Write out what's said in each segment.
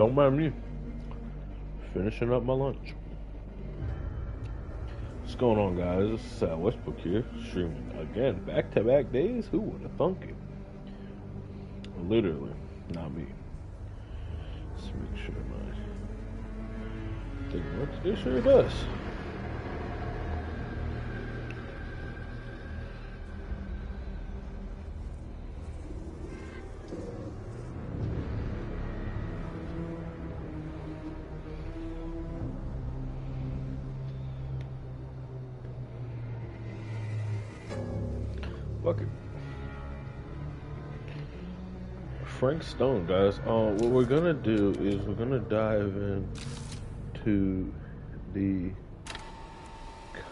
Don't mind me. Finishing up my lunch. What's going on, guys? This is Sal Westbrook here, streaming again, back-to-back days. Who would have thunk it? Literally, not me. Let's make sure my thing works. It sure does. Fuck it. Frank Stone, guys. What we're gonna do is we're gonna dive into the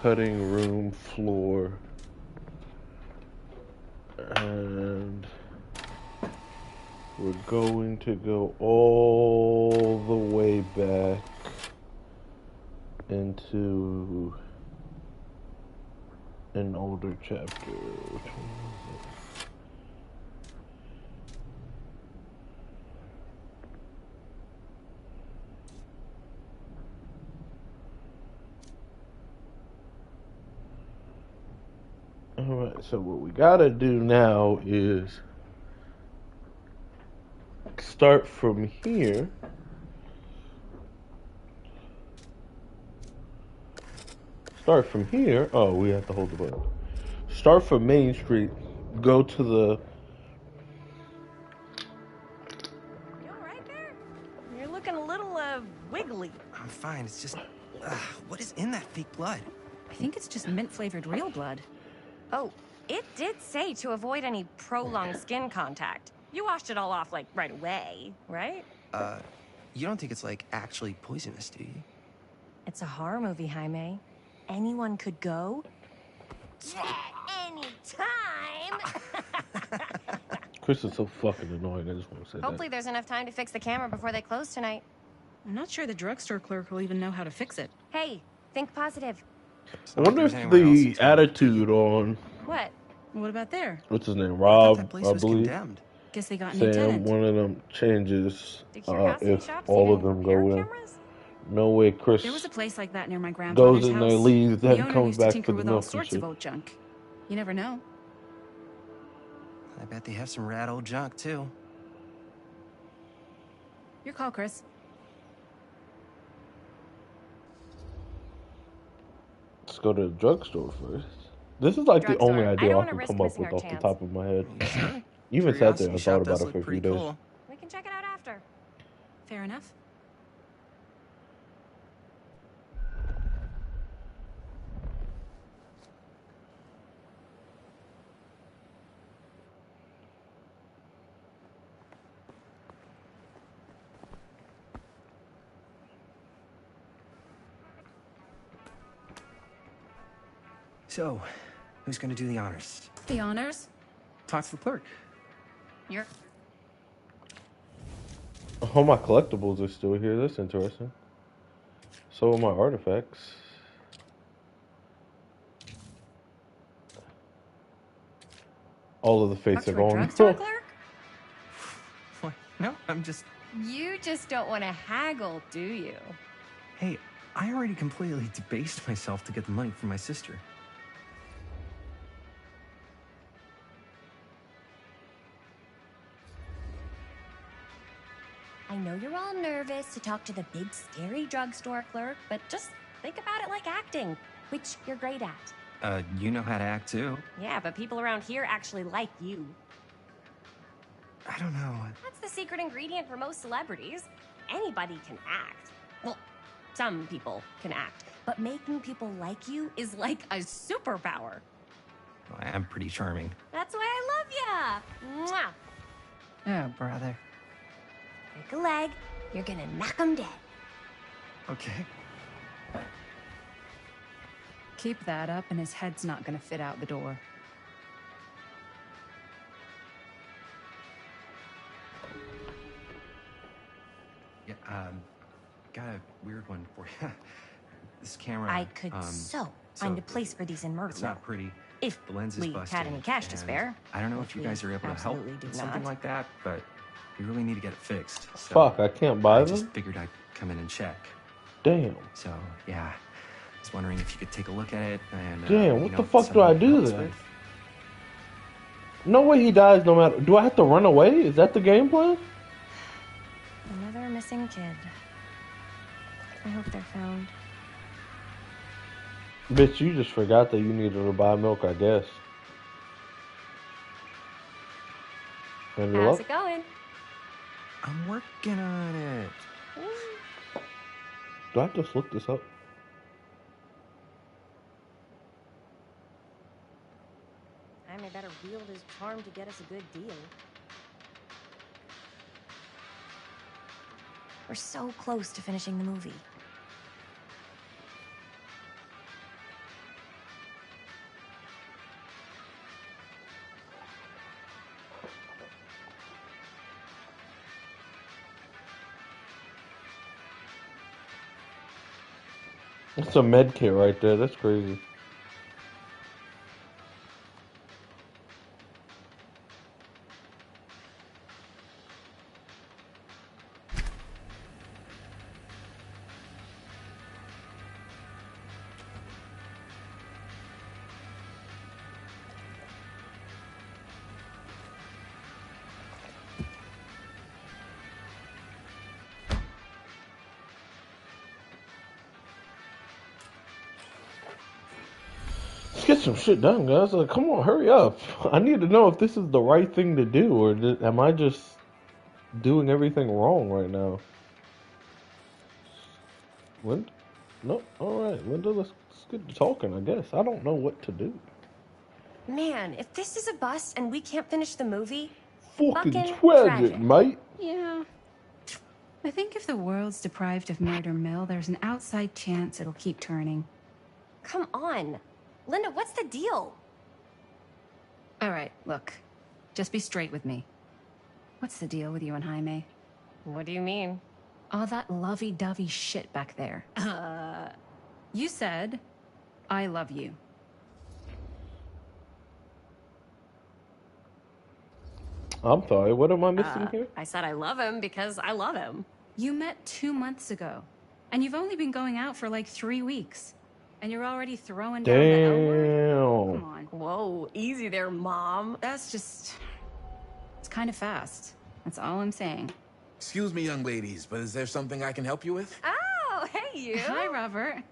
cutting room floor, and we're going to go all the way back into an older chapter. Which one was it? Alright, so what we gotta do now is start from here. Start from here. Oh, we have to hold the button. Start from Main Street. Go to the. You all right there? You're looking a little, wiggly. I'm fine. It's just, what is in that fake blood? I think it's just mint-flavored real blood. Oh, it did say to avoid any prolonged skin contact. You washed it all off, like, right away, right? You don't think it's, like, actually poisonous, do you? It's a horror movie, Jaime. Anyone could go. Anytime! Chris is so fucking annoying. I just want to say Hopefully there's enough time to fix the camera before they close tonight. I'm not sure the drugstore clerk will even know how to fix it. Hey, think positive. that. I wonder if the attitude on What? What about there? what's his name, I thought Rob, that place I was believe, condemned. Guess they got a new saying tenant. one of them changes Do curiosity if shops all of even them repair go in. cameras? No way, Chris There was a place like that near my grandfather's goes in house. there, leaves, The then owner comes used to back tinker for the with all milk and sorts shit. of old junk. You never know. I bet they have some rad old junk, too. Your call, Chris. Let's go to the drugstore first. This is like the only Drugstore. I idea don't I wanna can risk come up missing with our off the chance. top of my head. You sure? Even sat there Curiosity and shop thought does about it look for a few pretty days. cool. We can check it out after. Fair enough. So, who's gonna do the honors? The honors? Talk to the clerk. You're... All my collectibles are still here. That's interesting. So are my artifacts. All of the fates Talk are to a gone. drugstore clerk? What? No, I'm just... You just don't want to haggle, do you? Hey, I already completely debased myself to get the money from my sister. I know you're all nervous to talk to the big, scary drugstore clerk, but just think about it like acting, which you're great at. You know how to act, too. Yeah, but people around here actually like you. I don't know. That's the secret ingredient for most celebrities. Anybody can act. Well, some people can act, but making people like you is like a superpower. Well, I am pretty charming. That's why I love ya. Mwah. Yeah, brother. Break a leg, you're gonna knock 'em dead. Okay. Keep that up and his head's not gonna fit out the door. Yeah, got a weird one for you. This camera. I could so find a place for these in It's Myrtle. not pretty. If The lens is we busted. had any cash to and spare. I don't know which if you we guys are able to help absolutely do with something not. like that, but We really need to get it fixed. So Fuck, I can't buy I just them? figured I'd come in and check. Damn. So, yeah. I was wondering if you could take a look at it and... Damn, what you the know, fuck do I something do helps then? with. No way he dies no matter... Do I have to run away? Is that the game plan? Another missing kid. I hope they're found. Bitch, you just forgot that you needed to buy milk, I guess. Any How's luck? it going? I'm working on it. Do I have to look this up? Jaime better wield his charm to get us a good deal. We're so close to finishing the movie. It's a med kit right there. That's crazy. Let's get some shit done, guys. Like, come on, hurry up. I need to know if this is the right thing to do, or am I just doing everything wrong right now? Linda? No? Alright, Linda, let's get to talking, I guess. I don't know what to do. Man, if this is a bust and we can't finish the movie, Fucking Fucking tragic, tragic. mate. Yeah. I think if the world's deprived of Murder Mill, there's an outside chance it'll keep turning. come on. Linda, what's the deal? All right, look. Just be straight with me. What's the deal with you and Jaime? What do you mean? All that lovey-dovey shit back there. You said, I love you. I'm sorry, what am I missing here? I said I love him because I love him. You met 2 months ago, and you've only been going out for like 3 weeks. And you're already throwing down the L word? Come Damn. on. Whoa, easy there, Mom. That's just... It's kind of fast. That's all I'm saying. Excuse me, young ladies, but is there something I can help you with? Oh, hey, you. Hi, Robert.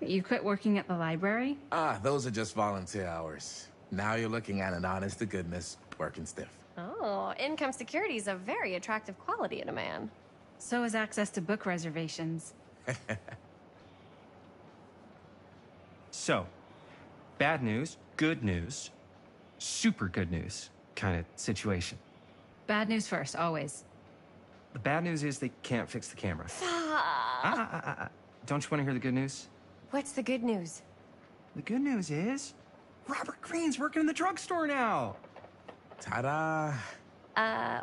You quit working at the library? Ah, those are just volunteer hours. Now you're looking at an honest-to-goodness working stiff. Oh, income security is a very attractive quality in a man. So is access to book reservations. So, bad news, good news, super good news kind of situation. Bad news first, always. The bad news is they can't fix the camera. Don't you want to hear the good news? What's the good news? The good news is Robert Greene's working in the drugstore now. Ta-da!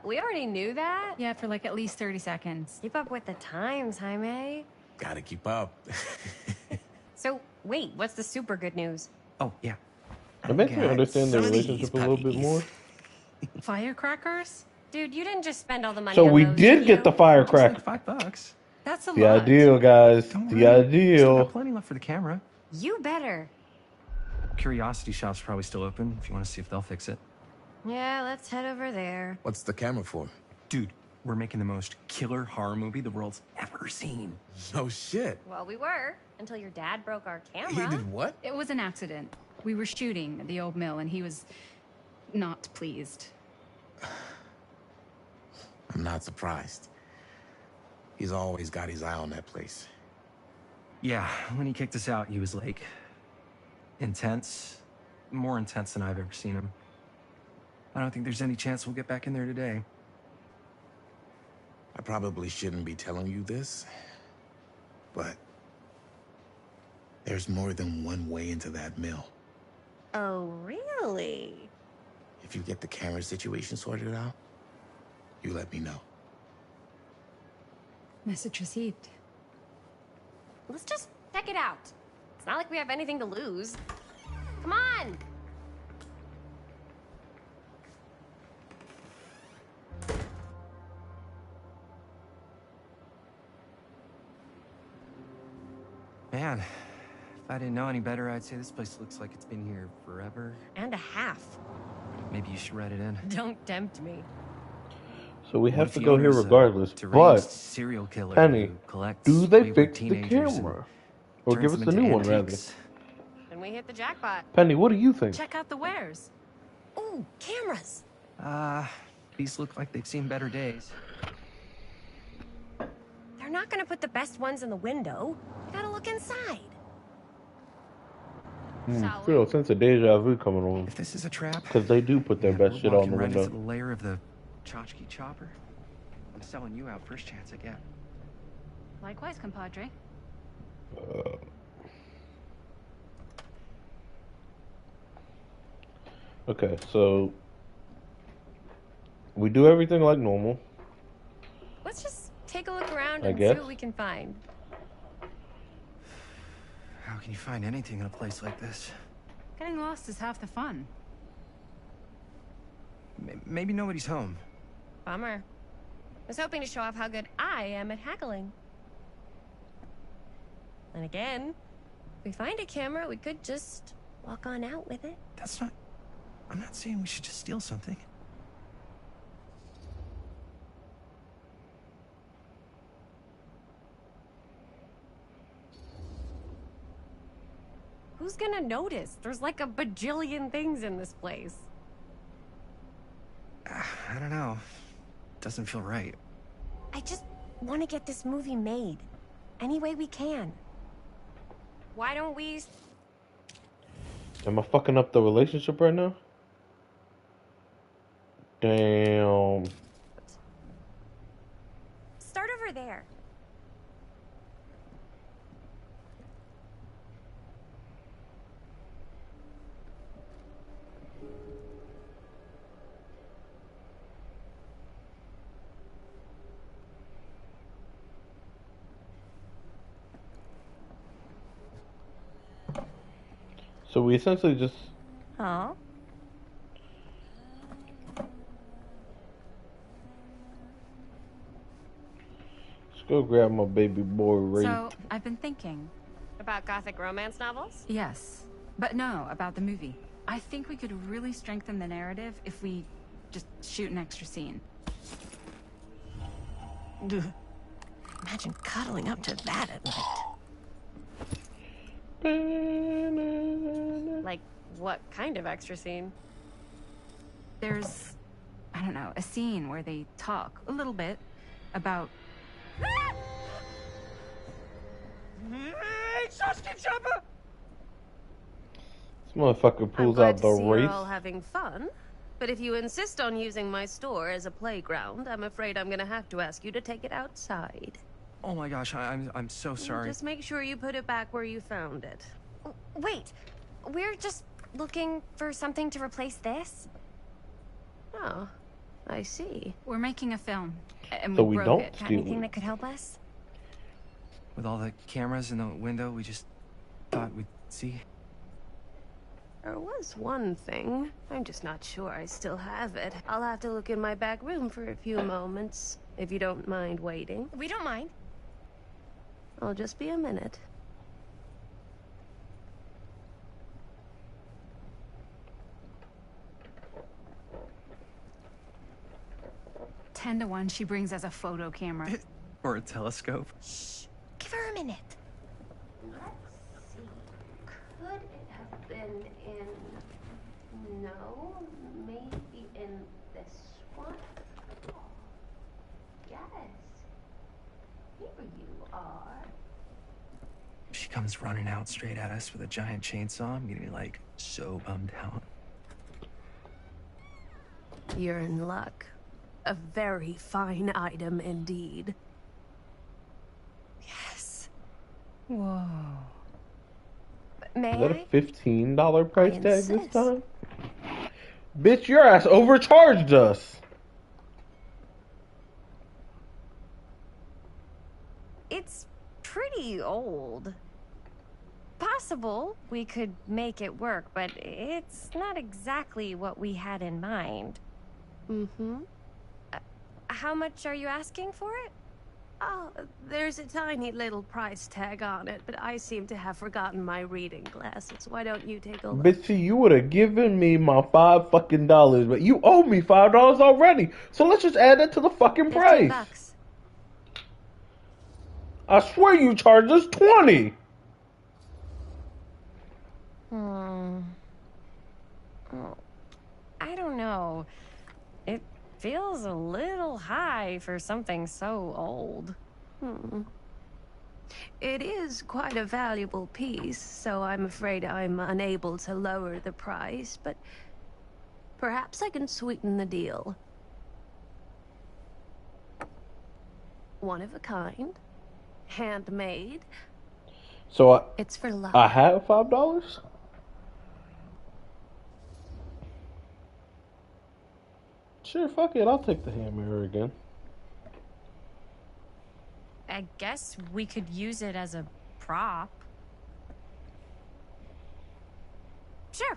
We already knew that. Yeah, for like at least 30 seconds. Keep up with the times, Jaime. Gotta keep up. So, wait, what's the super good news? Oh, yeah. It makes me Guys, understand the some of these relationship a little bit puppies. more. Firecrackers? Dude, you didn't just spend all the money So on we those, did get the you? firecracker. Just like $5. That's a The lot. ideal, guys. Don't The worry. Still ideal. got plenty left for the camera. You better. Curiosity Shop's probably still open if you want to see if they'll fix it. Yeah, let's head over there. What's the camera for? Dude, we're making the most killer horror movie the world's ever seen. No shit. Well, we were, until your dad broke our He camera. did what? It was an accident. We were shooting at the old mill, and he was not pleased. I'm not surprised. He's always got his eye on that place. Yeah, when he kicked us out, he was like intense. More intense than I've ever seen him. I don't think there's any chance we'll get back in there today. I probably shouldn't be telling you this, but there's more than one way into that mill. Oh, really? If you get the camera situation sorted out, you let me know. Message received. Let's just check it out. It's not like we have anything to lose. Come on! Man, if I didn't know any better, I'd say this place looks like it's been here forever. And a half. Maybe you should write it in. Don't tempt me. So we What have if to the go here owner's a regardless. deranged But serial killer Penny, who collects do they wayward fix the teenagers and camera? Or turns give us them the into new one, rather? antiques? Then we hit the jackpot. Penny, what do you think? Check out the wares. Ooh, cameras. These look like they've seen better days. They're not gonna put the best ones in the window. You gotta look inside. I feel a sense of deja vu coming on. If this is a trap, Because they do put their yeah, best we're shit on walking the right window. into the lair of the tchotchke chopper. I'm selling you out first chance I get. Likewise, compadre. Okay, so we do everything like normal. Let's just take a look around I and see guess. what we can find. How can you find anything in a place like this? Getting lost is half the fun. Maybe nobody's home. Bummer. I was hoping to show off how good I am at haggling. And again, if we find a camera, we could just walk on out with it. That's not... I'm not saying we should just steal something. Who's gonna notice? There's like a bajillion things in this place. I don't know. Doesn't feel right. I just want to get this movie made. Any way we can. Why don't we... Am I fucking up the relationship right now? Damn. Start over there. So we essentially just... Huh? Let's go grab my baby boy Ray. So, I've been thinking. About gothic romance novels? Yes. But no, about the movie. I think we could really strengthen the narrative if we just shoot an extra scene. Imagine cuddling up to that at night. Like, what kind of extra scene? There's, I don't know, a scene where they talk a little bit about... This motherfucker pulls I'm glad out the to see race. you're all having fun. But if you insist on using my store as a playground, I'm afraid I'm gonna have to ask you to take it outside. Oh my gosh, I'm so sorry. Just make sure you put it back where you found it. Wait, we're just looking for something to replace this? Oh, I see. We're making a film, and So we we broke don't it. steal Anything it. that could help us? With all the cameras in the window, we just thought we'd see. There was one thing. I'm just not sure I still have it. I'll have to look in my back room for a few moments, if you don't mind waiting. We don't mind. I'll just be a minute. Ten to 1, she brings us a photo camera. Or a telescope. Shh. Give her a minute. Let's see. Could it have been in... No, maybe in this one? Yes. Here you are. If she comes running out straight at us with a giant chainsaw, I'm gonna be like so bummed out. You're in luck. A very fine item indeed. Yes. Whoa. May Is that I? a $15 price tag this insist. time? Bitch, your ass overcharged us. It's pretty old. Possible we could make it work, but it's not exactly what we had in mind. Mm-hmm. How much are you asking for it? Oh, there's a tiny little price tag on it, but I seem to have forgotten my reading glasses. Why don't you take a look? Bitch, you would have given me my $5 fucking, but you owe me $5 already. So let's just add that to the fucking price. $15. I swear you charged us 20. Oh, I don't know. It feels a little high for something so old. It is quite a valuable piece, so I'm afraid I'm unable to lower the price, but perhaps I can sweeten the deal. One of a kind, handmade. So It's for love. I have $5? Sure, fuck it. I'll take the hand mirror again. I guess we could use it as a prop. Sure.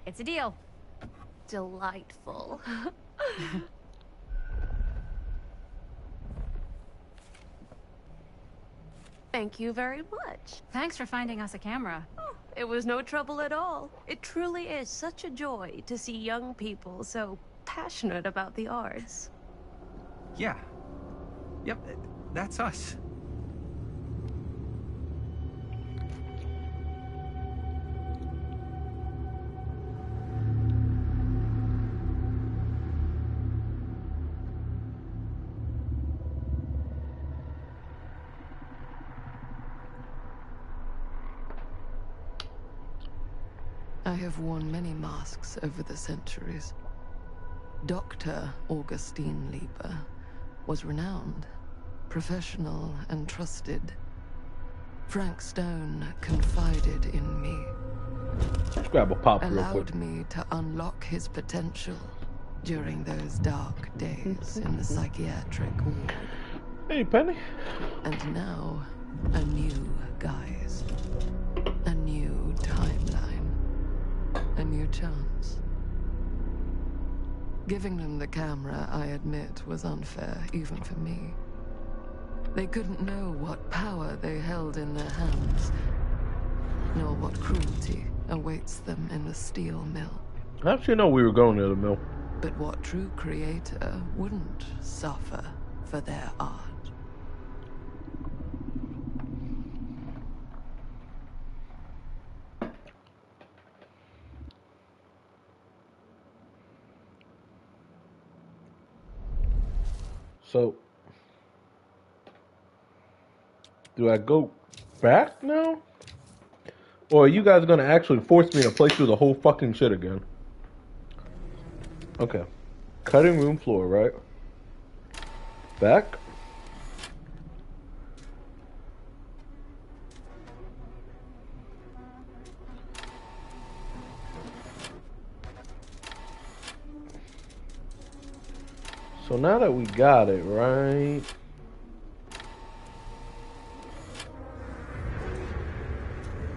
It's a deal. Delightful. Thank you very much. Thanks for finding us a camera. Oh, it was no trouble at all. It truly is such a joy to see young people so passionate about the arts. Yeah. Yep, that's us. I have worn many masks over the centuries. Dr. Augustine Lieber was renowned, professional, and trusted. Frank Stone confided in me, Let's grab a pop real quick. allowed me to unlock his potential during those dark days in the psychiatric ward. Hey, Penny. And now, a new guise, a new timeline, a new chance. Giving them the camera, I admit, was unfair, even for me. They couldn't know what power they held in their hands, nor what cruelty awaits them in the steel mill. How'd you know we were going to the mill? But what true creator wouldn't suffer for their art? So, do I go back now? Or are you guys gonna actually force me to play through the whole fucking shit again? Okay. Cutting room floor, right? Back. So now that we got it, right?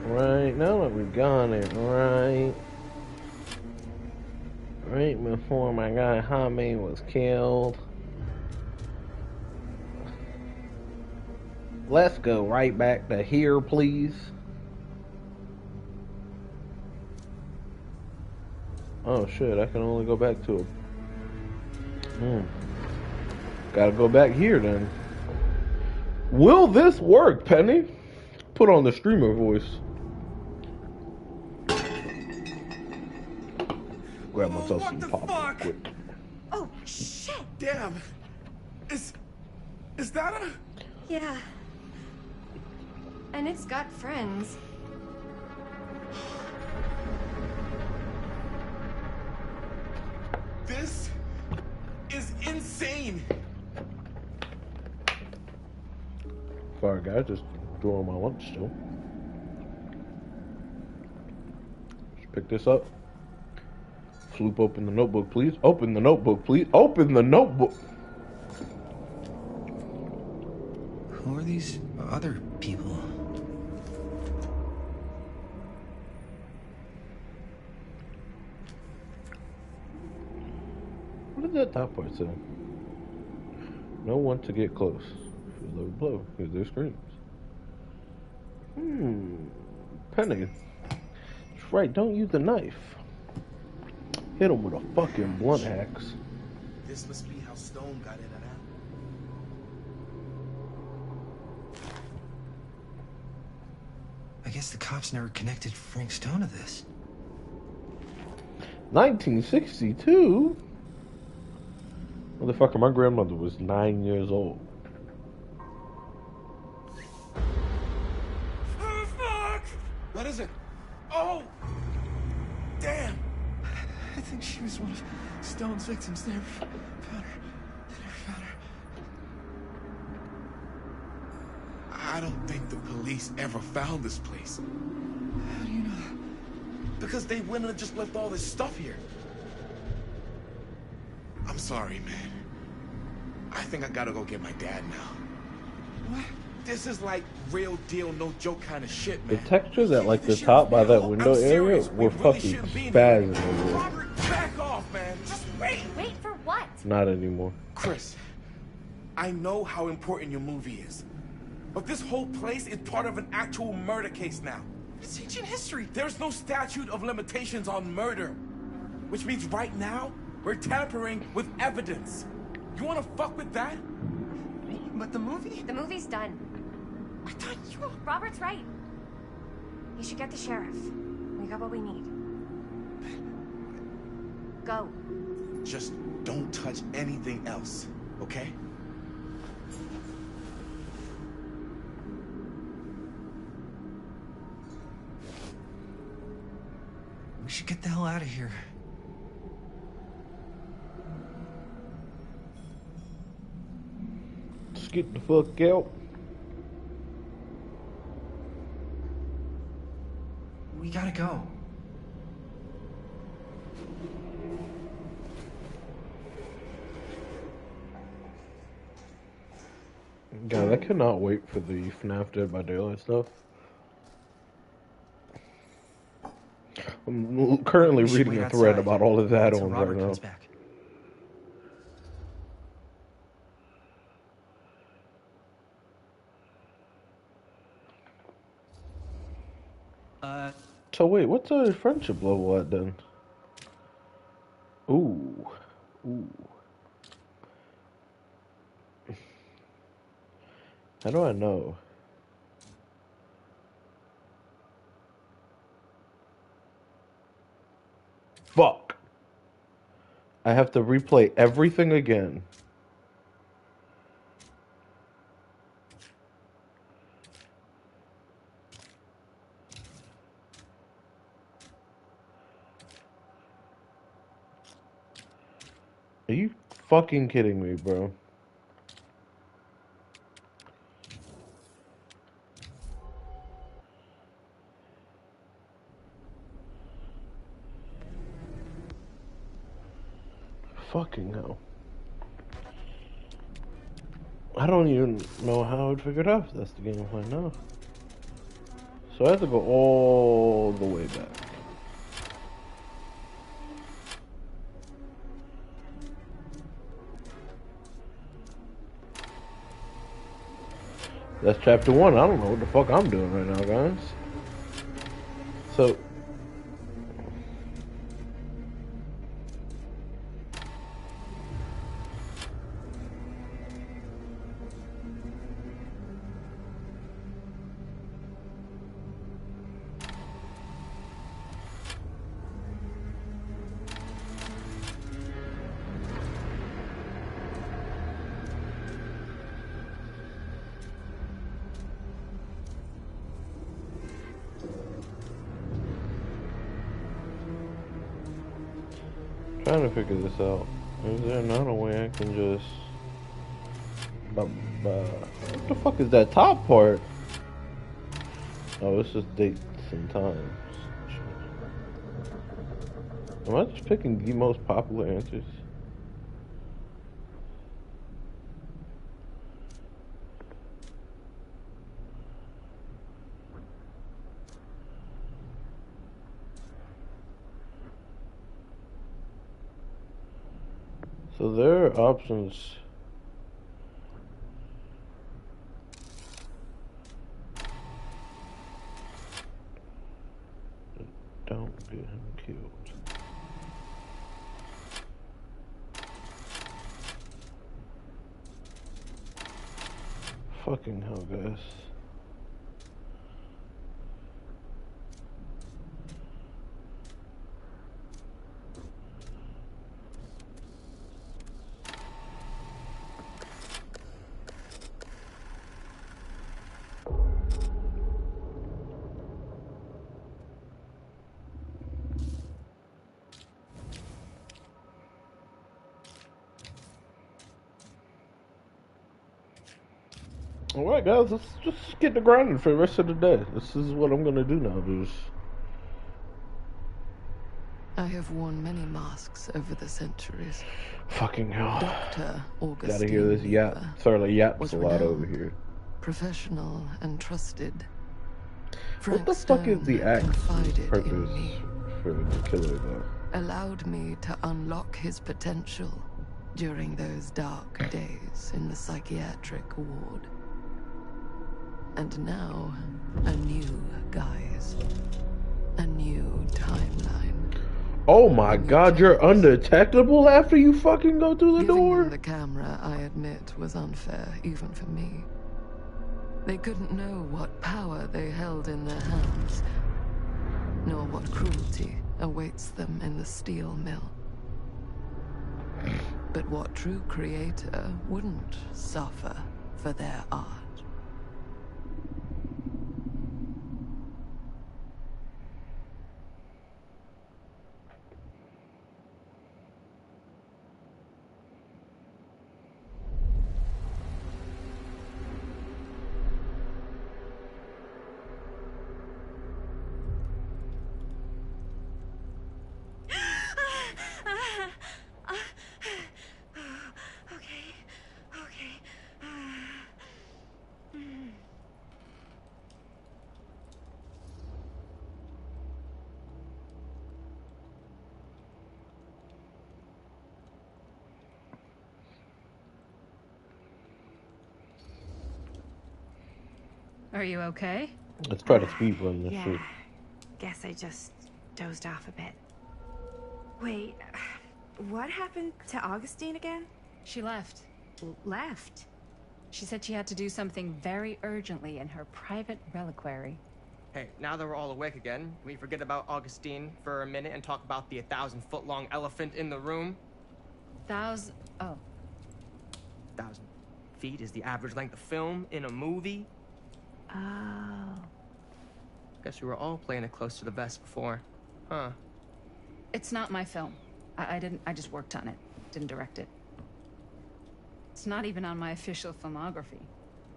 Right, now that we got it, right? Right before my guy Jaime was killed. Let's go right back to here, please. Oh shit, I can only go back to it. Gotta go back here then. Will this work, Penny? Put on the streamer voice. Grab myself some pop quick. Oh, shit! Damn. Is that a... Yeah. And it's got friends. This is insane. Sorry guys, just doing my lunch still. Just pick this up. Sloop open the notebook, please. Open the notebook, please. Open the notebook. Who are these other people? What does that top part say? No one to get close. Low blow. Because their screams. Penny. That's right, don't use the knife. Hit him with a fucking blunt axe. This must be how Stone got in and out. I guess the cops never connected Frank Stone to this. 1962? Motherfucker, my grandmother was 9 years old. Oh, fuck! What is it? Oh! Damn! I think she was one of Stone's victims. They never found her. They never found her. I don't think the police ever found this place. How do you know that? Because they went and just left all this stuff here. I'm sorry, man. I think I gotta go get my dad now. What? This is like real deal, no joke kind of shit, The man. textures at like the top by that window area were fucking spazzing over there. Robert, back off, man. Just wait. Wait for what? Not anymore. Chris, I know how important your movie is. But this whole place is part of an actual murder case now. It's ancient history. There's no statute of limitations on murder. Which means right now, we're tampering with evidence. You wanna fuck with that? But the movie? The movie's done. I thought you were... Robert's right. You should get the sheriff. We got what we need. Go. Just don't touch anything else, okay? We should get the hell out of here. Just get the fuck out. We gotta go. God, I cannot wait for the FNAF Dead by Daylight stuff. I'm currently We should reading wait a thread outside about all of the until add-ons Robert right now. comes back. So wait, what's a friendship level at then? Ooh. Ooh. How do I know? Fuck. I have to replay everything again. Are you fucking kidding me, bro? Fucking hell. I don't even know how I'd figure it out if that's the gameplay now. So I have to go all the way back. That's chapter 1. I don't know what the fuck I'm doing right now, guys. So... trying to figure this out. Is there not a way I can just... What the fuck is that top part? Oh, it's just dates and times. Am I just picking the most popular answers? So there are options. get him killed. Fucking hell, guys. Alright guys, let's just get to grinding for the rest of the day. This is what I'm gonna do now, dudes. I have worn many masks over the centuries. Fucking hell. Dr. Augustine Gotta hear this yap. Weaver Sorry, yaps was a lot over renowned, here. professional and trusted. What the fuck is the axe confided purpose in me, for the killer though? allowed me to unlock his potential during those dark days in the psychiatric ward. And now, a new guise. A new timeline. Oh my god, you're undetectable after you fucking go through the Giving door? them the camera, I admit, was unfair, even for me. They couldn't know what power they held in their hands, nor what cruelty awaits them in the steel mill. But what true creator wouldn't suffer for their art? Are you okay? Let's try to speed run this Yeah. shit. Guess I just dozed off a bit. Wait, what happened to Augustine again? She left. Left? She said she had to do something very urgently in her private reliquary. Hey, now that we're all awake again, can we forget about Augustine for a minute and talk about the 1,000-foot-long elephant in the room? Oh. 1,000 feet is the average length of film in a movie. Oh. Guess we were all playing it close to the vest before. Huh. It's not my film. I just worked on it. Didn't direct it. It's not even on my official filmography.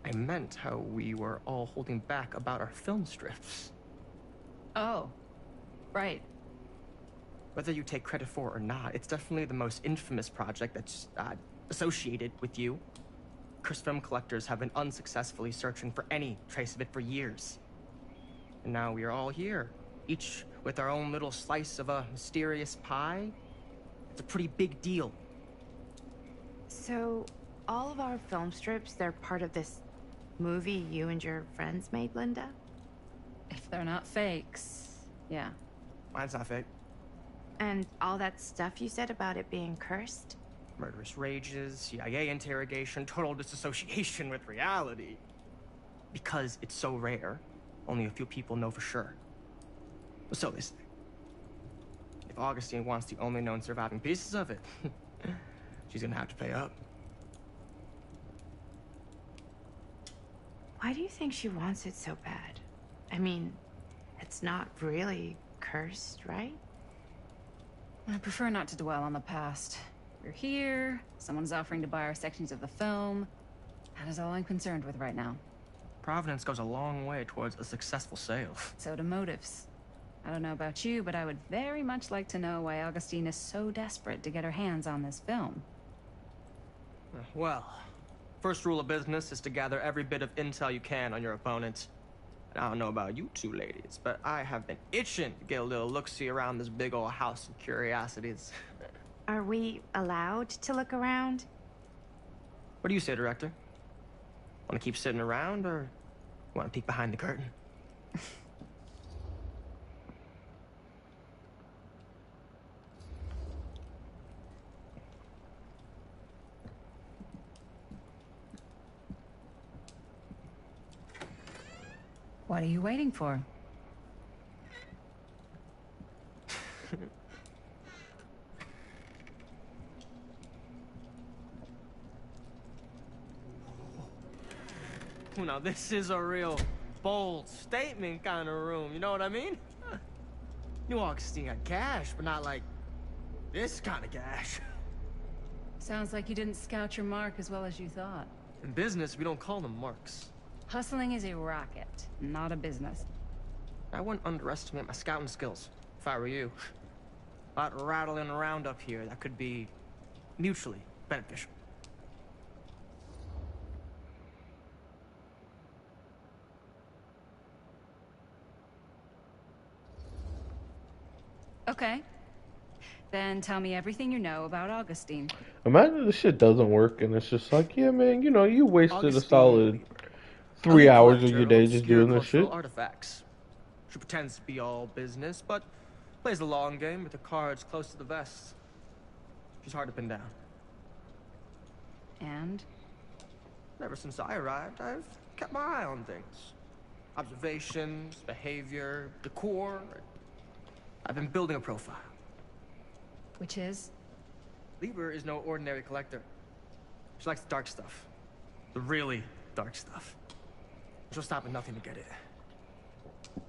I meant how we were all holding back about our film strips. Oh. Right. Whether you take credit for it or not, it's definitely the most infamous project that's associated with you. Cursed film collectors have been unsuccessfully searching for any trace of it for years. And now we are all here, each with our own little slice of a mysterious pie. It's a pretty big deal. So, all of our film strips, they're part of this movie you and your friends made, Linda? If they're not fakes, yeah. Mine's not fake. And all that stuff you said about it being cursed? Murderous rages, CIA interrogation, total disassociation with reality. Because it's so rare, only a few people know for sure. So they say. If Augustine wants the only known surviving pieces of it, she's gonna have to pay up. Why do you think she wants it so bad? I mean, it's not really cursed, right? I prefer not to dwell on the past. We're here, someone's offering to buy our sections of the film. That is all I'm concerned with right now. Providence goes a long way towards a successful sale. So do motives. I don't know about you, but I would very much like to know why Augustine is so desperate to get her hands on this film. Well, first rule of business is to gather every bit of intel you can on your opponent. And I don't know about you two ladies, but I have been itching to get a little look-see around this big old house of curiosities. Are we allowed to look around? What do you say, Director? Want to keep sitting around, or want to peek behind the curtain? What are you waiting for? Now this is a real bold statement kind of room, you know what I mean? New Augustine got cash, but not like this kind of cash. Sounds like you didn't scout your mark as well as you thought. In business, we don't call them marks. Hustling is a racket, not a business. I wouldn't underestimate my scouting skills, if I were you. A lot rattling around up here that could be mutually beneficial. Okay. Then tell me everything you know about Augustine. Imagine this shit doesn't work and it's just like, yeah, man, you know, you wasted a Augustine, solid 3 hours of your day just doing this shit. Artifacts. She pretends to be all business, but plays the long game with the cards close to the vest. She's hard to pin down. And? Ever since I arrived, I've kept my eye on things. Observations, behavior, decor. I've been building a profile. Which is? Lieber is no ordinary collector. She likes the dark stuff. The really dark stuff. She'll stop at nothing to get it.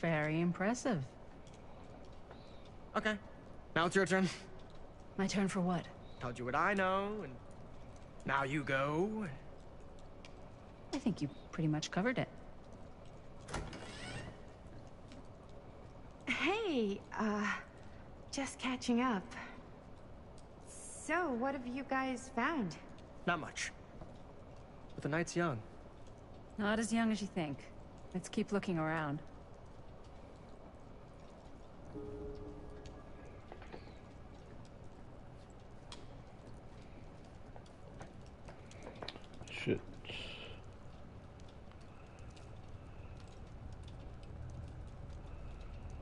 Very impressive. Okay, now it's your turn. My turn for what? Told you what I know, and now you go. I think you pretty much covered it. Hey, just catching up. So, what have you guys found? Not much. But the night's young. Not as young as you think. Let's keep looking around. Shit.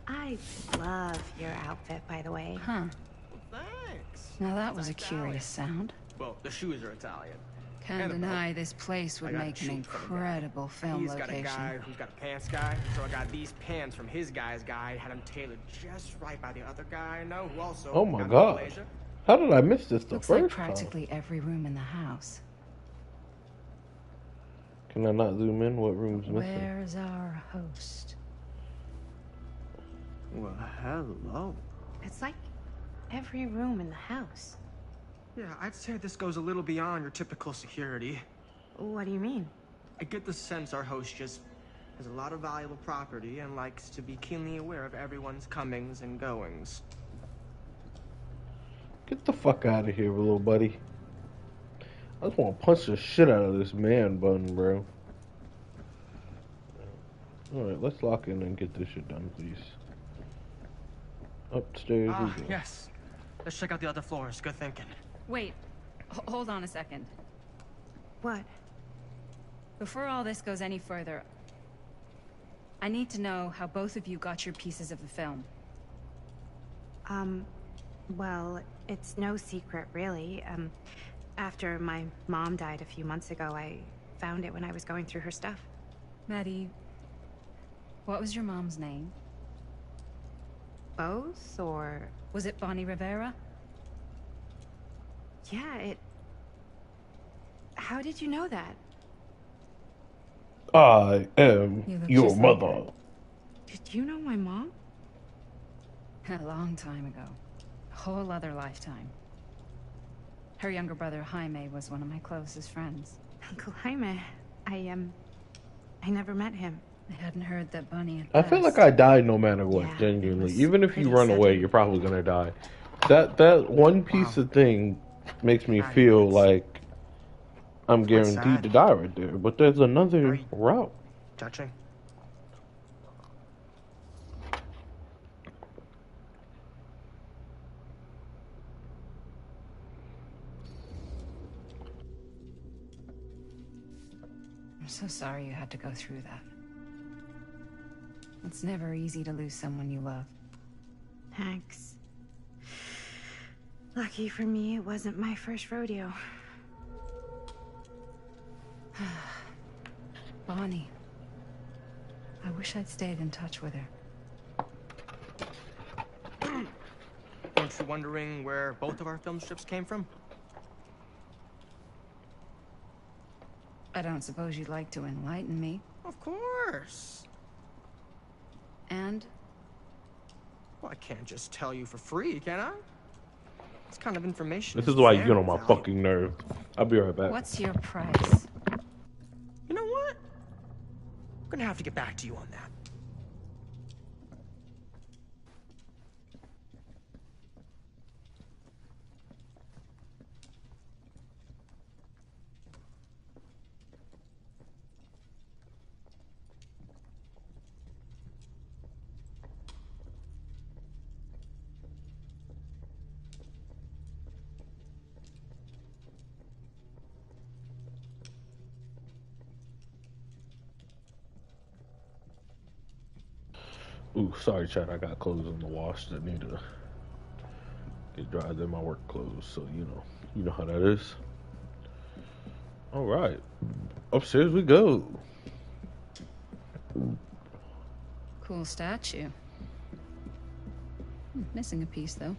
I love your outfit, by the way. Huh. Thanks. Now that was a curious sound. Well, the shoes are Italian. Can't And the deny this place would I got make an shoes from the guy. incredible film He's got a location. guy who's got a pants guy, so I got these pants from his guy's guy, had them tailored just right by the other guy I know, who also Oh my got god. Malaysia. How did I miss this the Looks like first time? practically every room in the house. Can I not zoom in? What room's missing? Where's our host? Well, hello. It's like every room in the house. Yeah, I'd say this goes a little beyond your typical security. What do you mean? I get the sense our host just has a lot of valuable property and likes to be keenly aware of everyone's comings and goings. Get the fuck out of here, little buddy. I just want to punch the shit out of this man bun, bro. Alright, let's lock in and get this shit done, please. Upstairs we go. Yes. Let's check out the other floors. Good thinking. Wait, hold on a second. What? Before all this goes any further, I need to know how both of you got your pieces of the film. Well, it's no secret, really. After my mom died a few months ago, I found it when I was going through her stuff. Maddie, what was your mom's name? Both, or... Was it Bonnie Rivera? Yeah, it... How did you know that? I am You look your just like mother. Did you know my mom? A long time ago. A whole other lifetime. Her younger brother, Jaime, was one of my closest friends. Uncle Jaime. I never met him. I hadn't heard that Bonnie had I feel like passed. I die no matter what, Yeah, genuinely. it was Even if you pretty run away, sudden. you're probably gonna die. That one piece of thing makes me feel like I'm guaranteed sad. to die right there. But there's another route. Touching. I'm so sorry you had to go through that. It's never easy to lose someone you love. Thanks. Lucky for me, it wasn't my first rodeo. Bonnie. I wish I'd stayed in touch with her. Weren't you wondering where both of our film strips came from? I don't suppose you'd like to enlighten me. Of course. And? Well, I can't just tell you for free, can I? This kind of information This is why you very get on my valuable. fucking nerve. I'll be right back. What's your price? You know what? I'm gonna have to get back to you on that. Ooh, sorry, Chad. I got clothes in the wash that need to get dried. They're my work clothes, so you know how that is. All right, upstairs we go. Cool statue. Missing a piece, though.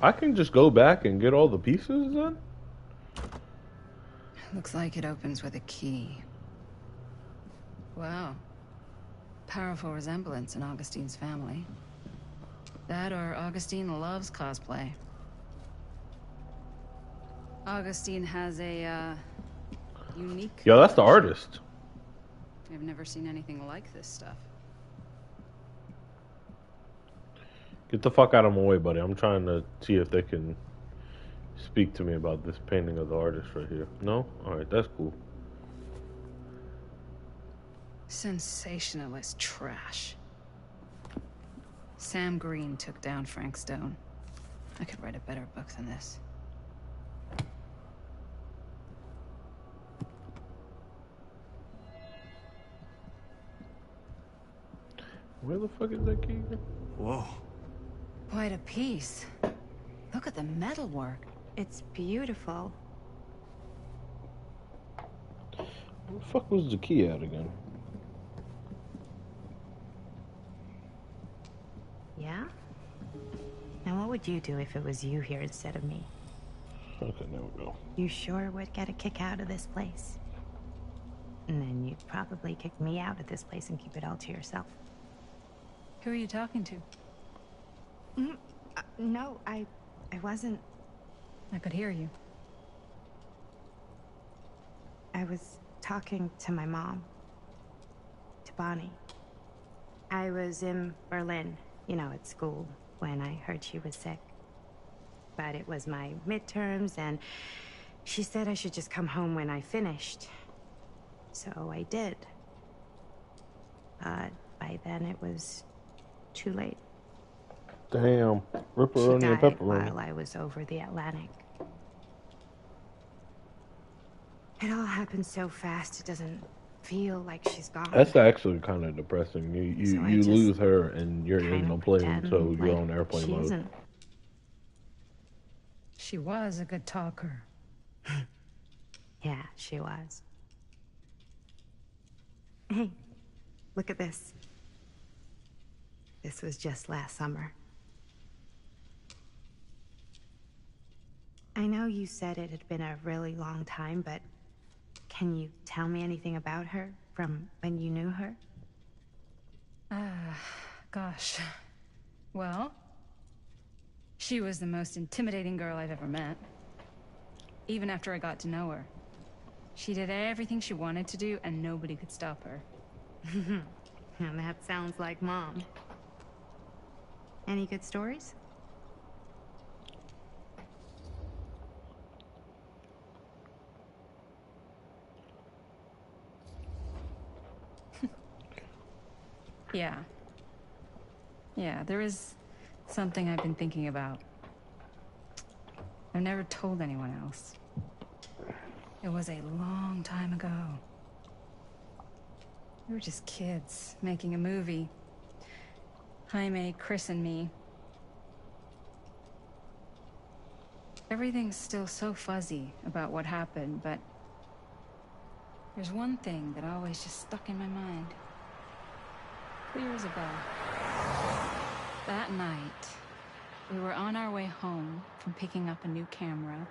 I can just go back and get all the pieces then? Looks like it opens with a key. Wow. Powerful resemblance in Augustine's family. That or Augustine loves cosplay. Augustine has a, unique... Yo, that's the artist. I've never seen anything like this stuff. Get the fuck out of my way, buddy. I'm trying to see if they can speak to me about this painting of the artist right here. No? Alright, that's cool. Sensationalist trash. Sam Green took down Frank Stone. I could write a better book than this. Where the fuck is that key? Whoa. Quite a piece. Look at the metalwork. It's beautiful. Where the fuck was the key at again? Yeah? Now what would you do if it was you here instead of me? Okay, there we go. You sure would get a kick out of this place. And then you'd probably kick me out of this place and keep it all to yourself. Who are you talking to? No, I wasn't. I could hear you. I was talking to my mom. To Bonnie. I was in Berlin, at school, when I heard she was sick. But it was my midterms, and she said I should just come home when I finished. So I did. But by then it was too late. Damn. Ripperoni and She died pepperoni. while I was over the Atlantic. It all happened so fast, it doesn't feel like she's gone. That's actually kind of depressing. So I You just lose her and you're in kinda the plane, pretend so you're like on airplane she mode. isn't. She was a good talker. Yeah, she was. Hey, look at this. This was just last summer. I know you said it had been a really long time, but can you tell me anything about her from when you knew her? Gosh. Well, she was the most intimidating girl I've ever met. Even after I got to know her. She did everything she wanted to do, and nobody could stop her. And that sounds like Mom. Any good stories? Yeah. Yeah, there is something I've been thinking about. I've never told anyone else. It was a long time ago. We were just kids, making a movie. Jaime, Chris, and me. Everything's still so fuzzy about what happened, but there's one thing that always just stuck in my mind. Clear as a bell. That night, we were on our way home from picking up a new camera.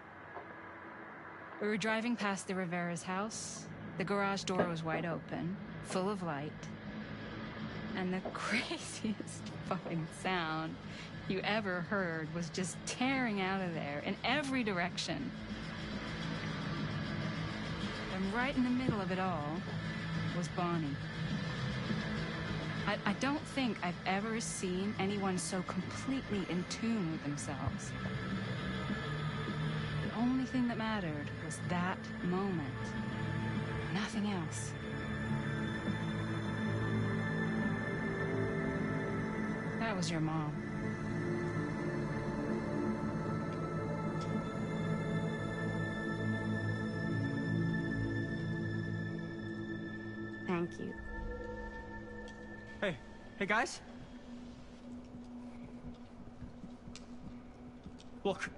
We were driving past the Rivera's house. The garage door was wide open, full of light. And the craziest fucking sound you ever heard was just tearing out of there in every direction. And right in the middle of it all was Bonnie. I don't think I've ever seen anyone so completely in tune with themselves. The only thing that mattered was that moment. Nothing else. That was your mom. Thank you. Hey guys. Look.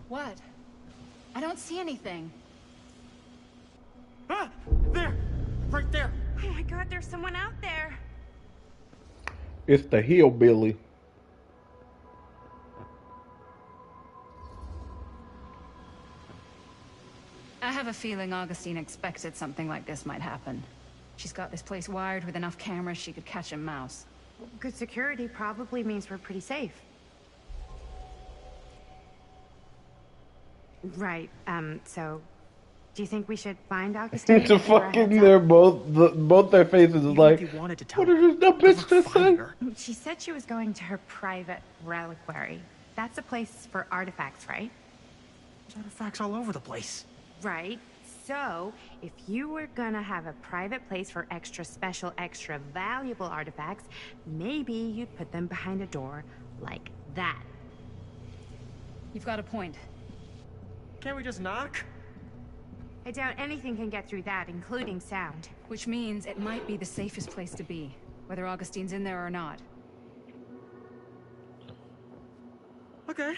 What? I don't see anything. Ah! There! Right there! Oh my god, there's someone out there. It's the hillbilly. I have a feeling Augustine expected something like this might happen. She's got this place wired with enough cameras she could catch a mouse. Good security probably means we're pretty safe. Right, so... Do you think we should find Augustine? It's a fucking, they're both their faces is like, what did the bitch just say? She said she was going to her private reliquary. That's a place for artifacts, right? There's artifacts all over the place. Right. So, if you were gonna have a private place for extra special, extra valuable artifacts, maybe you'd put them behind a door like that. You've got a point. Can't we just knock? I doubt anything can get through that, including sound. Which means it might be the safest place to be, whether Augustine's in there or not. Okay.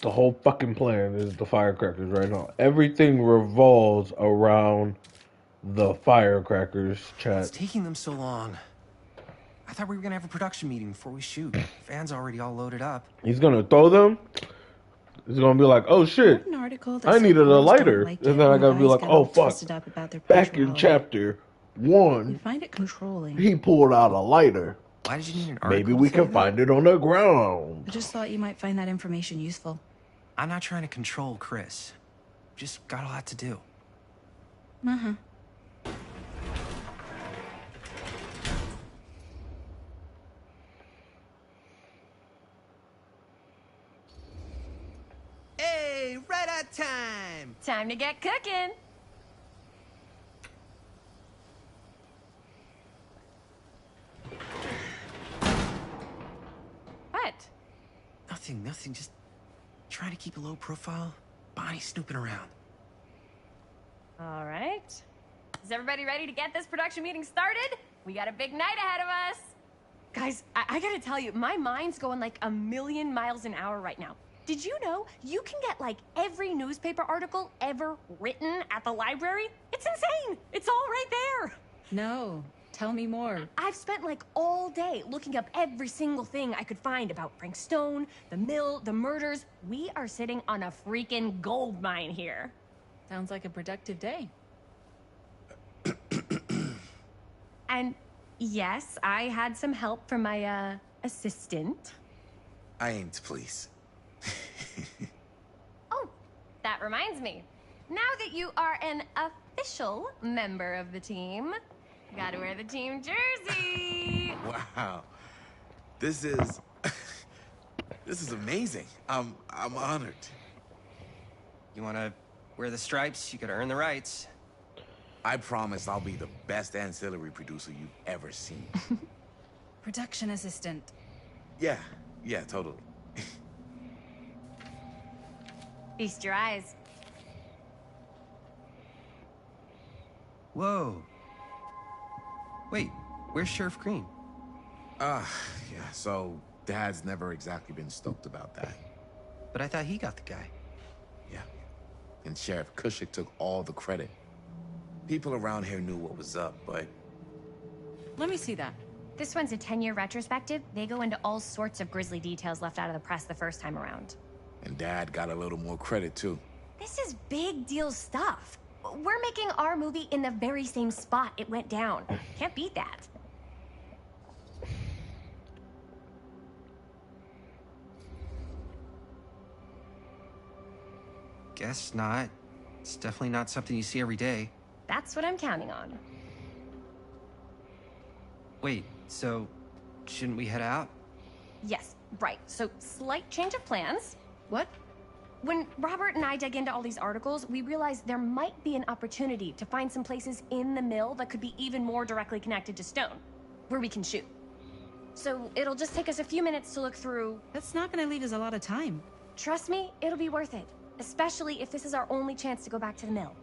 The whole fucking plan is the firecrackers right now. Everything revolves around the firecrackers, chat. It's taking them so long. I thought we were gonna have a production meeting before we shoot. Van's already all loaded up. He's gonna throw them. He's gonna be like, oh shit, I needed a lighter. And then I gotta be like, oh fuck. Back in chapter 1, find it controlling. He pulled out a lighter. Why did you need an article? Maybe we can find it on the ground. I just thought you might find that information useful. I'm not trying to control Chris. Just got a lot to do. Uh-huh. Hey, right on time! Time to get cooking! What? Nothing, just trying to keep a low profile. Bonnie's snooping around. All right. Is everybody ready to get this production meeting started? We got a big night ahead of us. Guys, I gotta tell you, my mind's going like a million miles an hour right now. Did you know you can get like every newspaper article ever written at the library? It's insane. It's all right there. No. Tell me more. I've spent like all day looking up every single thing I could find about Frank Stone, the mill, the murders. We are sitting on a freaking gold mine here. Sounds like a productive day. And yes, I had some help from my assistant. I aim to please. Oh, that reminds me. Now that you are an official member of the team, gotta wear the team jersey. Wow. This is... this is amazing. I'm honored. You wanna wear the stripes? You gotta earn the rights. I promise I'll be the best ancillary producer you've ever seen. Production assistant. Yeah, totally. Feast your eyes. Whoa. Wait, where's Sheriff Green? Yeah, so Dad's never exactly been stoked about that. But I thought he got the guy. Yeah, and Sheriff Cushik took all the credit. People around here knew what was up, but... Let me see that. This one's a 10-year retrospective. They go into all sorts of grisly details left out of the press the first time around. And Dad got a little more credit, too. This is big deal stuff. We're making our movie in the very same spot it went down. Can't beat that. Guess not. It's definitely not something you see every day. That's what I'm counting on. Wait, so shouldn't we head out? Yes, right. So, slight change of plans. What? When Robert and I dug into all these articles, we realized there might be an opportunity to find some places in the mill that could be even more directly connected to Stone, where we can shoot. So, it'll just take us a few minutes to look through. That's not gonna leave us a lot of time. Trust me, it'll be worth it. Especially if this is our only chance to go back to the mill.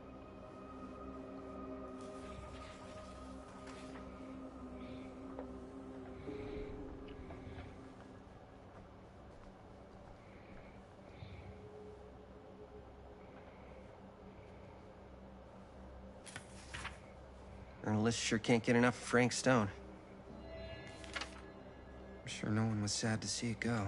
Journalists sure can't get enough of Frank Stone. I'm sure no one was sad to see it go.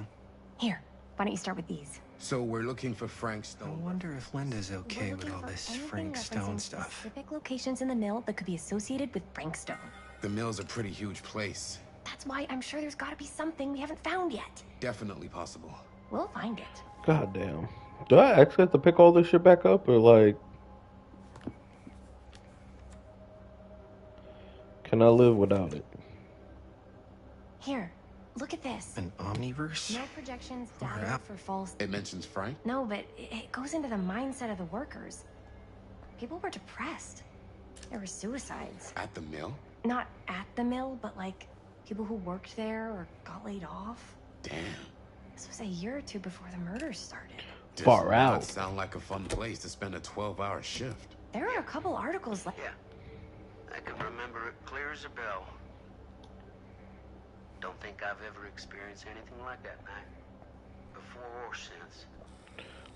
Here, why don't you start with these? So we're looking for Frank I Stone. wonder if Linda's okay We're with looking all for this anything Frank Stone referencing stuff. Specific locations in the mill that could be associated with Frank Stone. The mill's a pretty huge place. That's why I'm sure there's gotta be something we haven't found yet. Definitely possible. We'll find it. God damn. Do I actually have to pick all this shit back up, or like... Can I live without it? Here, look at this. An omniverse? No projections, Far data out. for false... It mentions Frank? No, but it goes into the mindset of the workers. People were depressed. There were suicides. At the mill? Not at the mill, but like people who worked there or got laid off. Damn. This was a year or two before the murders started. Does Far not out. sound like a fun place to spend a 12-hour shift. There are a couple articles like... Yeah. I can remember it clear as a bell. Don't think I've ever experienced anything like that night. Before or since.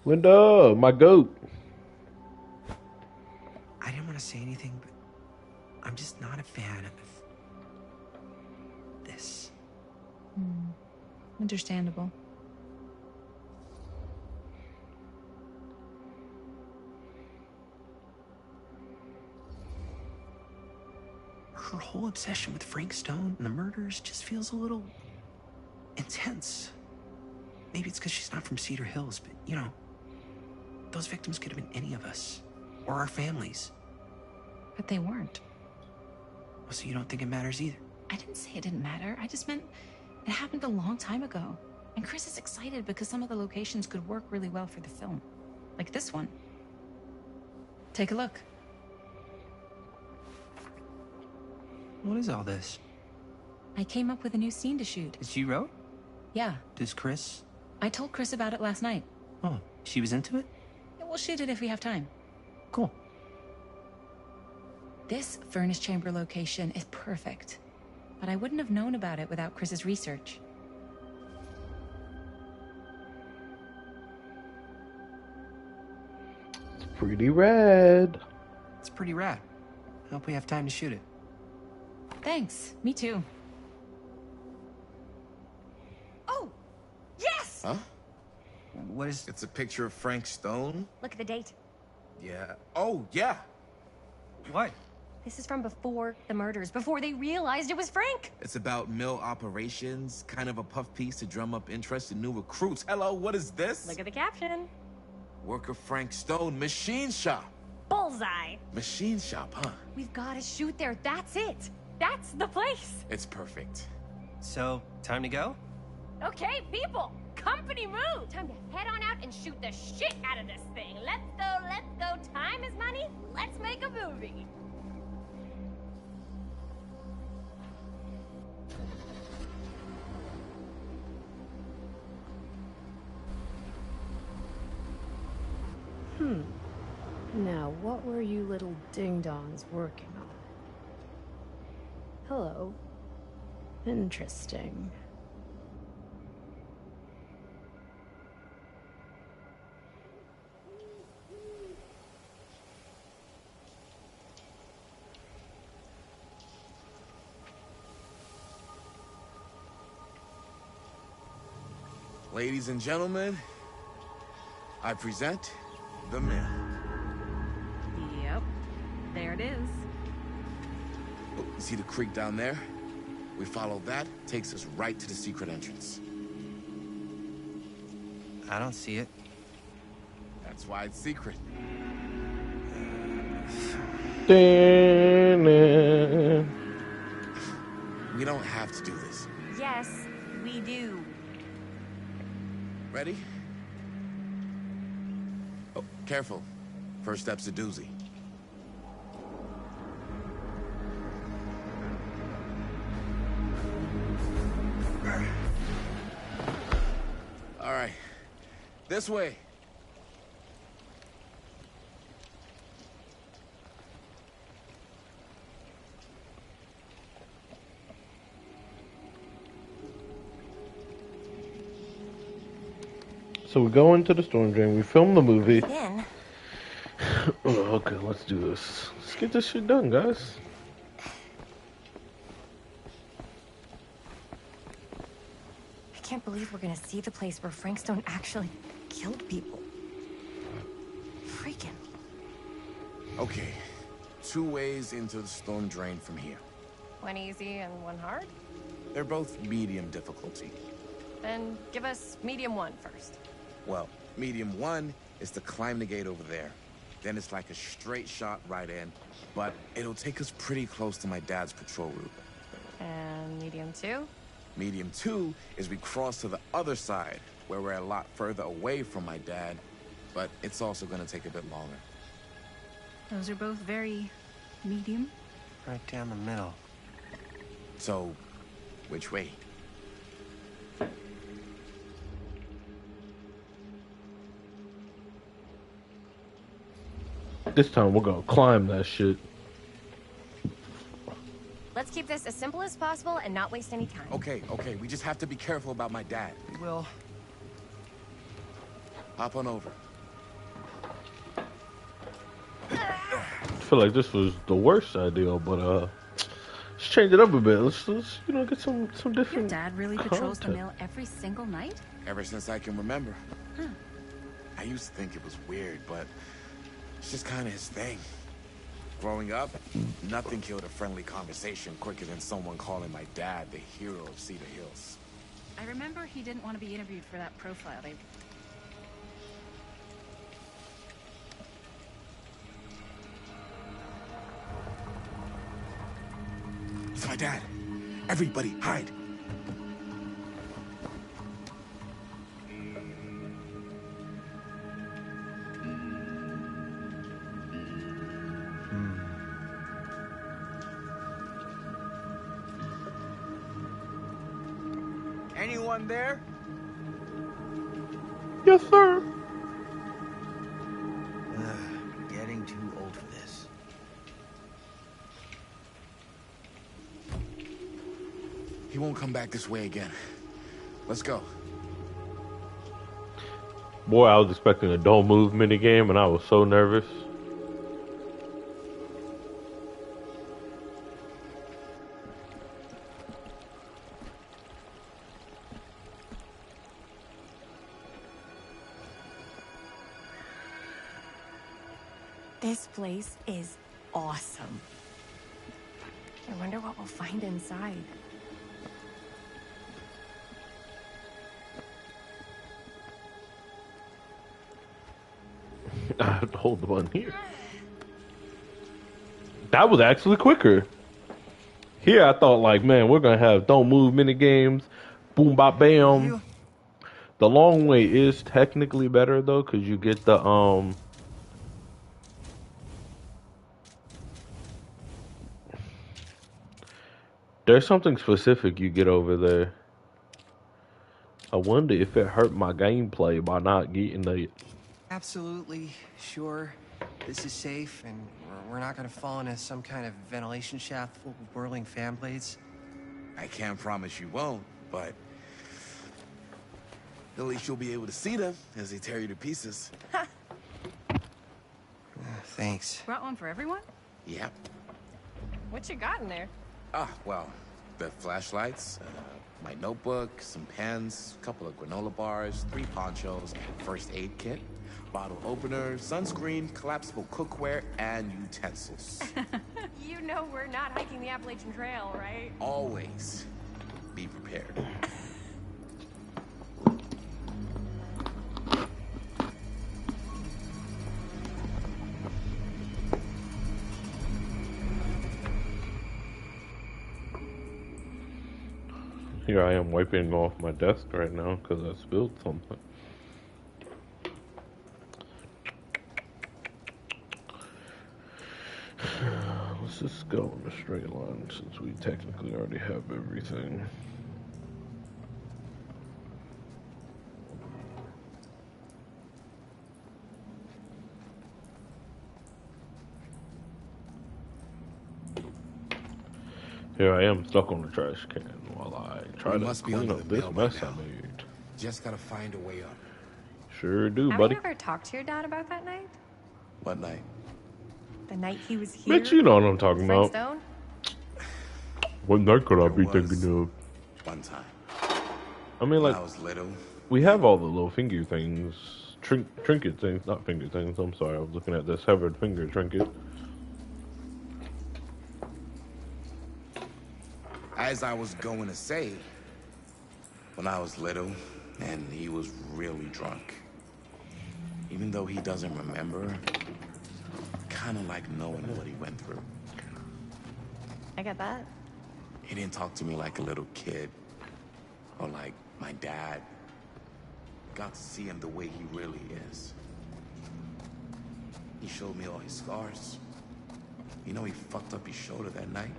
Linda, my goat. I didn't want to say anything, but I'm just not a fan of this. Understandable. Her whole obsession with Frank Stone and the murders just feels a little intense. Maybe it's because she's not from Cedar Hills, but you know, those victims could have been any of us or our families. But they weren't. Well, so you don't think it matters either? I didn't say it didn't matter. I just meant it happened a long time ago. And Chris is excited because some of the locations could work really well for the film. Like this one. Take a look. What is all this? I came up with a new scene to shoot. That you wrote? Yeah. Does Chris? I told Chris about it last night. Oh, she was into it? Yeah, we'll shoot it if we have time. Cool. This furnace chamber location is perfect. But I wouldn't have known about it without Chris's research. It's pretty rad. It's pretty rad. I hope we have time to shoot it. Thanks. Me too. Oh! Yes! Huh? What is... It's a picture of Frank Stone? Look at the date. Yeah. Oh, yeah. What? This is from before the murders, before they realized it was Frank. It's about mill operations, kind of a puff piece to drum up interest in new recruits. Hello, what is this? Look at the caption. Worker Frank Stone, machine shop. Bullseye. Machine shop, huh? We've got to shoot there. That's it. That's the place. It's perfect. So, time to go? Okay, people. Company move. Time to head on out and shoot the shit out of this thing. Let's go, let's go. Time is money. Let's make a movie. Now, what were you little ding-dongs working on? Hello. Interesting. Ladies and gentlemen, I present the Mill. Yep. There it is. Oh, you see the creek down there? We follow that, takes us right to the secret entrance. I don't see it. That's why it's secret. We don't have to do this. Yes, we do. Ready? Oh, careful. First step's a doozy. All right. This way. So we go into the storm drain, we film the movie. Then, Oh, okay, let's do this. Let's get this shit done, guys. I can't believe we're gonna see the place where Frank Stone actually killed people. Freaking. Okay. 2 ways into the storm drain from here. One easy and one hard? They're both medium difficulty. Then give us medium one first. Well, medium 1 is to climb the gate over there. Then it's like a straight shot right in, but it'll take us pretty close to my dad's patrol route. And medium two? Medium 2 is we cross to the other side, where we're a lot further away from my dad, but it's also gonna take a bit longer. Those are both very medium. Right down the middle. So, which way? This time we're gonna climb that shit. Let's keep this as simple as possible and not waste any time. Okay, we just have to be careful about my dad. We will. Hop on over. I feel like this was the worst idea, but let's change it up a bit. Let's get some different. Your dad really patrols the content. mill every single night? Ever since I can remember. Huh. I used to think it was weird, but it's just kind of his thing. Growing up, nothing killed a friendly conversation quicker than someone calling my dad the hero of Cedar Hills. I remember he didn't want to be interviewed for that profile. It's my dad. Everybody, hide. Anyone there? Yes, sir. Getting too old for this. He won't come back this way again. Let's go. Boy, I was expecting a don't move minigame, and I was so nervous. This place is awesome. I wonder what we'll find inside. I have to hold the button here. That was actually quicker. Here I thought like, man, we're gonna have don't move mini games, boom bop bam. The long way is technically better though, cause you get the there's something specific you get over there. I wonder if it hurt my gameplay by not getting it. Absolutely sure this is safe and we're not gonna fall into some kind of ventilation shaft full of whirling fan blades? I can't promise you won't, but at least you'll be able to see them as they tear you to pieces. Thanks. Brought one for everyone? Yep. What you got in there? Ah, well, the flashlights, my notebook, some pens, a couple of granola bars, 3 ponchos, first aid kit, bottle opener, sunscreen, collapsible cookware, and utensils. You know we're not hiking the Appalachian Trail, right? Always be prepared. Here I am wiping off my desk right now because I spilled something. Let's just go in a straight line since we technically already have everything. Here I am stuck on the trash can while I try to clean up this mess I made. Just gotta find a way up. Sure do, Have buddy. you ever talked to your dad about that night? What night? The night he was here? Bitch, you know what I'm talking Frank about. Stone? What night could I be thinking of? One time. I mean, like, when I was little. We have all the little finger things, trinket things, not finger things. I'm sorry, I was looking at the severed finger trinket. As I was going to say, when I was little, and he was really drunk. Even though he doesn't remember, kind of like knowing what he went through. I get that. He didn't talk to me like a little kid, or like my dad. Got to see him the way he really is. He showed me all his scars. You know, he fucked up his shoulder that night.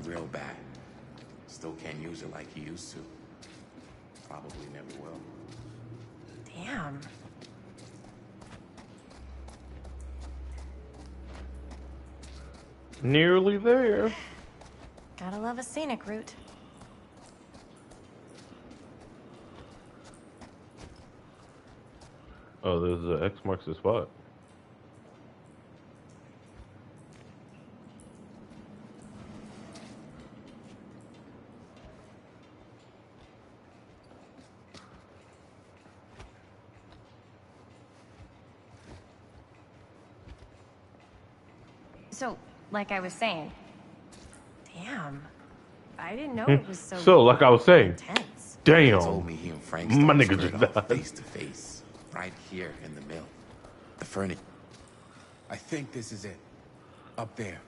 Real bad. Still can't use it like he used to. Probably never will. Damn. Nearly there. Gotta love a scenic route. Oh, there's the X marks the spot. So, like I was saying, damn, I didn't know it was so. So, like I was saying, intense. damn, He told me he and Frank my Stone nigga squared just off died. face to face, right here in the mill. The furniture. I think this is it. Up there.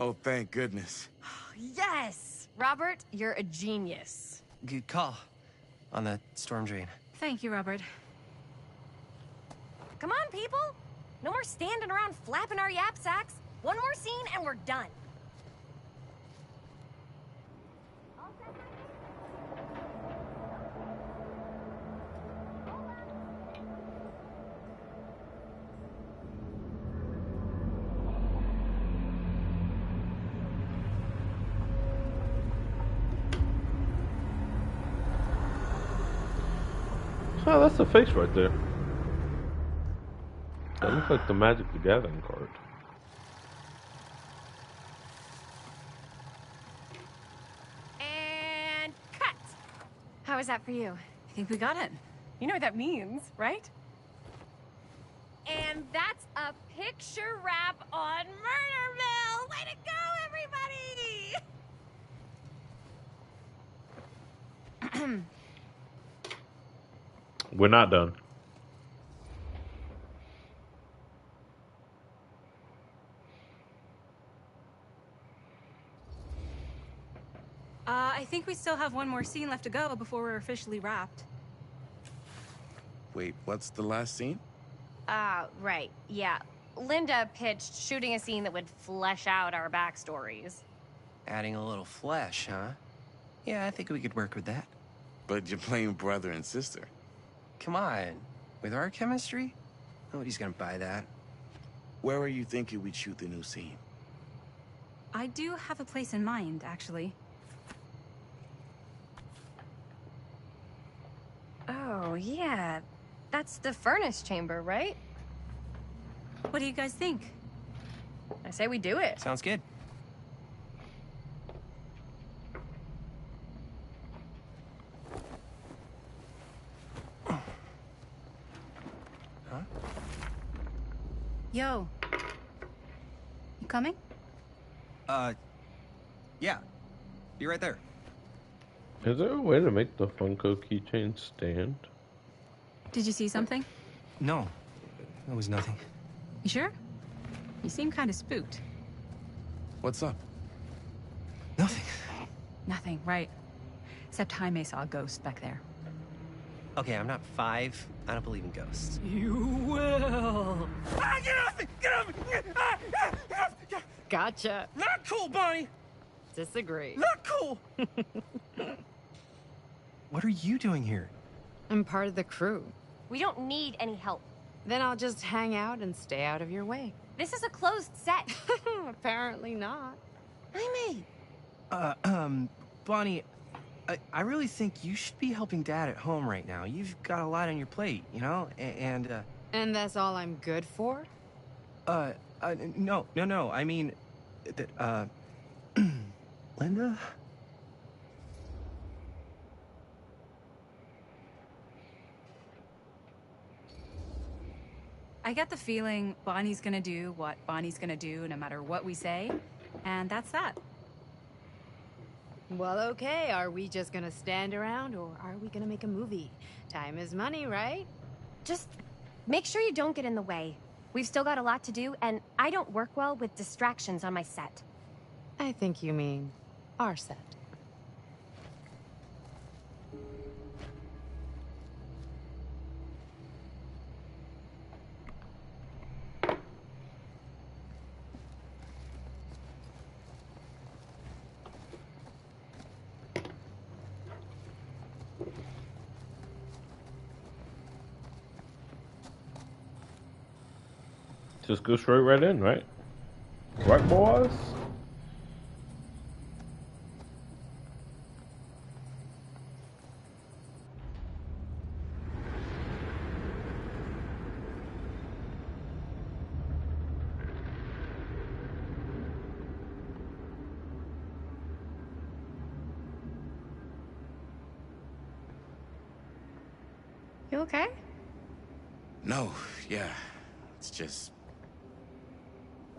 Oh, thank goodness. Yes! Robert, you're a genius. Good call on the storm drain. Thank you, Robert. Come on, people! No more standing around flapping our yap sacks. One more scene and we're done. Oh, that's the face right there. That looks like the Magic the Gathering card. And cut! How was that for you? I think we got it. You know what that means, right? And that's a picture wrap on Murderville! Way to go, everybody! We're not done. I think we still have one more scene left to go before we're officially wrapped. Wait, what's the last scene? Right, yeah. Linda pitched shooting a scene that would flesh out our backstories. Adding a little flesh, huh? Yeah, I think we could work with that. But you're playing brother and sister. Come on. With our chemistry? Nobody's gonna buy that. Where are you thinking we'd shoot the new scene? I do have a place in mind, actually. Oh, yeah. That's the furnace chamber, right? What do you guys think? I say we do it. Sounds good. Huh? Yo. You coming? Yeah. Be right there. Is there a way to make the Funko keychain stand? Did you see something? No. There was nothing. You sure? You seem kind of spooked. What's up? Nothing. Nothing, right. Except Jaime saw a ghost back there. Okay, I'm not 5. I don't believe in ghosts. You will. Ah, get off me! Get off me! Gotcha. Not cool, Bonnie! Disagree. Not cool! What are you doing here? I'm part of the crew. We don't need any help. Then I'll just hang out and stay out of your way. This is a closed set. Apparently not. Jaime! Bonnie, I really think you should be helping Dad at home right now. You've got a lot on your plate, you know? And that's all I'm good for? No. I mean, Linda? I get the feeling Bonnie's gonna do what Bonnie's gonna do no matter what we say, and that's that. Well, okay. Are we just gonna stand around, or are we gonna make a movie? Time is money, right? Just make sure you don't get in the way. We've still got a lot to do, and I don't work well with distractions on my set. I think you mean our set. Just go straight right in, right? Right, boys? You okay? No, yeah. It's just...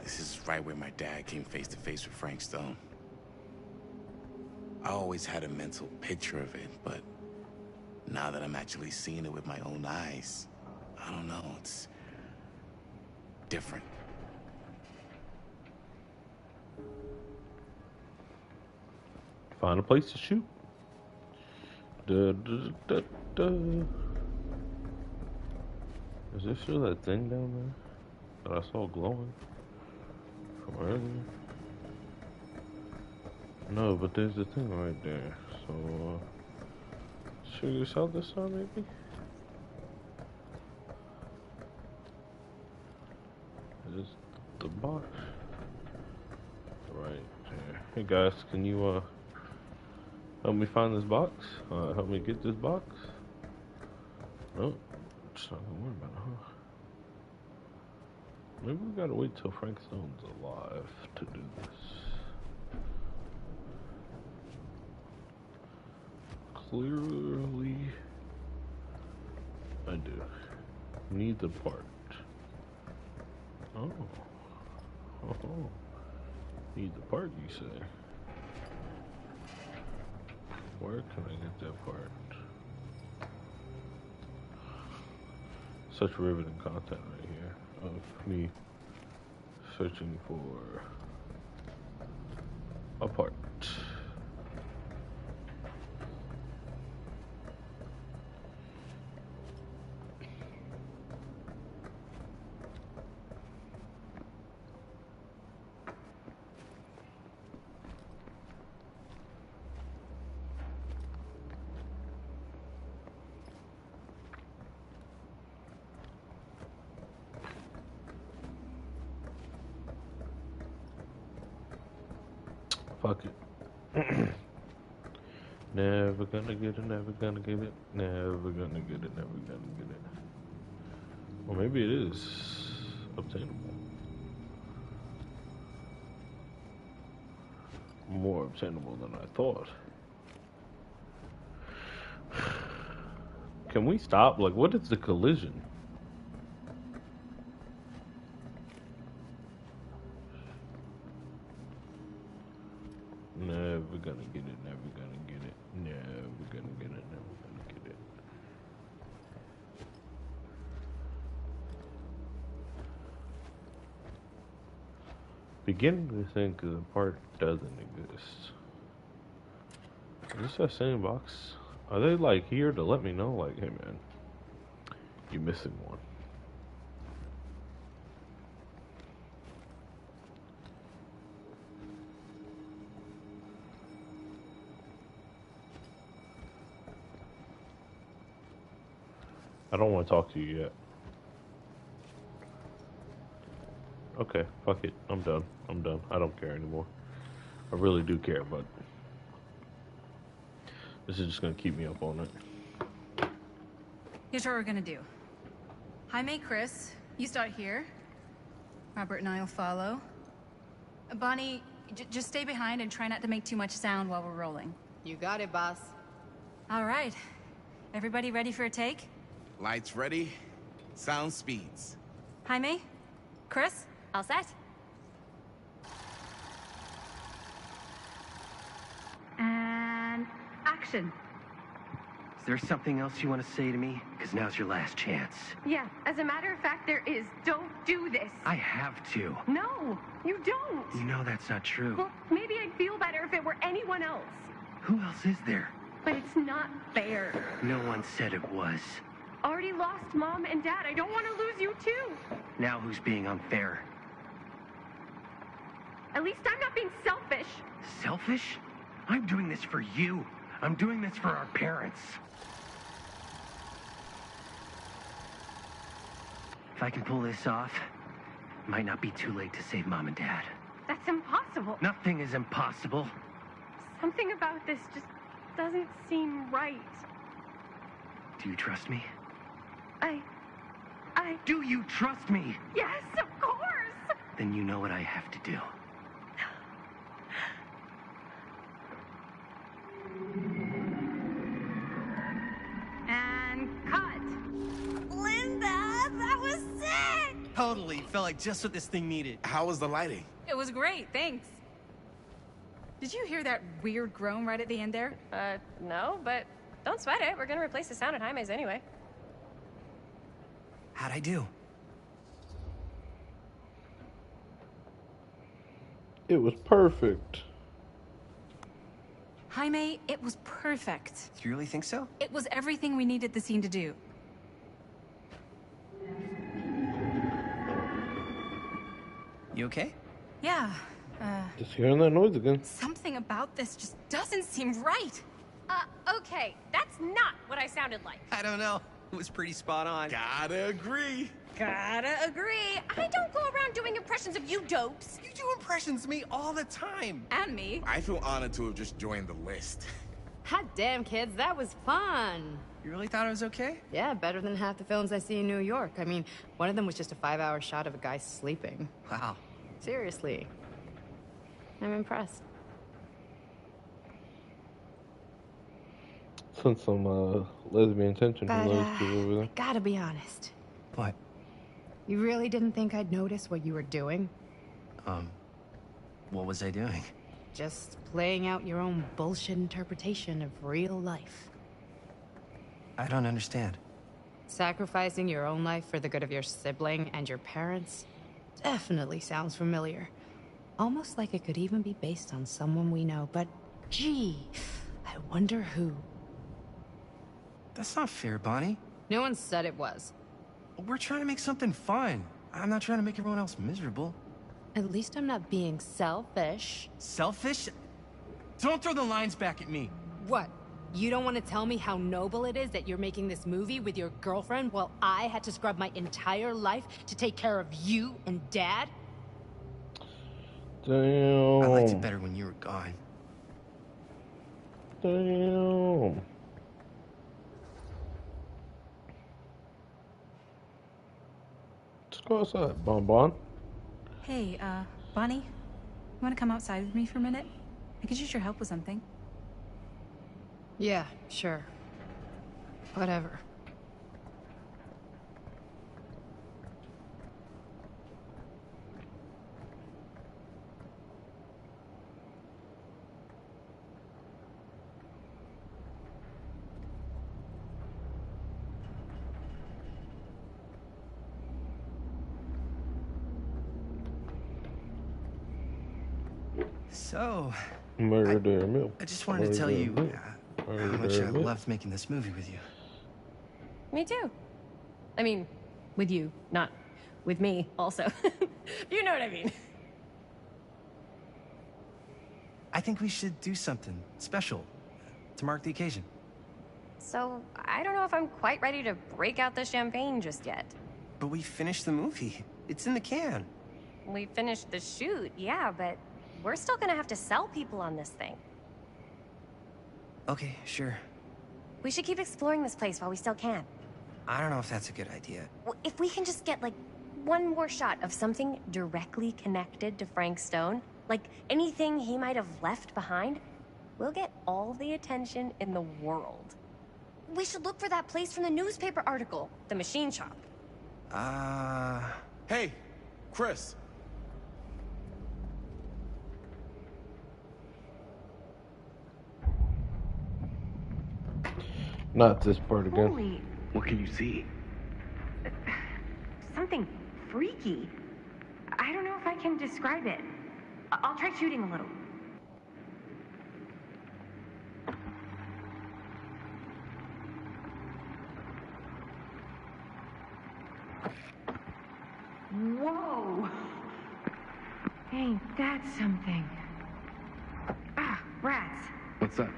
This is right where my dad came face to face with Frank Stone. I always had a mental picture of it, but now that I'm actually seeing it with my own eyes, I don't know, it's different. Find a place to shoot. Da, da, da, da. Is there still that thing down there that I saw glowing from earlier? No, but there's the thing right there. So, shoot this out this time, maybe? Is the box right there? Hey guys, can you help me find this box? Help me get this box? Oh, just not gonna worry about it, huh? Maybe we gotta wait till Frank Stone's alive to do this. Clearly, I do. Need the part. Oh. Oh. Need the part, you say? Where can I get that part? Such riveting content right here of me searching for a part. Fuck it. Never gonna get it, never gonna get it, never gonna get it, never gonna get it. Or maybe it is obtainable. More obtainable than I thought. Can we stop? Like, what is the collision? Never gonna get it, never gonna get it, never gonna get it, never gonna get it. Beginning to think the part doesn't exist. Is this that same box? Are they like here to let me know, like, hey man, you're missing one? I don't want to talk to you yet. Okay, fuck it. I'm done. I'm done. I don't care anymore. I really do care, but this is just gonna keep me up on it. Here's what we're gonna do. Jaime, Chris, you start here. Robert and I'll follow. Bonnie, just stay behind and try not to make too much sound while we're rolling. You got it, boss. All right. Everybody ready for a take? Lights ready, sound speeds. Jaime? Chris? All set? And action. Is there something else you want to say to me? Because now's your last chance. Yeah, as a matter of fact, there is. Don't do this. I have to. No, you don't. You know that's not true. Well, maybe I'd feel better if it were anyone else. Who else is there? But it's not fair. No one said it was. Already lost Mom and Dad. I don't want to lose you too. Now who's being unfair? At least I'm not being selfish. Selfish? I'm doing this for you. I'm doing this for our parents. If I can pull this off, it might not be too late to save Mom and Dad. That's impossible. Nothing is impossible. Something about this just doesn't seem right. Do you trust me? Do you trust me? Yes, of course! Then you know what I have to do. And cut. Linda, that was sick! Totally. Felt like just what this thing needed. How was the lighting? It was great, thanks. Did you hear that weird groan right at the end there? No, but don't sweat it. We're gonna replace the sound at Jaime's anyway. How'd I do? It was perfect. Jaime, it was perfect. Do you really think so? It was everything we needed the scene to do. You okay? Yeah, Just hearing that noise again. something about this just doesn't seem right. Okay, that's not what I sounded like. I don't know. It was pretty spot on. Gotta agree. Gotta agree. I don't go around doing impressions of you dopes. You do impressions of me all the time. And me. I feel honored to have just joined the list. Hot damn, kids, that was fun. You really thought it was okay? Yeah, better than half the films I see in New York. I mean, one of them was just a 5-hour shot of a guy sleeping. Wow. Seriously. I'm impressed. Sense some lesbian tension from But, those two over there. I gotta be honest. What? You really didn't think I'd notice what you were doing? What was I doing? Just playing out your own bullshit interpretation of real life. I don't understand. Sacrificing your own life for the good of your sibling and your parents definitely sounds familiar. Almost like it could even be based on someone we know, but gee, I wonder who. That's not fair, Bonnie. No one said it was. We're trying to make something fun. I'm not trying to make everyone else miserable. At least I'm not being selfish. Selfish? Don't throw the lines back at me. What? You don't want to tell me how noble it is that you're making this movie with your girlfriend while I had to scrub my entire life to take care of you and Dad? Damn. I liked it better when you were gone. Damn. Let's go outside, Bon. Hey, Bonnie, you want to come outside with me for a minute? I could use your help with something. Yeah, sure. Whatever. So, Murder Mill. I just wanted to tell you how much I loved making this movie with you. Me too. I mean, with you, not with me, also. You know what I mean. I think we should do something special to mark the occasion. So, I don't know if I'm quite ready to break out the champagne just yet. But we finished the movie. It's in the can. We finished the shoot, yeah, but we're still gonna have to sell people on this thing. Okay, sure. We should keep exploring this place while we still can. I don't know if that's a good idea. If we can just get, like, one more shot of something directly connected to Frank Stone, like anything he might have left behind, we'll get all the attention in the world. We should look for that place from the newspaper article, the machine shop. Hey, Chris. Not this part again. Holy, What can you see? something freaky. I don't know if I can describe it. I'll try shooting a little. Whoa! Ain't that something? Ah, rats. What's up?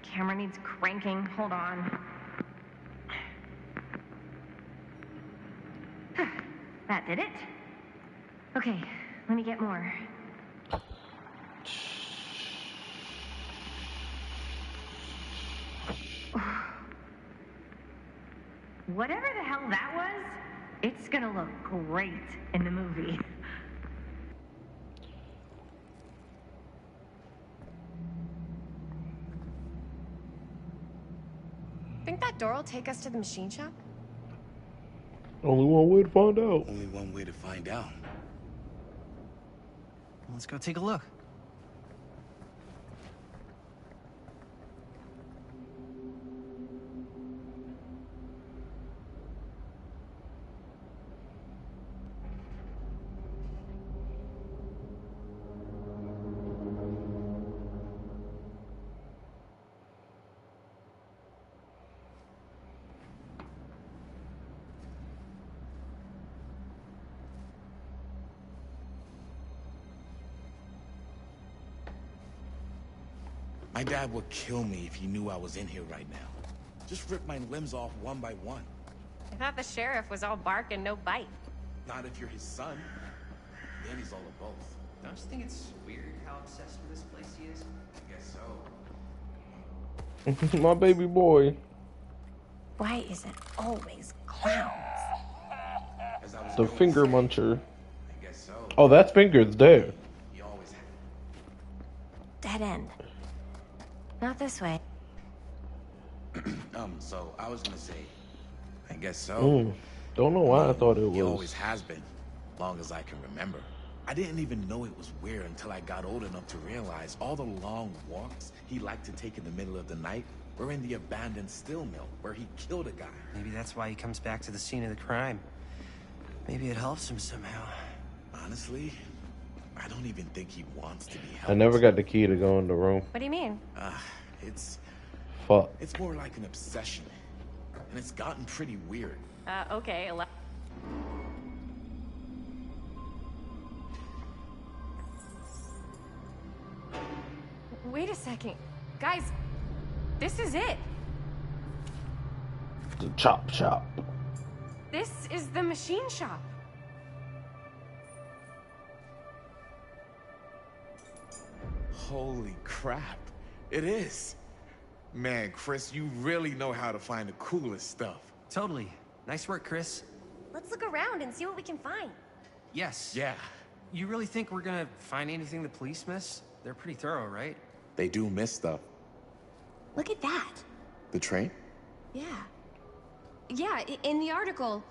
Camera needs cranking. Hold on. That did it. Okay, let me get more. Whatever the hell that was, it's gonna look great in the movie. Think that door will take us to the machine shop? Only one way to find out. Only one way to find out. Let's go take a look. My dad would kill me if he knew I was in here right now. Just rip my limbs off one by one. I thought the sheriff was all bark and no bite. Not if you're his son. Then he's all of both. Don't you think it's weird how obsessed with this place he is? I guess so. My baby boy. Why is it always clowns? The finger muncher. Oh, that's Finger's dead. Dead end. Not this way. So I was gonna say, I guess so. Don't know why I thought it He was. always has been, long as I can remember. I didn't even know it was weird until I got old enough to realize all the long walks he liked to take in the middle of the night were in the abandoned steel mill where he killed a guy. Maybe that's why he comes back to the scene of the crime. Maybe it helps him somehow. Honestly, I don't even think he wants to be helped. I never got the key to go in the room. What do you mean? It's Fuck. more like an obsession, and it's gotten pretty weird. Okay. Wait a second. Guys, this is it. The chop shop. This is the machine shop. Holy crap. It is. Man, Chris, you really know how to find the coolest stuff. Totally. Nice work, Chris. Let's look around and see what we can find. Yes. Yeah. You really think we're gonna find anything the police miss? They're pretty thorough, right? They do miss stuff. Look at that. The train? Yeah. Yeah, in the article,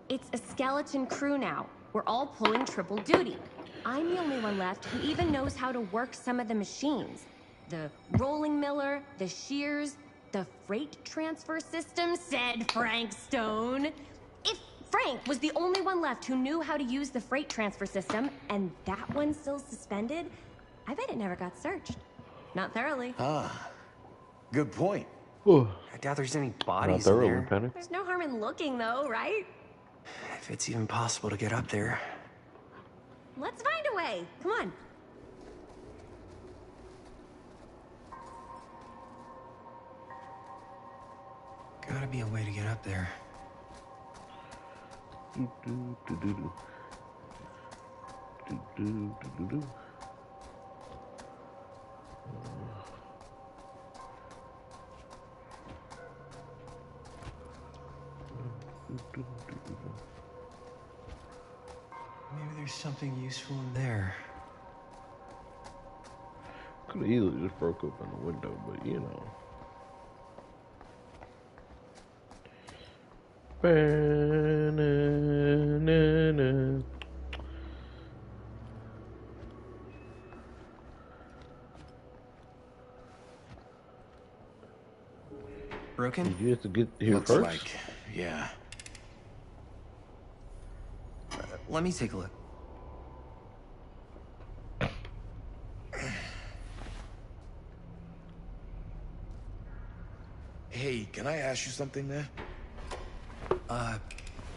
it's a skeleton crew now. We're all pulling triple duty. I'm the only one left who even knows how to work some of the machines. The rolling miller, the shears, the freight transfer system, said Frank Stone. If Frank was the only one left who knew how to use the freight transfer system, and that one's still suspended, I bet it never got searched. Not thoroughly. Good point. I doubt there's any bodies in there. Penny. There's no harm in looking, though, right? If it's even possible to get up there. Let's find a way. Come on. Gotta be a way to get up there. Maybe there's something useful in there. Could have easily just broke open the window, but you know. Broken? Did you have to get here Looks first? like, yeah. Let me take a look. Hey, can I ask you something, man?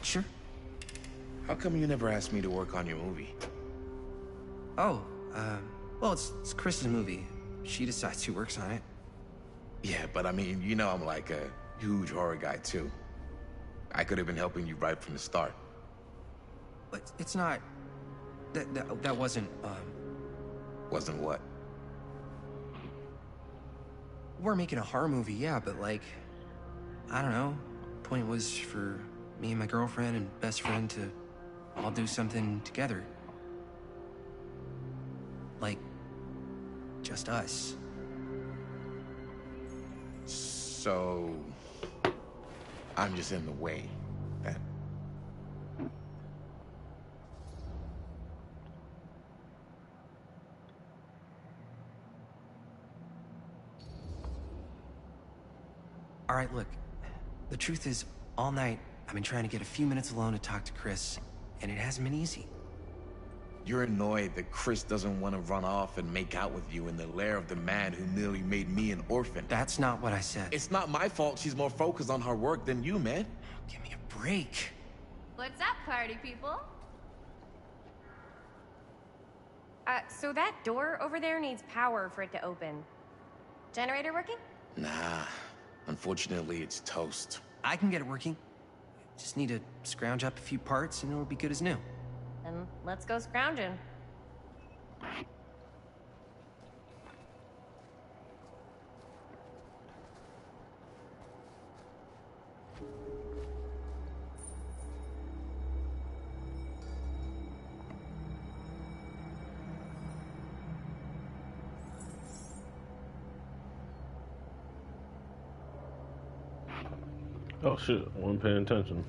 Sure. How come you never asked me to work on your movie? Oh, well, it's Chris's movie. She decides who works on it. Yeah, but I mean, you know I'm like a huge horror guy, too. I could have been helping you right from the start. But it's not... That wasn't, Wasn't what? We're making a horror movie, yeah, but like... I don't know. Point was for me and my girlfriend and best friend to all do something together. Like... just us. So... I'm just in the way, then. All right, look. The truth is, all night, I've been trying to get a few minutes alone to talk to Chris, and it hasn't been easy. You're annoyed that Chris doesn't want to run off and make out with you in the lair of the man who nearly made me an orphan. That's not what I said. It's not my fault she's more focused on her work than you, man. Give me a break. What's up, party people? So that door over there needs power for it to open. Generator working? Nah. Unfortunately, it's toast. I can get it working. Just need to scrounge up a few parts and it'll be good as new. Then let's go scrounging. Oh shit, I wasn't paying attention.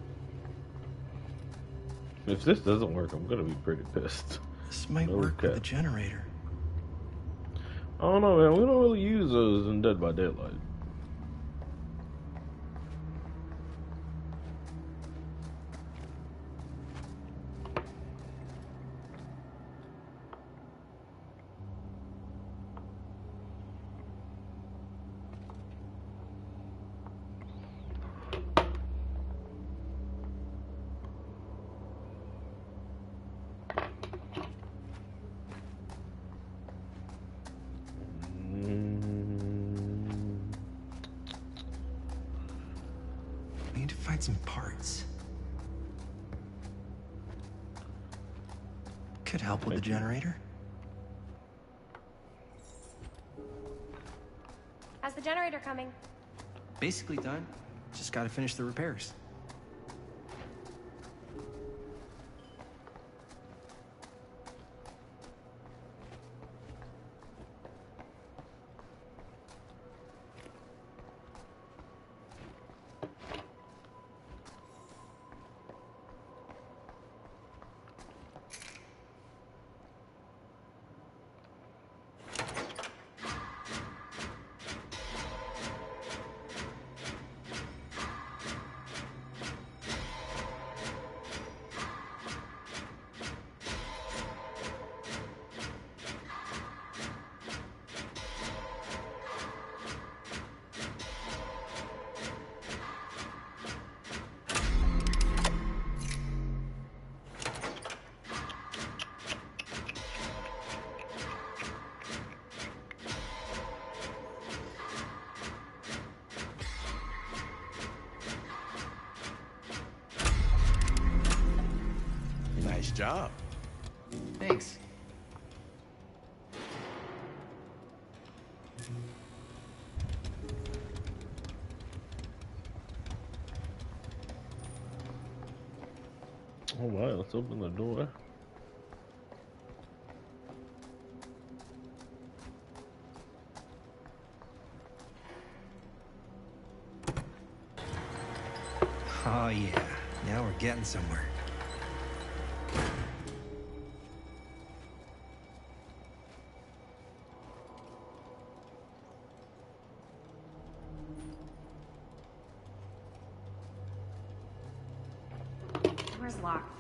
If this doesn't work, I'm gonna be pretty pissed. This might work with the generator. I don't know, man. We don't really use those in Dead by Daylight. We need to find some parts. Could help with the generator. How's the generator coming? Basically done. Just gotta finish the repairs. Nice job. Thanks. All right, let's open the door. Oh yeah, now we're getting somewhere. Door's locked.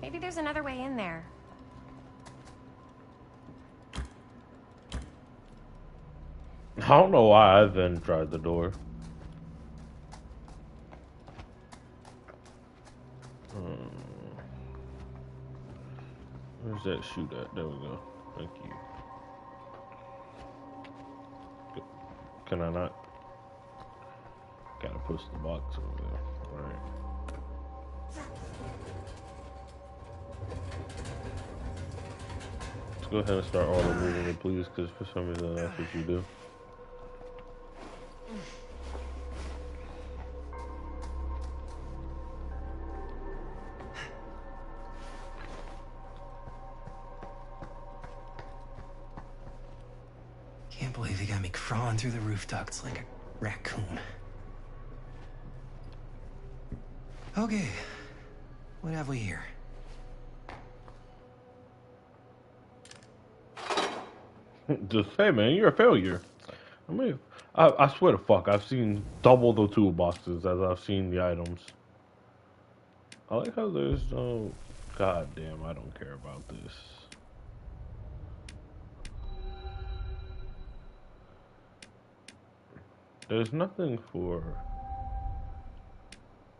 Maybe there's another way in there. I don't know why I then tried the door. Where's that shoot at? There we go. Thank you. Good. Can I not? Gotta push the box over there. Alright. Let's go ahead and start auto moving it, please, because for some reason that's what you do. Can't believe they got me crawling through the roof ducts like a raccoon. Okay, what have we here? Just say, man, you're a failure. I mean, I swear to fuck, I've seen double the toolboxes as I've seen the items. I like how there's no... God damn, I don't care about this. There's nothing for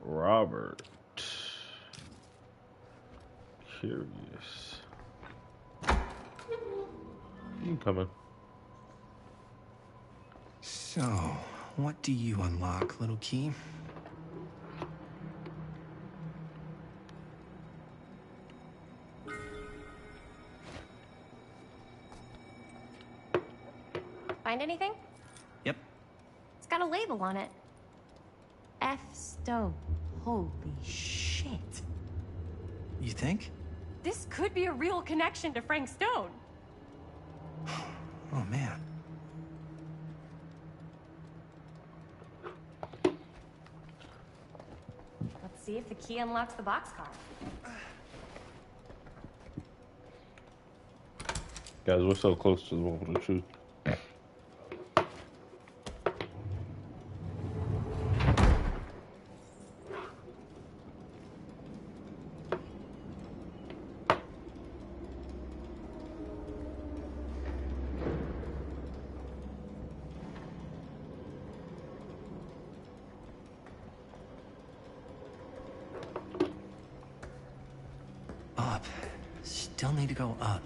Robert. Curious. You coming? So, what do you unlock, little key? Find anything? Yep. It's got a label on it. F. Stone. Holy shit. You think? This could be a real connection to Frank Stone. Oh, man. see if the key unlocks the boxcar. Guys, we're so close to the moment of truth. Up. Still need to go up.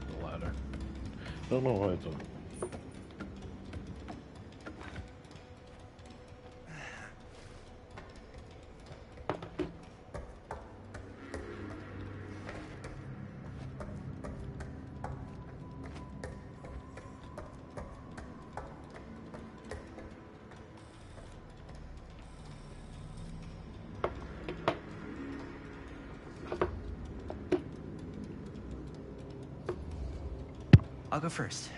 The ladder. Don't know why it's on. I'll go first.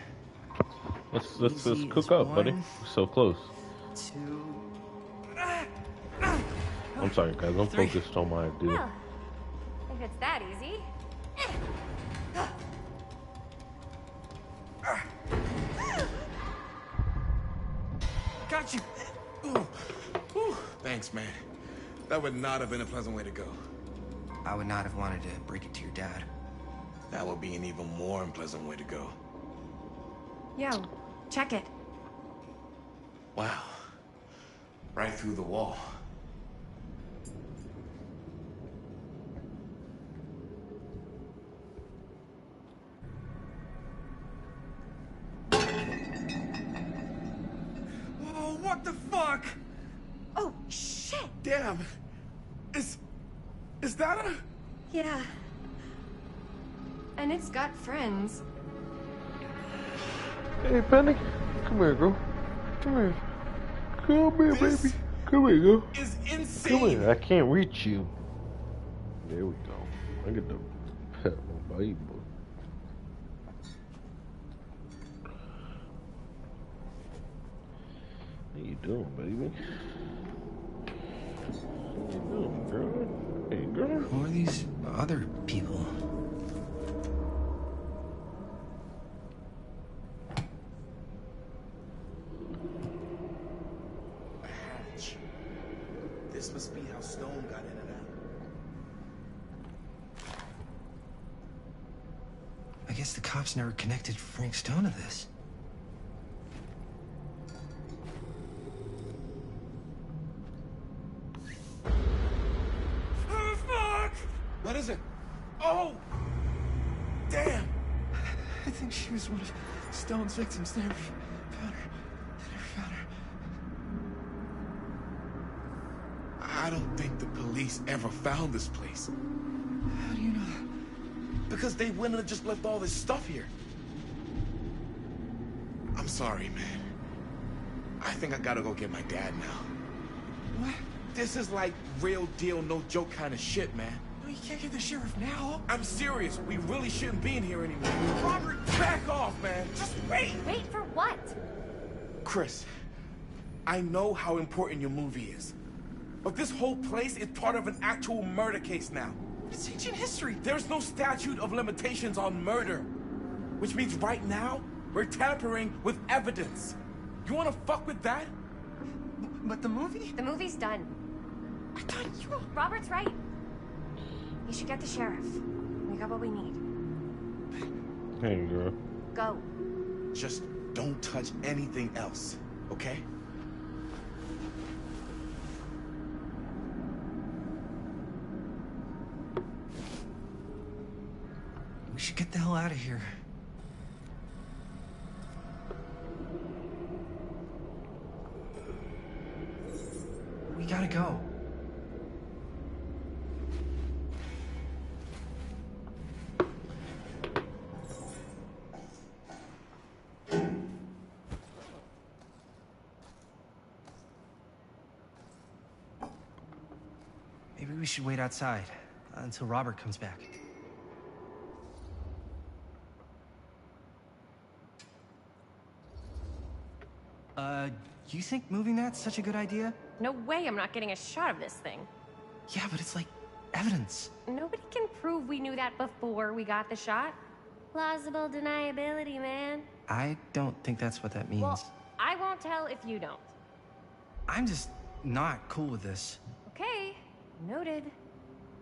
Let's Easy cook as up, buddy. one, We're so close. 2. I'm sorry, guys. I'm 3. focused on my idea. Well, if it's that easy. Got you. Ooh. Ooh. Thanks, man. That would not have been a pleasant way to go. I would not have wanted to break it to your dad. That would be an even more unpleasant way to go. Yo, check it. Wow. Right through the wall. Oh, what the fuck? Oh, shit! Damn. Is that a... Yeah. And it's got friends. Hey, Penny. Come here, girl. Come here. Come here, baby. Come here, girl. Is insane. Come here. I can't reach you. There we go. I get to pet my baby. What you doing, baby? What you doing, girl? Hey, girl. Who are these other people? Hatch. This must be how Stone got in and out. I guess the cops never connected Frank Stone to this. Oh, fuck! What is it? Oh! Damn! I think she was one of Stone's victims. They never found her. They never found her. I don't think the police ever found this place. How do you know that? Because they wouldn't have just left all this stuff here. I'm sorry, man. I think I gotta go get my dad now. What? This is like real deal, no joke kind of shit, man. No, you can't get the sheriff now. I'm serious. We really shouldn't be in here anymore. Robert, back off, man. Just wait. Wait for what? Chris, I know how important your movie is. But this whole place is part of an actual murder case now. It's ancient history. There's no statute of limitations on murder. Which means right now, we're tampering with evidence. You wanna fuck with that? But the movie? The movie's done. I thought you... Robert's right. You should get the sheriff. We got what we need. Hey, girl. Go. Just don't touch anything else, okay? We should get the hell out of here. We gotta go. Maybe we should wait outside until Robert comes back. You think moving that's such a good idea? No way I'm not getting a shot of this thing. Yeah, but it's like evidence. Nobody can prove we knew that before we got the shot. Plausible deniability, man. I don't think that's what that means. Well, I won't tell if you don't. I'm just not cool with this. Okay, noted.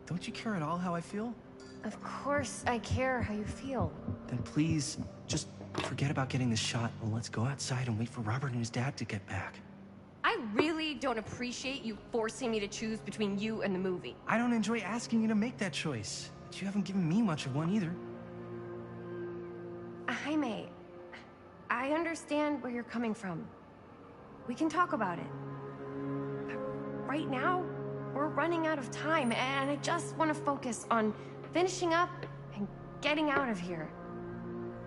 Don't you care at all how I feel? Of course I care how you feel. Then please, just forget about getting this shot and let's go outside and wait for Robert and his dad to get back. I really don't appreciate you forcing me to choose between you and the movie. I don't enjoy asking you to make that choice, but you haven't given me much of one either. Jaime, I understand where you're coming from. We can talk about it. Right now, we're running out of time, and I just want to focus on finishing up and getting out of here.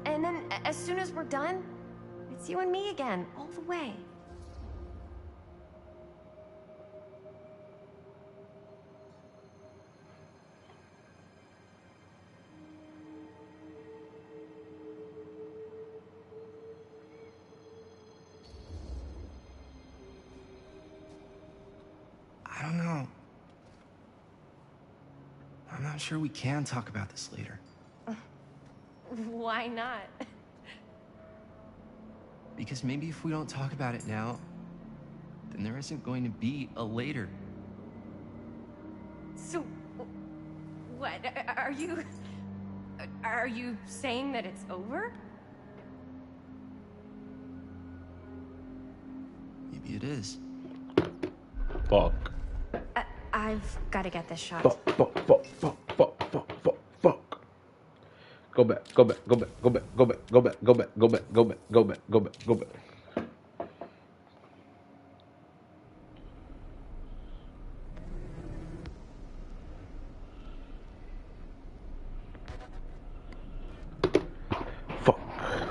And then, as soon as we're done, it's you and me again, all the way. I don't know. I'm not sure we can talk about this later. Why not? Because maybe if we don't talk about it now, then there isn't going to be a later. So, what? Are you saying that it's over? Maybe it is. Fuck. I've got to get this shot. Fuck. Go back.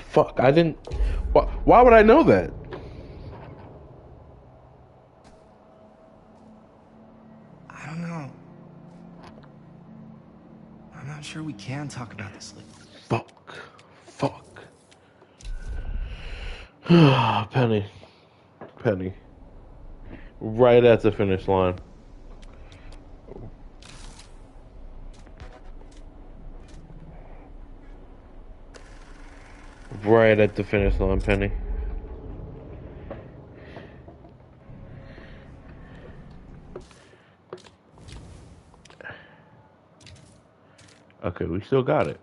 Fuck. I didn't. Why would I know that? I don't know. I'm not sure we can talk about this later. Fuck. Penny. Right at the finish line. Right at the finish line, Penny. Okay, we still got it.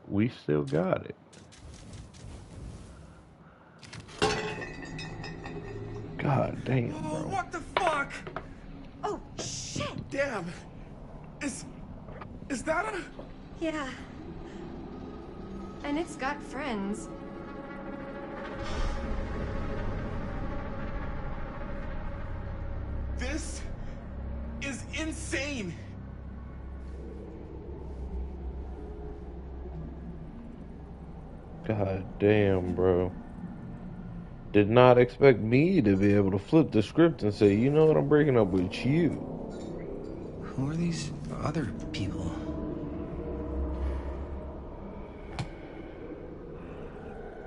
God damn, bro. Oh, what the fuck? Oh, shit! Damn. Is that a... Yeah. And it's got friends. This is insane. God damn, bro. Did not expect me to be able to flip the script and say, you know what, I'm breaking up with you. Who are these other people?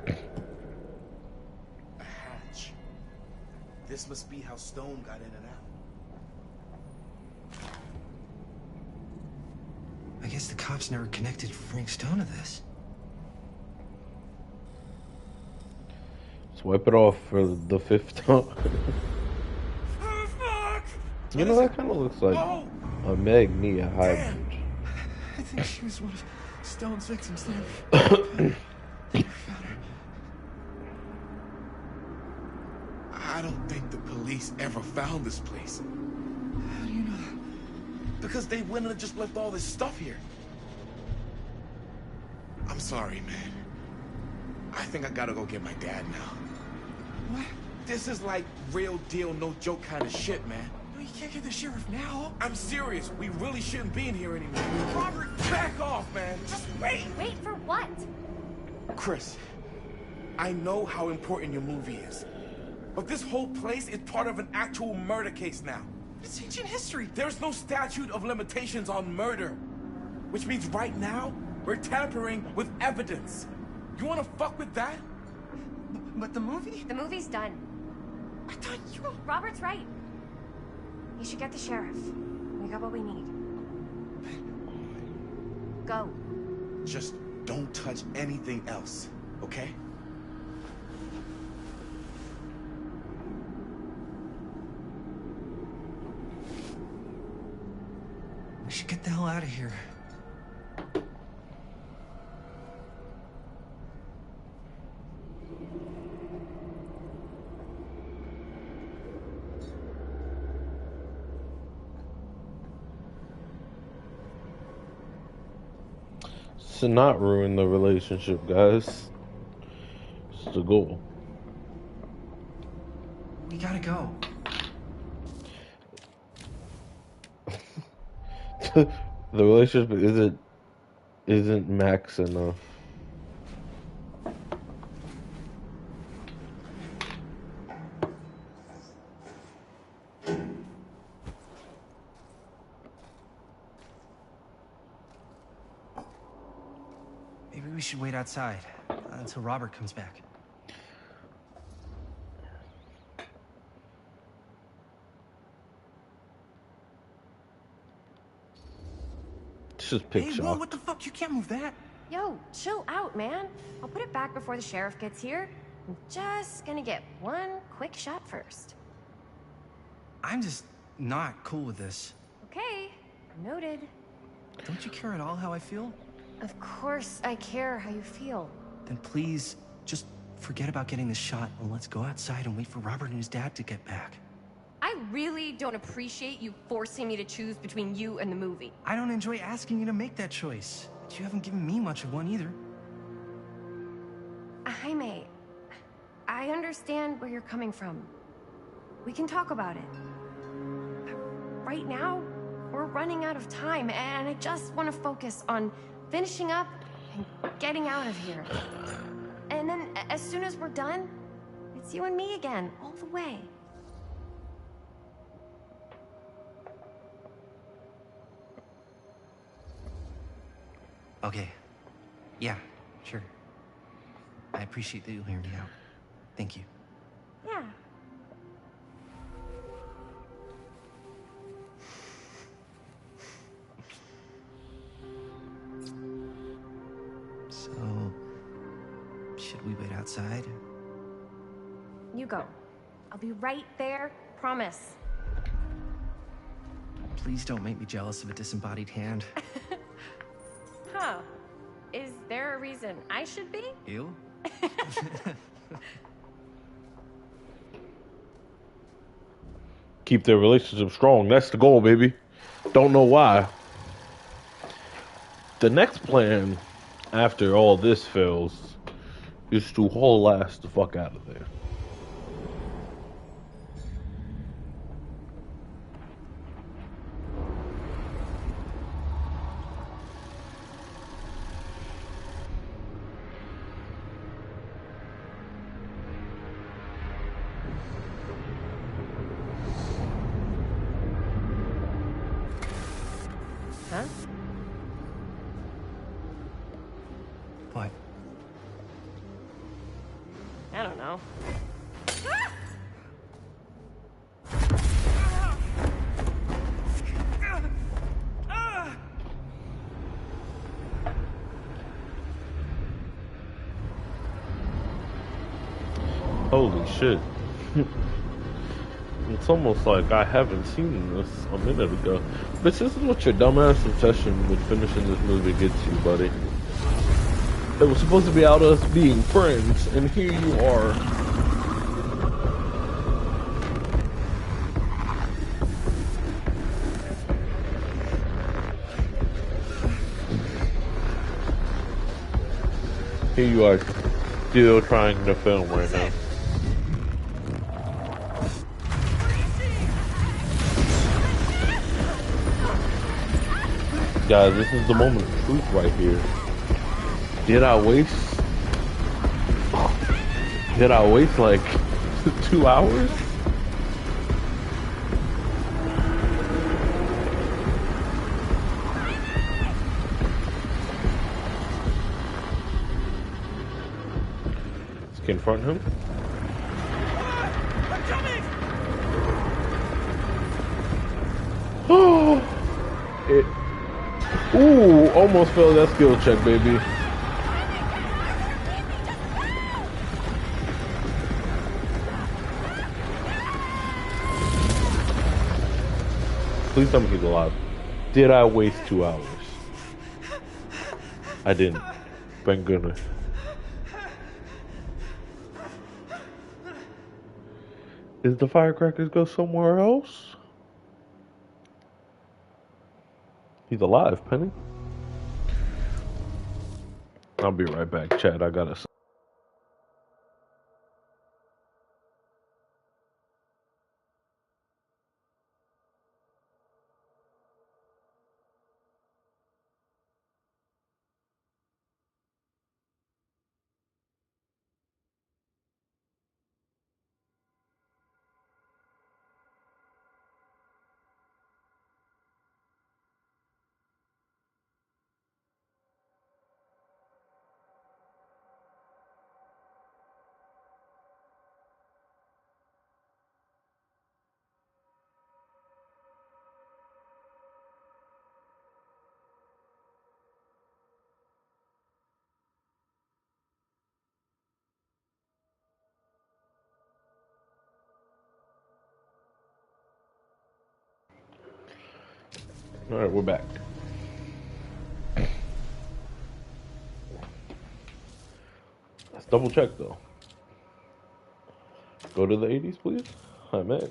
A hatch. This must be how Stone got in and out. I guess the cops never connected Frank Stone to this. Wipe it off for the 5th time. Oh, fuck! You know, that kind of looks like a Meg Mia hybrid. I think she was one of Stone's victims then. I don't think the police ever found this place. How do you know that? Because they wouldn't have just left all this stuff here. I'm sorry, man. I think I gotta go get my dad now. What? This is like real deal, no joke kind of shit, man. No, you can't get the sheriff now. I'm serious. We really shouldn't be in here anymore. Robert, back off, man. Just wait. Wait for what? Chris, I know how important your movie is. But this whole place is part of an actual murder case now. It's ancient history. There's no statute of limitations on murder. Which means right now, we're tampering with evidence. You wanna fuck with that? But the movie? The movie's done. Robert's right. You should get the sheriff. We got what we need. Go. Just don't touch anything else, okay? We should get the hell out of here. To not ruin the relationship, guys. It's the goal. We gotta go. The relationship isn't max enough. Maybe we should wait outside until Robert comes back. It's just pick Hey, shock. Will, what the fuck? You can't move that. Yo, chill out, man. I'll put it back before the sheriff gets here. I'm just gonna get one quick shot first. I'm just not cool with this. Okay, noted. Don't you care at all how I feel? Of course I care how you feel. Then please, just forget about getting this shot and let's go outside and wait for Robert and his dad to get back. I really don't appreciate you forcing me to choose between you and the movie. I don't enjoy asking you to make that choice, but you haven't given me much of one either. Jaime, I understand where you're coming from. We can talk about it. Right now, we're running out of time, and I just want to focus on finishing up and getting out of here. And then, as soon as we're done, it's you and me again, all the way. Okay. Yeah, sure. I appreciate that you'll hear me out. Thank you. Yeah. So, should we wait outside? You go. I'll be right there, promise. Please don't make me jealous of a disembodied hand. Huh. Is there a reason I should be? You? Keep their relationship strong. That's the goal, baby. Don't know why. The next plan, after all this fails, is to haul ass the fuck out of there. Huh? What? I don't know. Holy shit. It's almost like I haven't seen this a minute ago. This is what your dumbass obsession with finishing this movie gets you, buddy. It was supposed to be about us being friends, and here you are. Here you are, still trying to film right now. Guys, this is the moment of truth right here. Did I waste like 2 hours? Let's confront him. Ooh, almost failed that skill check, baby. Please tell me he's alive. Did I waste 2 hours? I didn't. Thank goodness. Is the firecrackers go somewhere else? He's alive, Penny. I'll be right back, Chad. I gotta. All right, we're back. Let's double check though. Go to the 80s, please. Hi, man.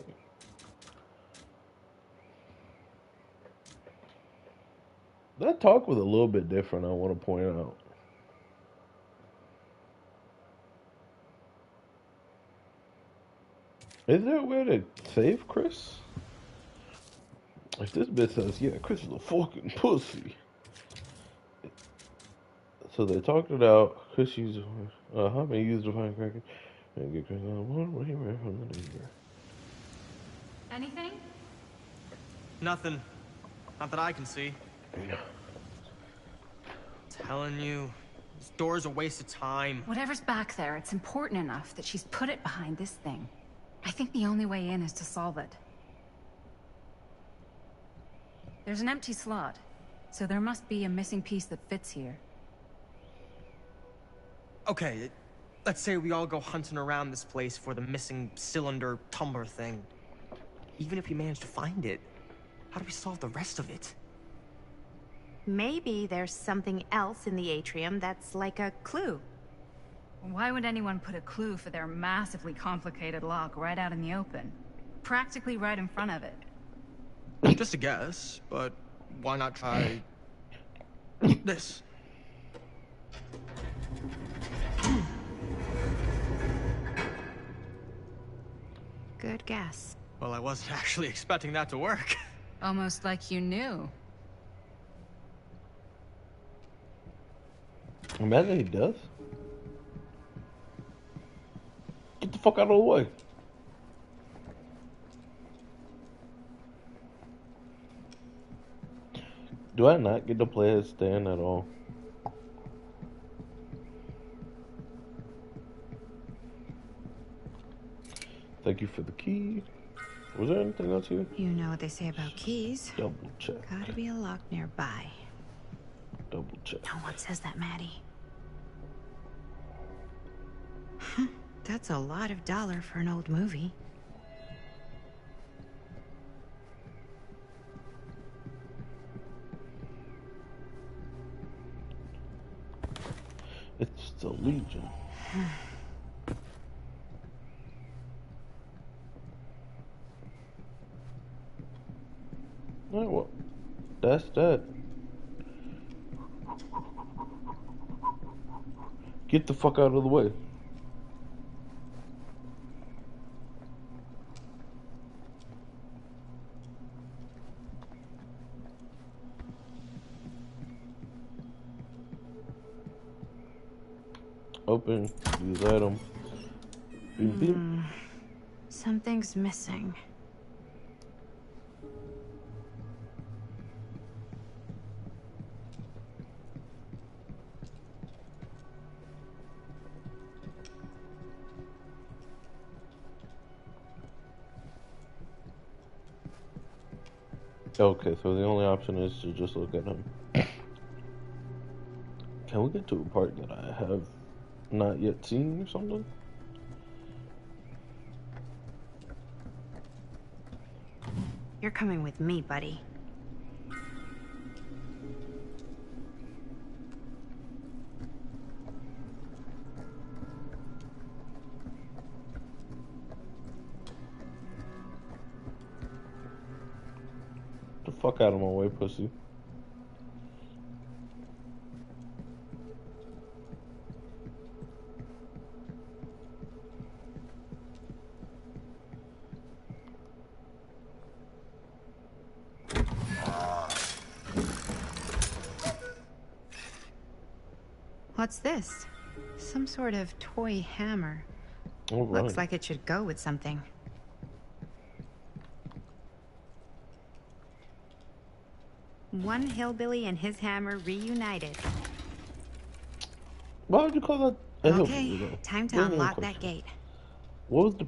That talk was a little bit different, I want to point out. Is there a way to save Chris? If this bitch says, yeah, Chris is a fucking pussy. So they talked it out. Chris used, may use the firecracker and get Chris on way from the danger. Anything? Nothing. Not that I can see. Telling you, this door's a waste of time. Whatever's back there, it's important enough that she's put it behind this thing. I think the only way in is to solve it. There's an empty slot, so there must be a missing piece that fits here. Okay, let's say we all go hunting around this place for the missing cylinder tumbler thing. Even if we manage to find it, how do we solve the rest of it? Maybe there's something else in the atrium that's like a clue. Why would anyone put a clue for their massively complicated lock right out in the open? Practically right in front of it. Just a guess, but why not try this? Good guess. Well, I wasn't actually expecting that to work. Almost like you knew. Imagine he does. Get the fuck out of the way. Do I not get to play as Stan at all? Thank you for the key. Was there anything else here? You know what they say about keys. Double check. Gotta be a lock nearby. Double check. No one says that, Maddie. That's a lot of dollar for an old movie. It's the Legion. Alright, well, that's that. Get the fuck out of the way. Open, use item. Beep, beep. Something's missing. Okay, so the only option is to just look at him. Can we get to a part that I have not yet seen or something? You're coming with me, buddy. Get the fuck out of my way, pussy. What's this? Some sort of toy hammer. All right. Looks like it should go with something. One hillbilly and his hammer reunited. Why would you call that a Okay, hillbilly, though? time to There's no unlock question. that gate. What was the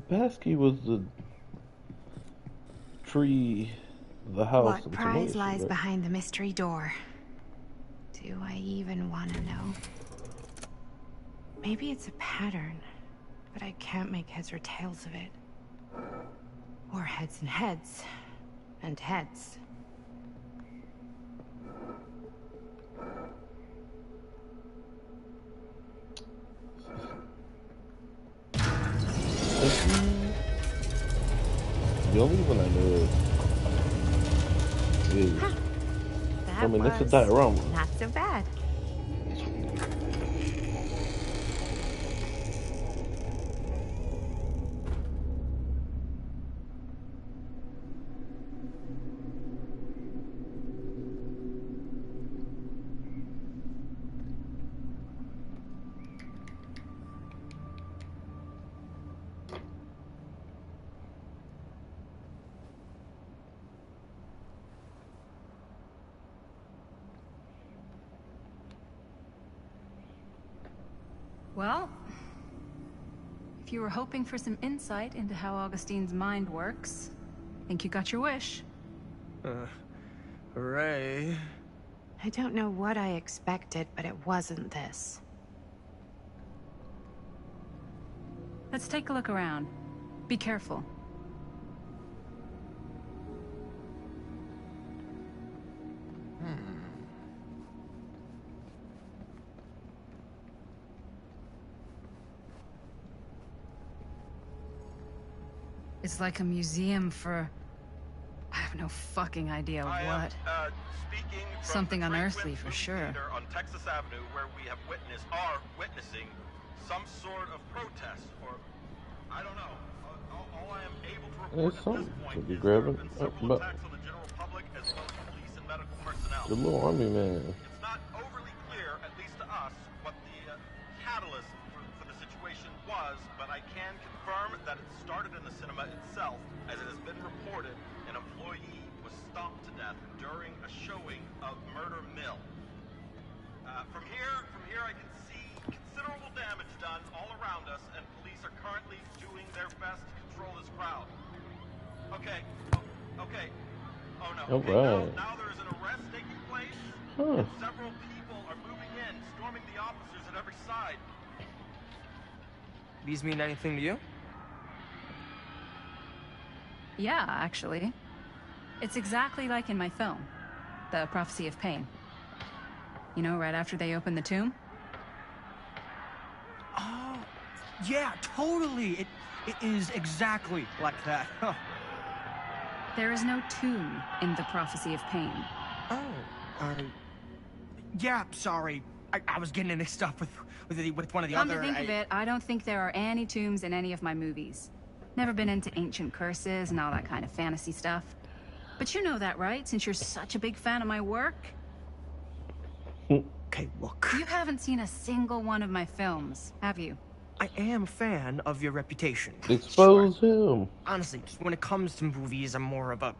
passkey was the tree, the house. What and prize some other lies shit, right? behind the mystery door? Do I even want to know? Maybe it's a pattern, but I can't make heads or tails of it. Or heads and heads. And heads. The only one I know is I mean, it's a diorama. Not so bad. Well, if you were hoping for some insight into how Augustine's mind works, I think you got your wish. Hooray. I don't know what I expected, but it wasn't this. Let's take a look around. Be careful. It's like a museum for... I have no fucking idea what. Speaking from Something the unearthly Franklin for Movie sure. Theater on Texas Avenue, where we have witnessing some sort of protest, or I don't know. All I am able to report There's at something this to point be is grabbing. there have been several attacks on the general public as well as police and medical personnel. The little army man. It's not overly clear, at least to us, what the catalyst for the situation was, but I can confirm that it started in the cinema itself, as it has been reported an employee was stomped to death during a showing of Murder Mill. From here I can see considerable damage done all around us, and police are currently doing their best to control this crowd. Okay. Oh no. All Okay, right. now there is an arrest taking place. Huh. And several people are moving in, storming the officers at every side. These mean anything to you? Yeah, actually. It's exactly like in my film, The Prophecy of Pain. You know, right after they open the tomb? Oh, yeah, totally. It is exactly like that. Huh. There is no tomb in The Prophecy of Pain. Oh, yeah, sorry. I was getting mixed up with one of the Come other... to think of it, I don't think there are any tombs in any of my movies. Never been into ancient curses and all that kind of fantasy stuff. But you know that, right? Since you're such a big fan of my work? Okay, look. You haven't seen a single one of my films, have you? I am a fan of your reputation. Expose him. Honestly, just when it comes to movies, I'm more of a...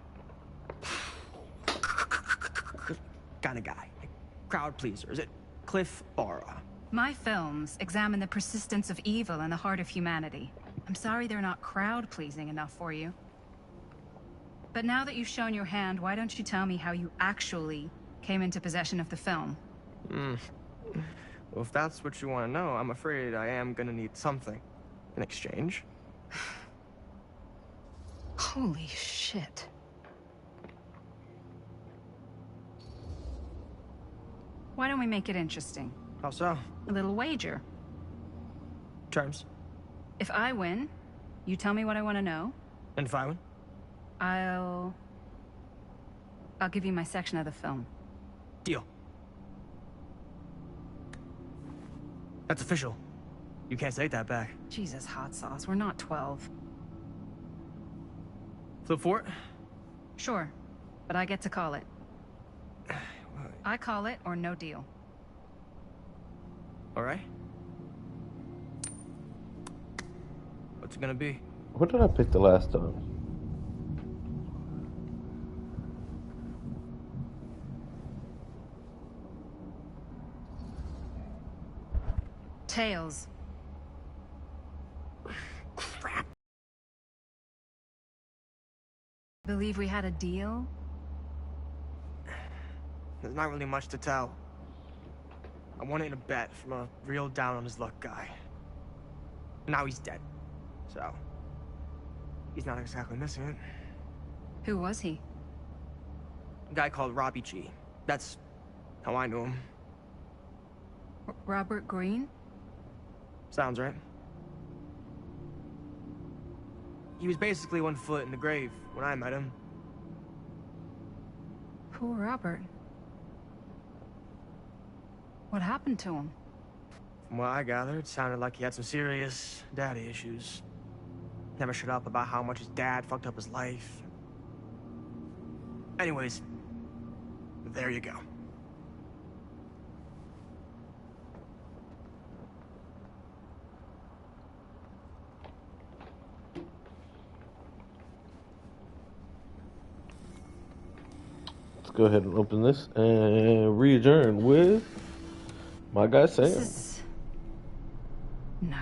kind of guy. Like, crowd pleaser. Is it Cliff Barra? My films examine the persistence of evil in the heart of humanity. I'm sorry they're not crowd-pleasing enough for you. But now that you've shown your hand, why don't you tell me how you actually came into possession of the film? Well, if that's what you want to know, I'm afraid I am gonna need something in exchange. Holy shit. Why don't we make it interesting? How so? A little wager. Terms? If I win, you tell me what I want to know. And if I win? I'll give you my section of the film. Deal. That's official. You can't take that back. Jesus, hot sauce. We're not 12. Flip for it? Sure, but I get to call it. I call it or no deal. All right. What's it gonna be? What did I pick the last time? Tails. Crap. Believe we had a deal? There's not really much to tell. I won it in a bet from a real down on his luck guy. Now he's dead. So, he's not exactly missing it. Who was he? A guy called Robbie G. That's how I knew him. Robert Green? Sounds right. He was basically 1 foot in the grave when I met him. Poor Robert. What happened to him? From what I gathered, it sounded like he had some serious daddy issues. Never shut up about how much his dad fucked up his life. Anyways, there you go. Let's go ahead and open this and re-adjourn with my guy Sam. No.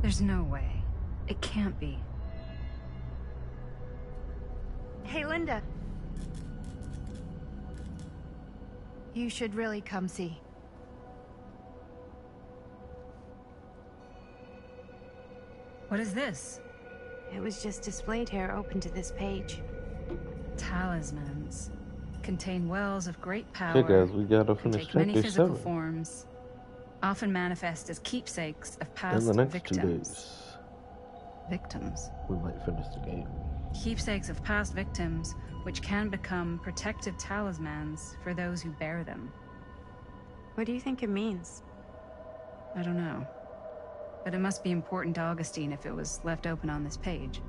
There's no way. It can't be. Hey, Linda. You should really come see. What is this? It was just displayed here, open to this page. Talismans. Contain wells of great power. Okay guys, we gotta finish take many chapter physical 7 forms. Often manifest as keepsakes of in past the next victims. 2 days. Victims. We might finish the game. Keepsakes of past victims, which can become protective talismans for those who bear them. What do you think it means? I don't know. But it must be important to Augustine if it was left open on this page.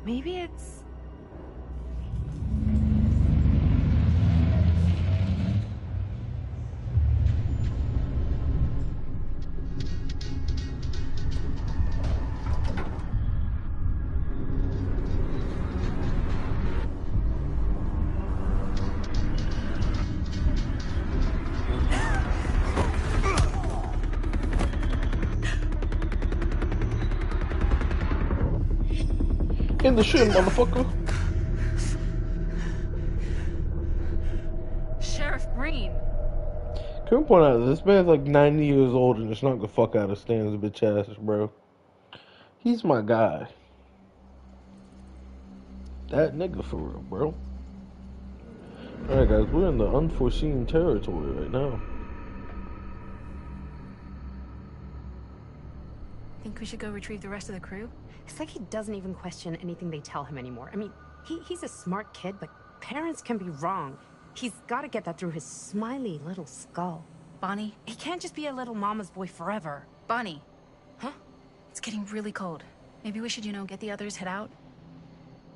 Maybe it's... In the shin, motherfucker. Sheriff Green. Can we point out this man's like 90 years old and it's not the fuck out of Stan's bitch ass, bro. He's my guy. That nigga for real, bro. Alright guys, we're in the unforeseen territory right now. Think we should go retrieve the rest of the crew? It's like he doesn't even question anything they tell him anymore. I mean, he's a smart kid, but parents can be wrong. He's got to get that through his smiley little skull. Bonnie? He can't just be a little mama's boy forever. Bonnie. Huh? It's getting really cold. Maybe we should, get the others, head out?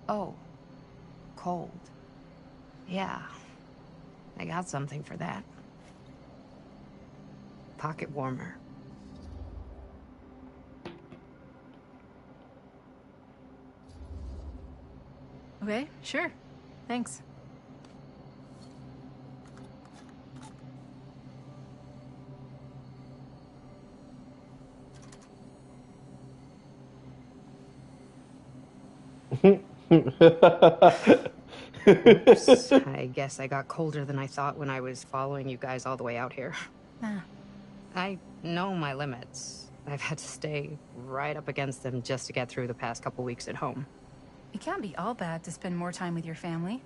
Oh. Cold. Yeah. I got something for that. Pocket warmer. Okay, sure. Thanks. Oops, I guess I got colder than I thought when I was following you guys all the way out here. Ah. I know my limits. I've had to stay right up against them just to get through the past couple weeks at home. It can't be all bad to spend more time with your family.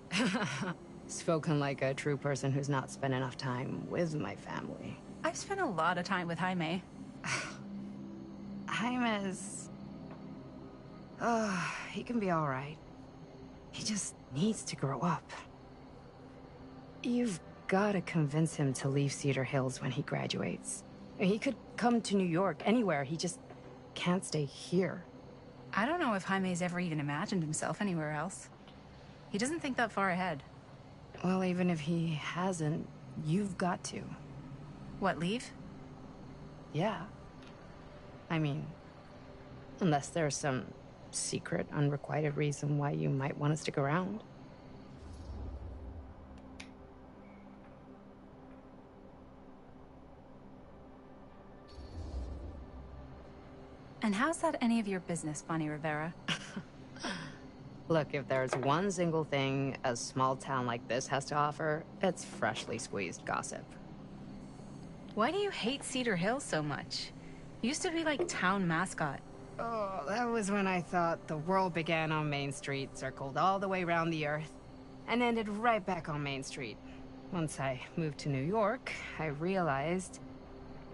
Spoken like a true person who's not spent enough time with my family. I've spent a lot of time with Jaime. Jaime's... he can be alright. He just needs to grow up. You've gotta convince him to leave Cedar Hills when he graduates. He could come to New York, anywhere. He just can't stay here. I don't know if Jaime's ever even imagined himself anywhere else. He doesn't think that far ahead. Well, even if he hasn't, you've got to. What, leave? Yeah. I mean, unless there's some secret, unrequited reason why you might want to stick around. And how's that any of your business, Bonnie Rivera? Look, if there's one single thing a small town like this has to offer, it's freshly squeezed gossip. Why do you hate Cedar Hills so much? You used to be like town mascot. Oh, that was when I thought the world began on Main Street, circled all the way around the earth, and ended right back on Main Street. Once I moved to New York, I realized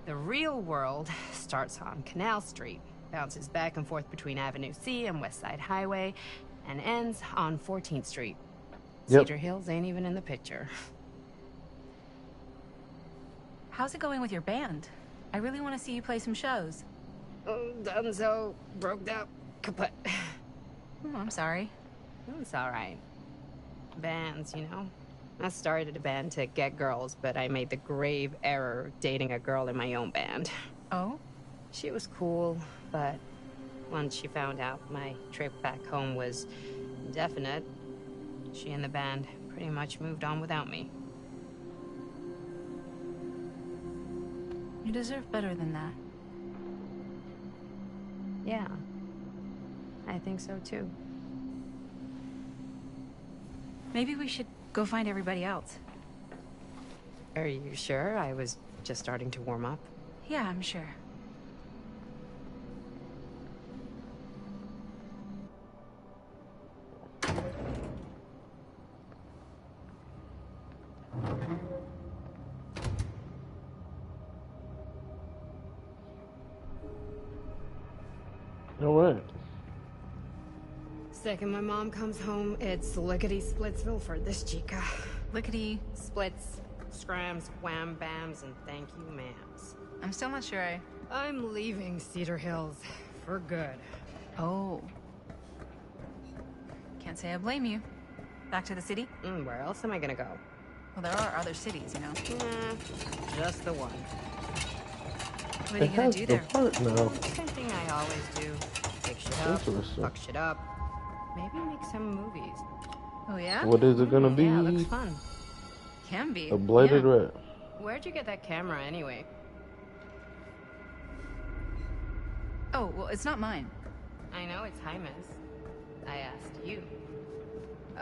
the real world starts on Canal Street, bounces back and forth between Avenue C and West Side Highway, and ends on 14th Street. Yep. Cedar Hills ain't even in the picture. How's it going with your band? I really want to see you play some shows. Oh, done so, broke up, kaput. Oh, I'm sorry. It's alright. Bands, you know? I started a band to get girls, but I made the grave error of dating a girl in my own band. Oh? She was cool, but once she found out my trip back home was definite, she and the band pretty much moved on without me. You deserve better than that. Yeah. I think so too. Maybe we should go find everybody else. Are you sure? I was just starting to warm up. Yeah, I'm sure. All right. Second my mom comes home, it's lickety-splitsville for this chica. Lickety... Splits, scrams, wham-bams, and thank you, ma'ams. I'm still not sure I'm leaving Cedar Hills for good. Oh. Can't say I blame you. Back to the city? Where else am I gonna go? Well, there are other cities, you know. Just the one. What are you gonna do there? No. Same thing I always do. Pick shit up, fuck shit up. Maybe make some movies. Oh, yeah? What is it gonna be? Yeah, looks fun. Can be. A Bladed Rat. Where'd you get that camera, anyway? Oh, well, it's not mine. I know it's Jaime's. I asked you.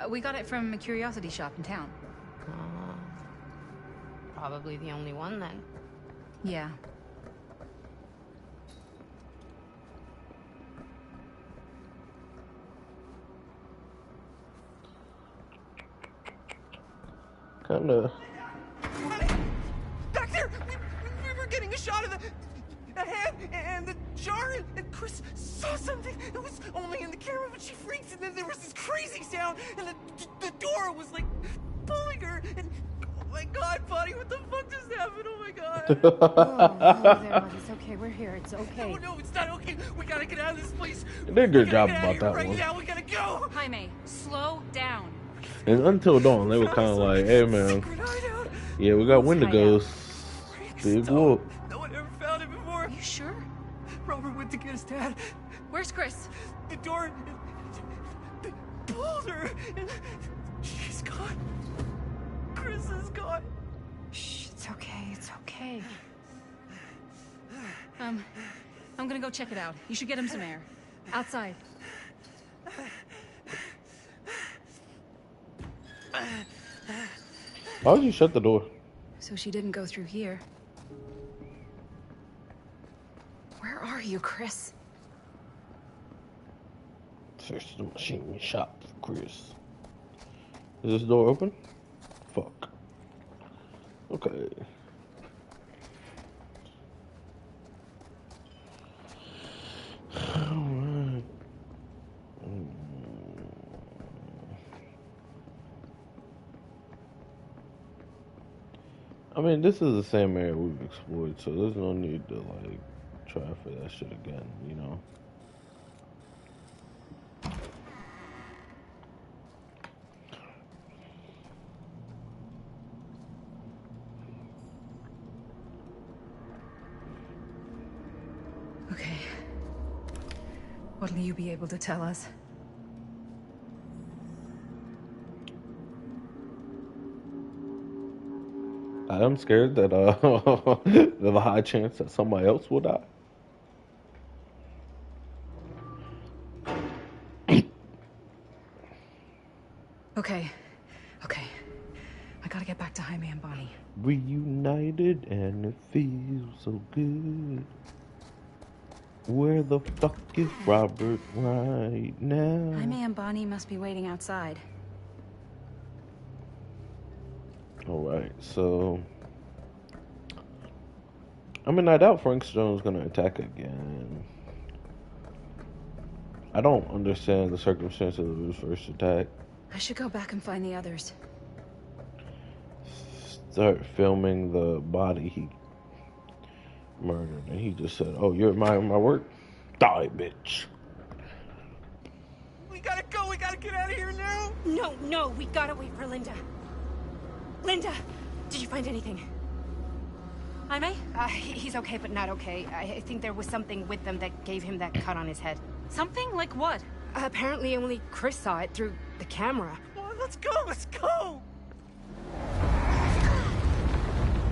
We got it from a curiosity shop in town. Probably the only one, then. Yeah. Kinda. Back there! We were getting a shot of the hand and the jar, and Chris saw something. It was only in the camera, but she freaks, and then there was this crazy sound, and the door was like pulling her, and oh my god, Bonnie, what the fuck just happened? Oh my god. Oh, there, buddy. It's okay. We're here. It's okay. No, it's not okay. We gotta get out of this place. You did a good job Get out about of that here right one. now. We gotta go. Jaime, slow down. And Until Dawn, they were kind of like, hey man, yeah, we got Wendigos. Big whoop. No one ever found it before. Are you sure? Robert went to get his dad. Where's Chris? The door pulled her. And she's gone. Chris is gone. Shh, it's okay. It's okay. I'm gonna go check it out. You should get him some air. Outside. Why would you shut the door? So she didn't go through here. Where are you, Chris? Search the machine shop for Chris. Is this door open? Fuck. Okay. Alright. I mean, this is the same area we've explored, so there's no need to, like, try for that shit again, you know? Okay. What'll you be able to tell us? I'm scared that there's a high chance that somebody else will die. Okay. I gotta get back to Jaime and Bonnie. Reunited and it feels so good. Where the fuck is Robert right now? Jaime and Bonnie must be waiting outside. Alright, so I mean, I doubt Frank Stone's gonna attack again. I don't understand the circumstances of his first attack. I should go back and find the others. Start filming the body he murdered, and he just said, "Oh, you're my work? Die, bitch." We gotta go. We gotta get out of here now. No, we gotta wait for Linda. Linda, did you find anything? Jaime? He's okay, but not okay. I think there was something with them that gave him that cut on his head. Something? Like what? Apparently only Chris saw it through the camera. Oh, let's go.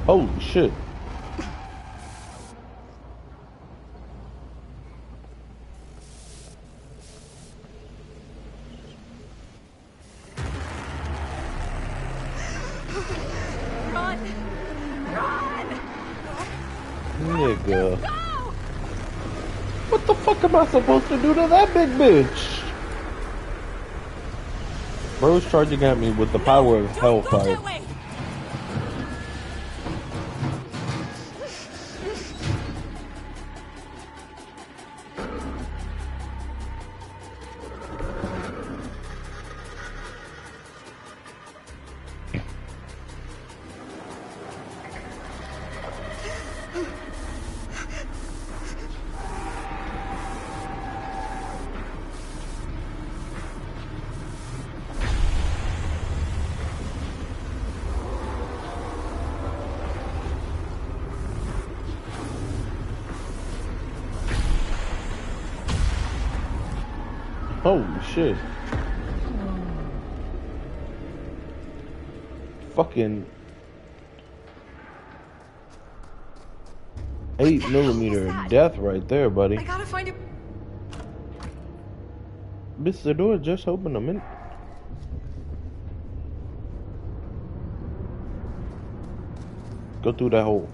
Holy shit. Run! Nigga. What the fuck am I supposed to do to that big bitch? Bro's charging at me with the power of hellfire. Holy shit. Fucking 8mm death right there, buddy. I gotta find it. Bitch, the door just opened a minute. Go through that hole.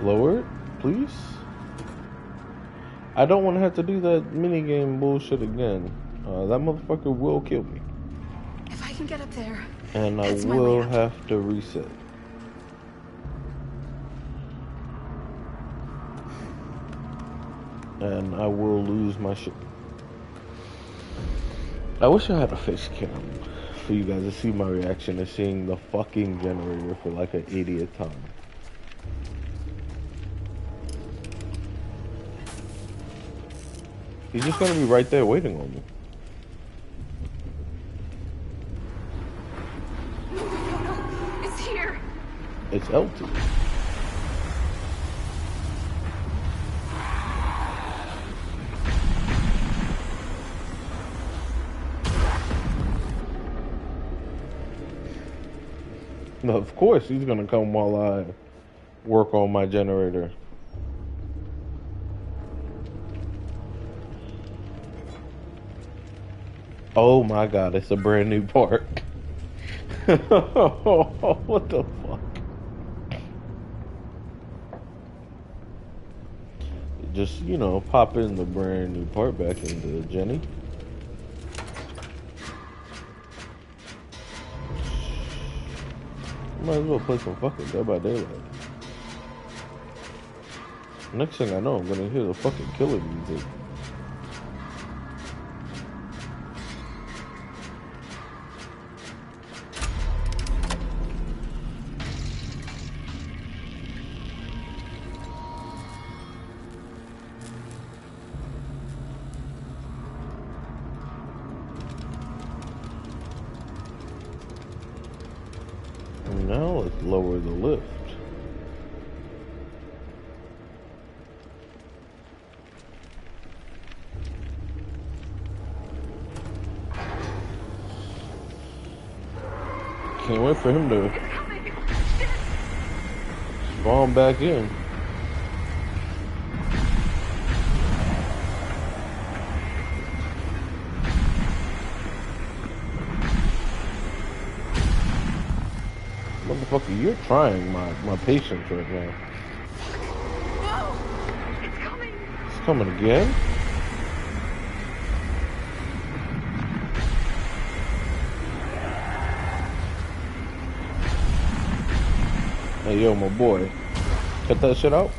Lower it, please. I don't want to have to do that minigame bullshit again. That motherfucker will kill me. If I can get up there. And I will have to reset. And I will lose my shit. I wish I had a face cam for you guys to see my reaction to seeing the fucking generator for like an 80th time. He's just gonna be right there waiting on me. It's here. It's empty. No, of course he's gonna come while I work on my generator. Oh my god, it's a brand new part. What the fuck? Just, you know, pop in the brand new part back into Jenny. Might as well play some fucking Dead by Daylight. Next thing I know, I'm gonna hear the fucking killer music. Now let's lower the lift. Can't wait for him to spawn back in. Motherfucker, you're trying my patience right now. No! It's coming! It's coming again? Hey, yo, my boy. Cut that shit out.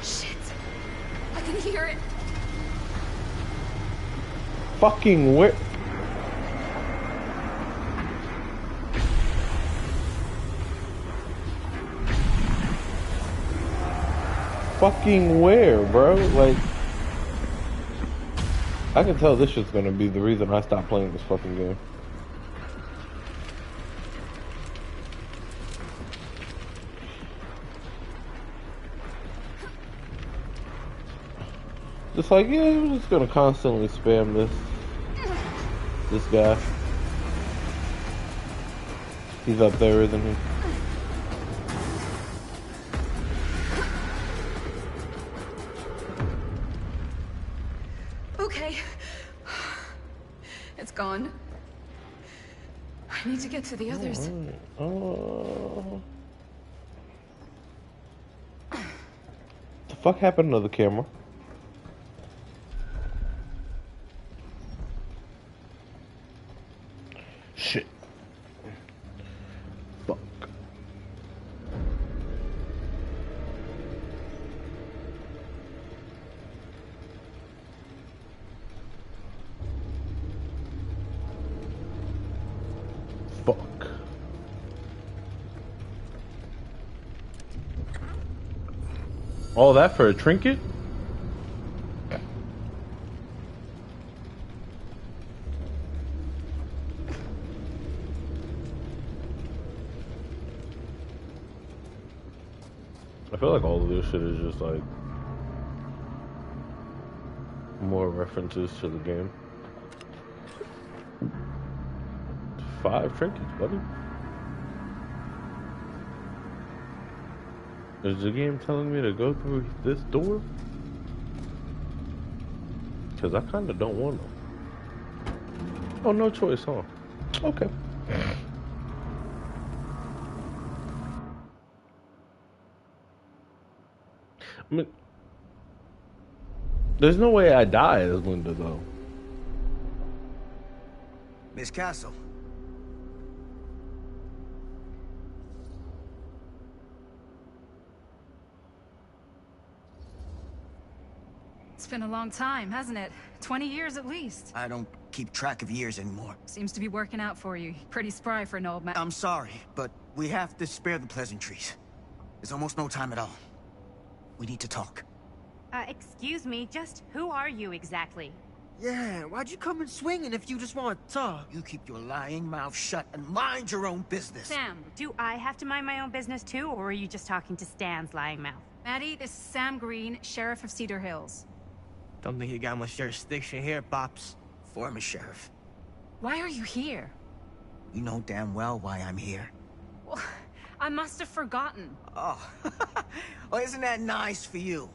Shit! I can hear it! Fucking where? Fucking where, bro? Like, I can tell this shit's gonna be the reason I stopped playing this fucking game. Just like, yeah, we're just gonna constantly spam this guy. He's up there, isn't he? Okay. It's gone. I need to get to the others. The fuck happened to the camera? Shit. Fuck. Fuck. All that for a trinket? I feel like all of this shit is just like more references to the game. 5 trinkets, buddy. Is the game telling me to go through this door? Because I kind of don't want to. Oh, no choice, huh? Okay. I mean, there's no way I die as Linda, though. Miss Castle. It's been a long time, hasn't it? 20 years at least. I don't keep track of years anymore. Seems to be working out for you. Pretty spry for an old man. I'm sorry, but we have to spare the pleasantries. There's almost no time at all. We need to talk. Excuse me, just who are you exactly? Yeah, why'd you come in swinging if you just want to talk? You keep your lying mouth shut and mind your own business. Sam, do I have to mind my own business too, or are you just talking to Stan's lying mouth? Maddie, this is Sam Green, Sheriff of Cedar Hills. Don't think you got much jurisdiction here, Pops. Former sheriff. Why are you here? You know damn well why I'm here. Well, I must have forgotten. Oh, well, isn't that nice for you?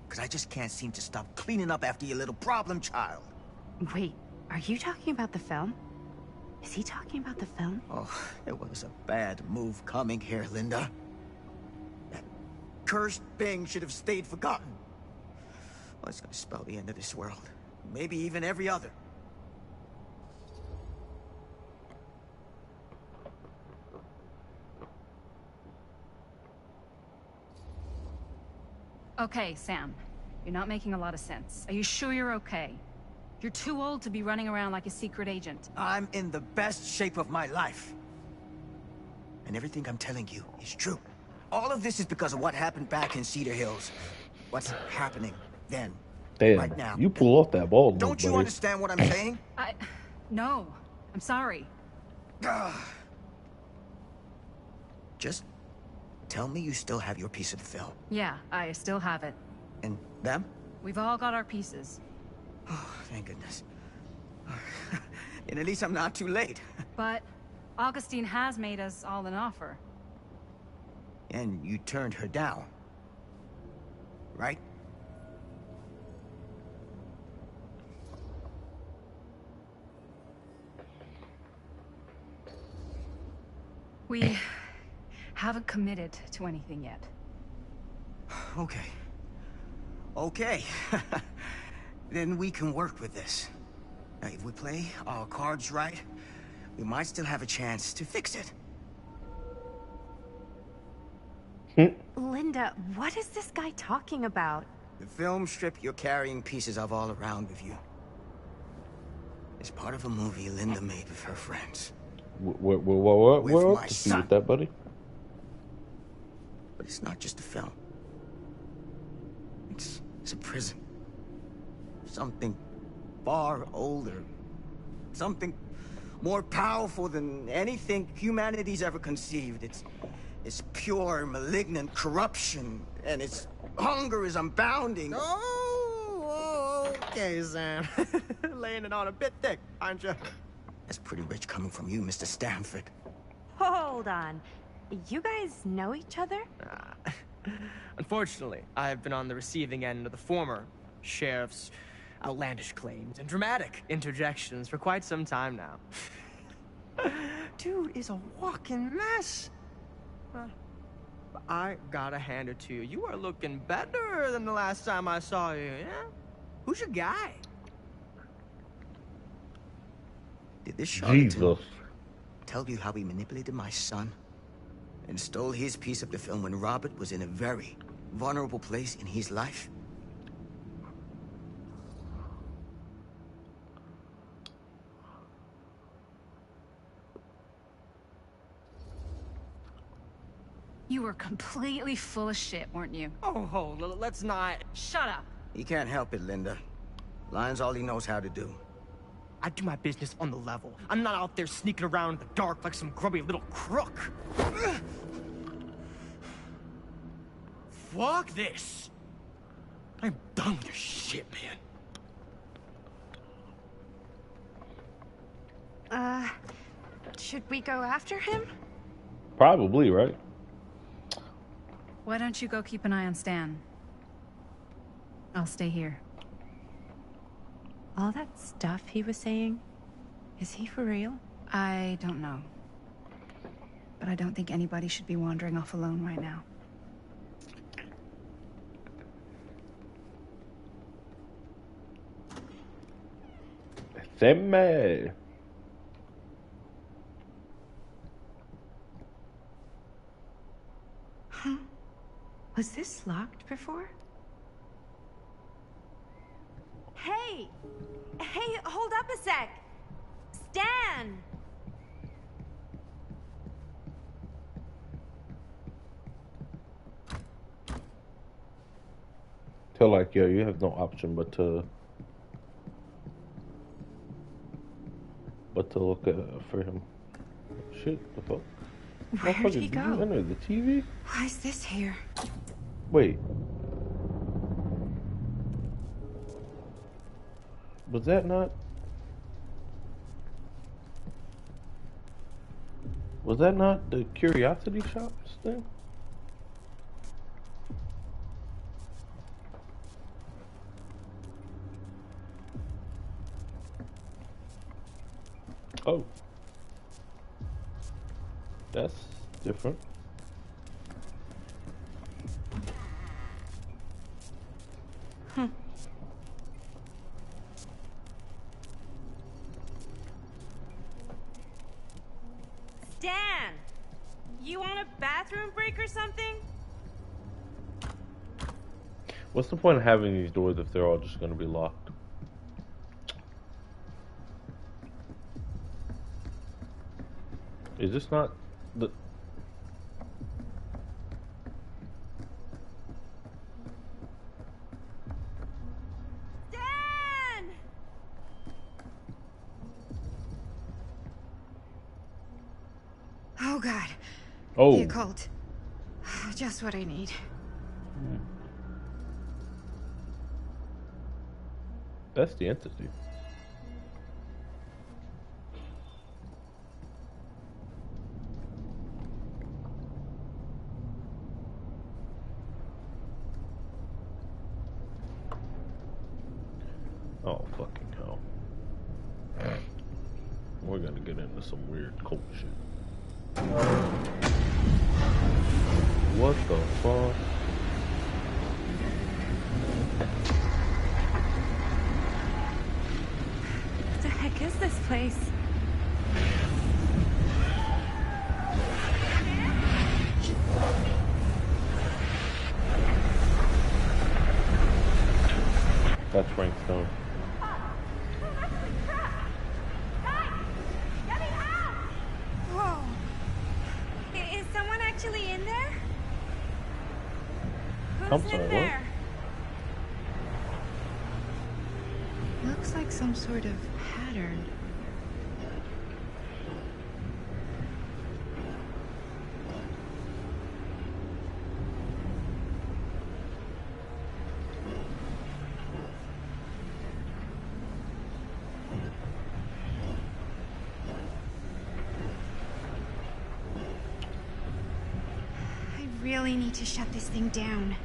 Because I just can't seem to stop cleaning up after your little problem child. Wait, are you talking about the film? Is he talking about the film? Oh, it was a bad move coming here, Linda. That cursed thing should have stayed forgotten. Well, it's gonna spell the end of this world. Maybe even every other. Okay, Sam. You're not making a lot of sense. Are you sure you're okay? You're too old to be running around like a secret agent. I'm in the best shape of my life. And everything I'm telling you is true. All of this is because of what happened back in Cedar Hills. What's happening then, Damn, right now. you pull off that ball. Don't you understand what I'm saying? No. I'm sorry. Just tell me you still have your piece of the film. Yeah, I still have it. And them? We've all got our pieces. Oh, thank goodness. And at least I'm not too late. But Augustine has made us all an offer. And you turned her down, right? We haven't committed to anything yet. Okay. Okay. Then we can work with this. Now, if we play our cards right, we might still have a chance to fix it. Linda, what is this guy talking about? The film strip you're carrying pieces of all around with you is part of a movie Linda made with her friends. What With up my to see son. with that, buddy? But it's not just a film. It's a prison. Something far older. Something more powerful than anything humanity's ever conceived. It's pure, malignant corruption, and its hunger is unbounding. Oh, okay, Sam. Laying it on a bit thick, aren't you? That's pretty rich coming from you, Mr. Stanford. Hold on. You guys know each other? Unfortunately, I've been on the receiving end of the former sheriff's outlandish claims and dramatic interjections for quite some time now. Dude is a walking mess. But I gotta hand it to you. You are looking better than the last time I saw you, yeah? Who's your guy? Did this charlatan Jesus. tell you how he manipulated my son and stole his piece of the film when Robert was in a very vulnerable place in his life? You were completely full of shit, weren't you? Oh, let's not. Shut up. He can't help it, Linda. Lying's all he knows how to do. I do my business on the level. I'm not out there sneaking around in the dark like some grubby little crook. Fuck this. I'm done with your shit, man. Should we go after him? Probably, right? Why don't you go keep an eye on Stan? I'll stay here. All that stuff he was saying, is he for real? I don't know. But I don't think anybody should be wandering off alone right now. Semme. Huh? Was this locked before? Hey! Hey, hold up a sec! Stan! Tell like, yo, you have no option but to look for him. Shit, the fuck? Where'd Motherfucker, he did go? you enter the TV? Why is this here? Wait. Was that not? Was that not the Curiosity Shops thing? Oh. That's different. Stan! You want a bathroom break or something? What's the point of having these doors if they're all just going to be locked? Is this not the... Stan! Oh, God. Oh. The occult. Just what I need. That's the entity. Oh, fucking hell. We're gonna get into some weird cult shit. What the fuck? What the heck is this place? That's Frank Stone. Whoa. Is someone actually in there? I'm Who's sorry, in what? there? Looks like some sort of pattern. I really need to shut this thing down.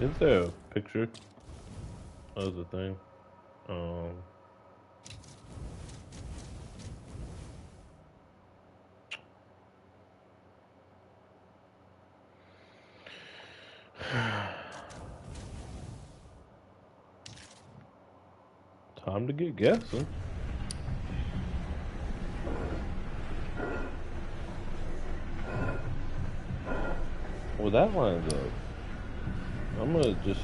Is there a picture of the thing? Time to get guessing. Well, that lines up. I'm gonna just...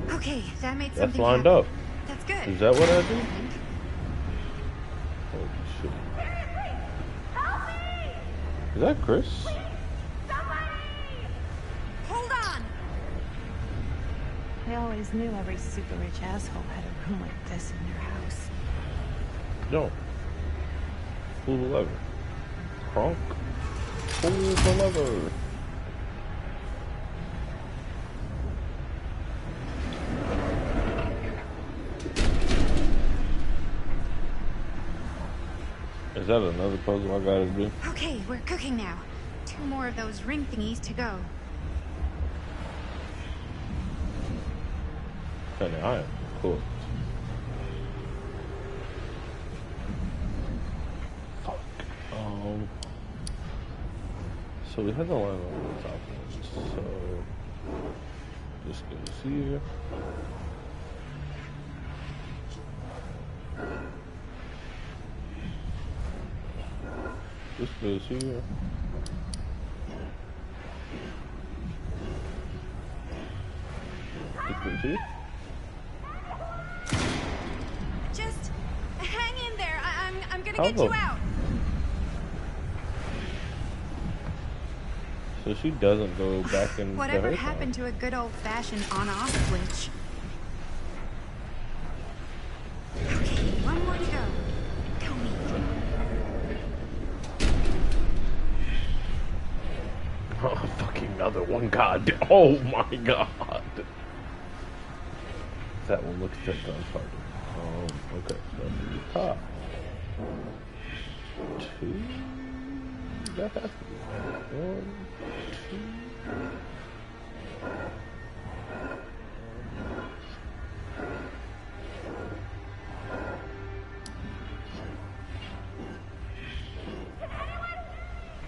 Okay, that made That's something lined happen. up. That's good. Is that what I do? Holy shit. Is that Chris? Hold on! I always knew every super rich asshole had a room like this in their house. No. Pull the lever. Kronk. Pull the lever. Is that another puzzle I gotta do? Okay, we're cooking now. 2 more of those ring thingies to go. Penny, I am cooked. Fuck. So we had the line on the top one. So this goes here. This goes here. This goes here. Just hang in there. I'm gonna How get the- you out. So she doesn't go back in. Whatever happened to a good old-fashioned on-off switch? Okay, 1 more to go. Tell me. another one. God. Oh my God. That one looks just uncharted. Okay. So top. 2. That has to be 1, 2.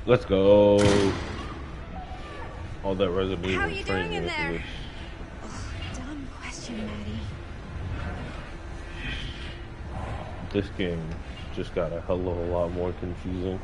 Let's go. All that Resident Evil. How are you doing in there? Dumb question, Maddie. This game just got a hell of a lot more confusing.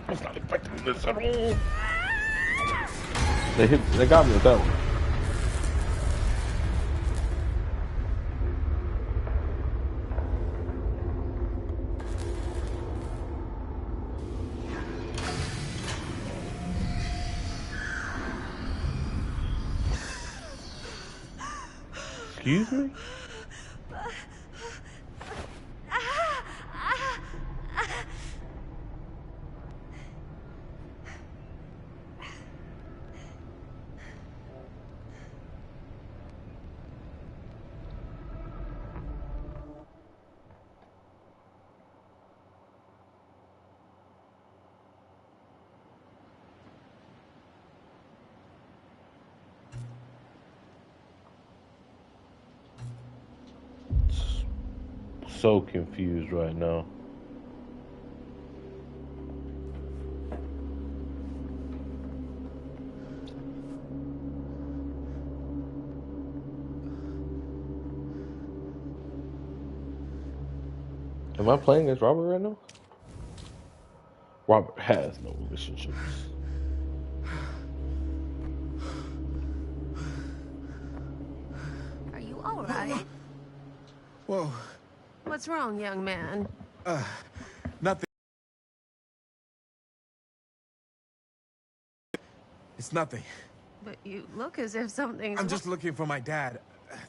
I was not expecting this at all. They got me with that one. Excuse me? So confused right now. Am I playing as Robert right now? Robert has no relationships. Are you all right? Whoa. What's wrong, young man? Nothing. It's nothing. But you look as if something's... I'm just looking for my dad.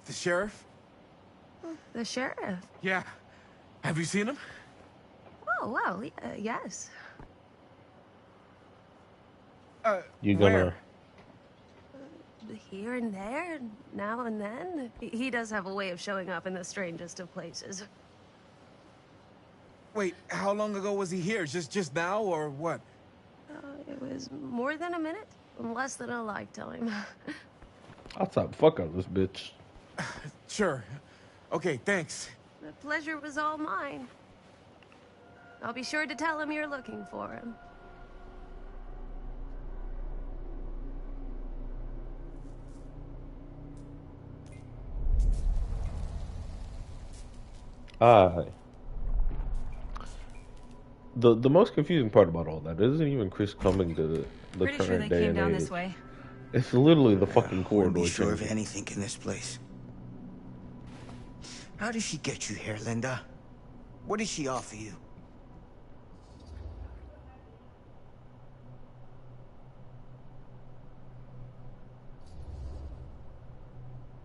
The sheriff? The sheriff? Yeah. Have you seen him? Oh, well, yes. You gonna... Where? Here and there, now and then. He does have a way of showing up in the strangest of places. Wait, how long ago was he here? Just now, or what? It was more than a minute, less than a lifetime. I'll top the fuck out of this bitch. Sure. Okay, thanks. The pleasure was all mine. I'll be sure to tell him you're looking for him. The most confusing part about all that isn't even Chris coming to the Pretty sure current they day came and down age. this way. It's literally the fucking Wouldn't corridor. be sure of change. anything in this place. How did she get you here, Linda? What did she offer you?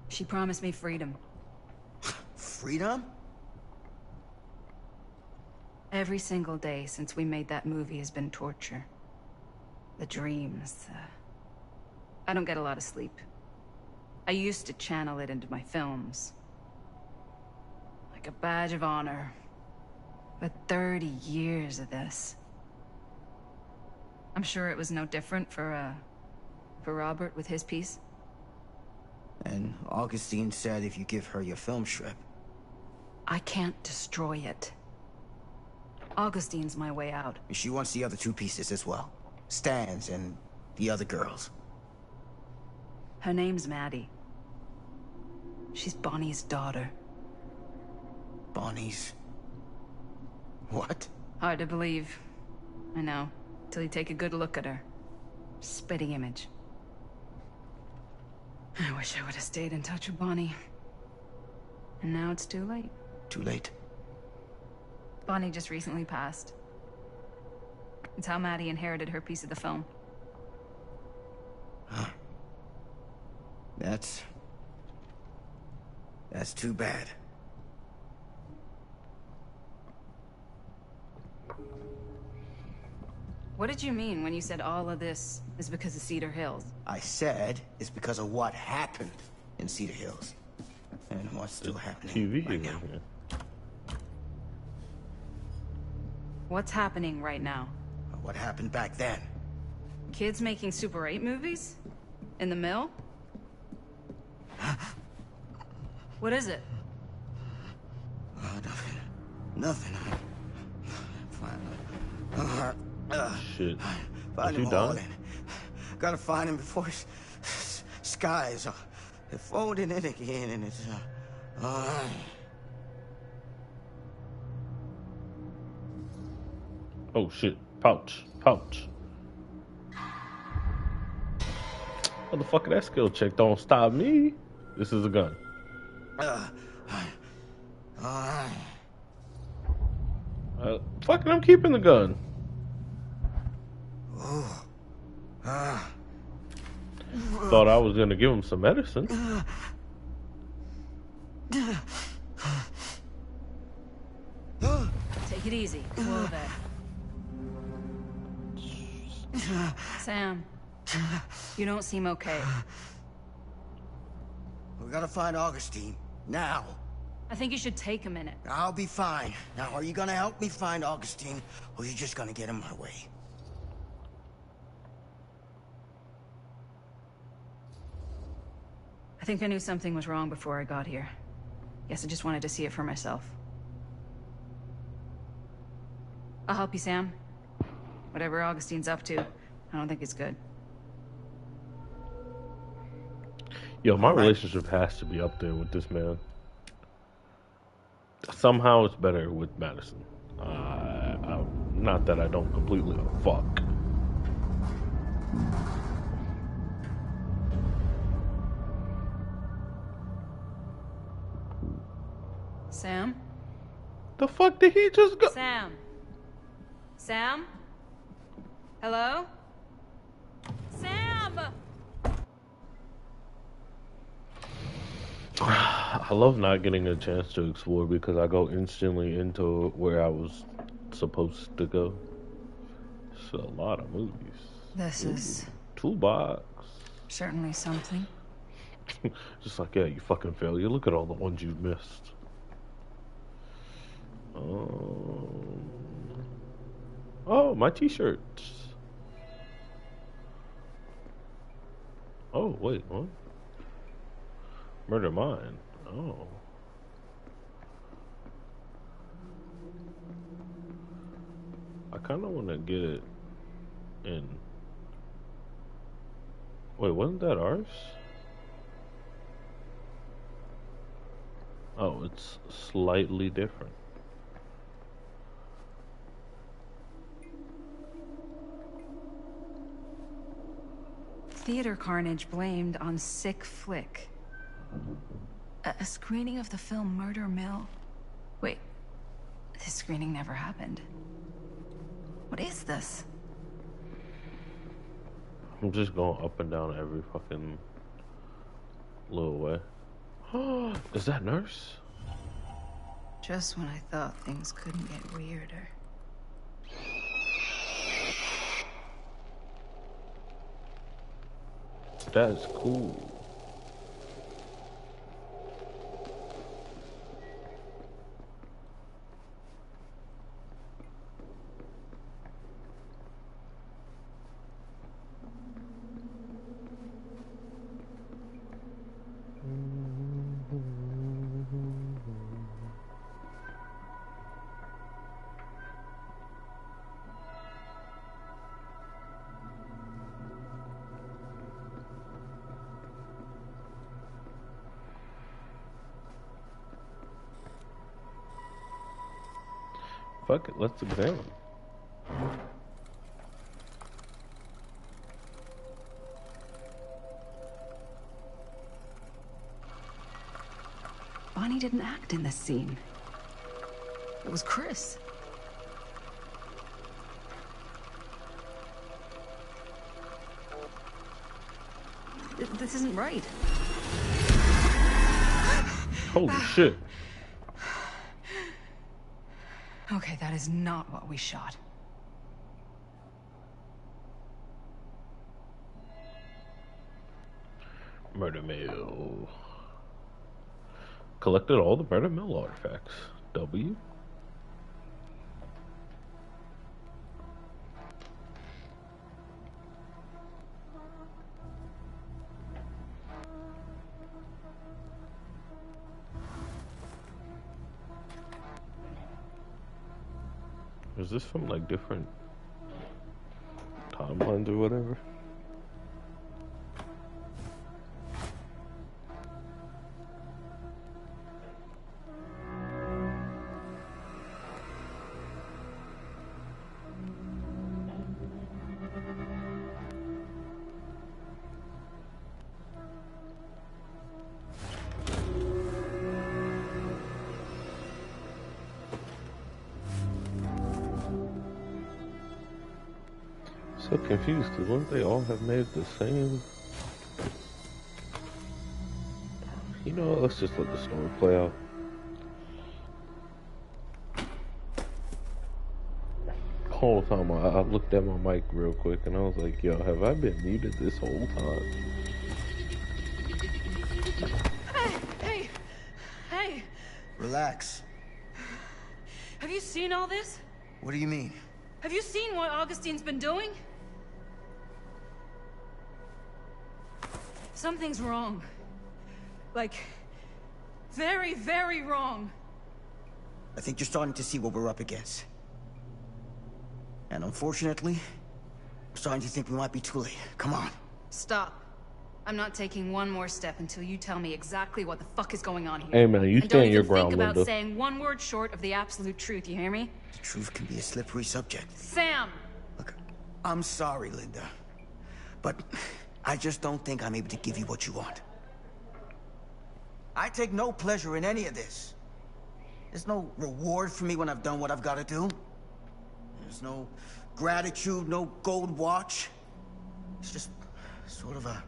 She promised me freedom. Freedom? Every single day since we made that movie has been torture. The dreams. I don't get a lot of sleep. I used to channel it into my films. Like a badge of honor. But 30 years of this. I'm sure it was no different for Robert with his piece. And Augustine said if you give her your film strip. I can't destroy it. Augustine's my way out. She wants the other 2 pieces as well. Stan's and the other girls. Her name's Maddie. She's Bonnie's daughter. Bonnie's... what? Hard to believe. I know. Till you take a good look at her. Spitting image. I wish I would have stayed in touch with Bonnie. And now it's too late. Too late. Bonnie just recently passed. It's how Maddie inherited her piece of the film. Huh. That's too bad. What did you mean when you said all of this is because of Cedar Hills? I said it's because of what happened in Cedar Hills. And what's still happening TV right now. What's happening right now? What happened back then? Kids making Super 8 movies? In the mill? What is it? Nothing. Nothing. Shit. Find Is he him, done? Holden. Gotta find him before skies are folding in again, and it's Oh shit. Pouch. Pouch. Motherfucker, that skill check don't stop me. This is a gun. Fuck it, I'm keeping the gun. Thought I was gonna give him some medicine. Take it easy. Whoa there. Sam, you don't seem okay. We gotta find Augustine. Now. I think you should take a minute. I'll be fine. Now, are you gonna help me find Augustine, or are you just gonna get in my way? I think I knew something was wrong before I got here. Guess I just wanted to see it for myself. I'll help you, Sam. Whatever Augustine's up to, I don't think it's good. Yo, my relationship has to be up there with this man. Somehow it's better with Madison. Not that I don't completely fuck. Sam? The fuck did he just go? Sam? Sam? Hello? Sam! I love not getting a chance to explore because I go instantly into where I was supposed to go. It's a lot of movies. This is Toolbox. certainly something. Just like, yeah, you fucking failure. Look at all the ones you missed. Oh, my t-shirts. Oh, wait, what? Murder Mine. Oh. I kind of want to get it in. Wait, wasn't that ours? Oh, it's slightly different. Theater carnage blamed on sick flick. A screening of the film Murder Mill? Wait, this screening never happened. What is this? I'm just going up and down every fucking little way. Is that Nurse? Just when I thought things couldn't get weirder. That's cool. Fuck it, let's examine. Bonnie didn't act in this scene. It was Chris. This isn't right. Holy shit. Okay, that is not what we shot. Murder Mill. Collected all the Murder Mill artifacts. W. Is this from like different timelines or whatever? So confused, because wouldn't they all have made the same? You know what, let's just let the story play out. The whole time I looked at my mic real quick and I was like, yo, have I been muted this whole time? Hey! Relax. Have you seen all this? What do you mean? Have you seen what Augustine's been doing? Something's wrong. Like, very, very wrong. I think you're starting to see what we're up against. And unfortunately, I'm starting to think we might be too late. Come on. Stop. I'm not taking one more step until you tell me exactly what the fuck is going on here. Hey man, you stand your ground, Think about Linda. saying one word short of the absolute truth, you hear me? The truth can be a slippery subject. Sam! Look, I'm sorry, Linda. But I just don't think I'm able to give you what you want. I take no pleasure in any of this. There's no reward for me when I've done what I've got to do. There's no gratitude, no gold watch. It's just sort of a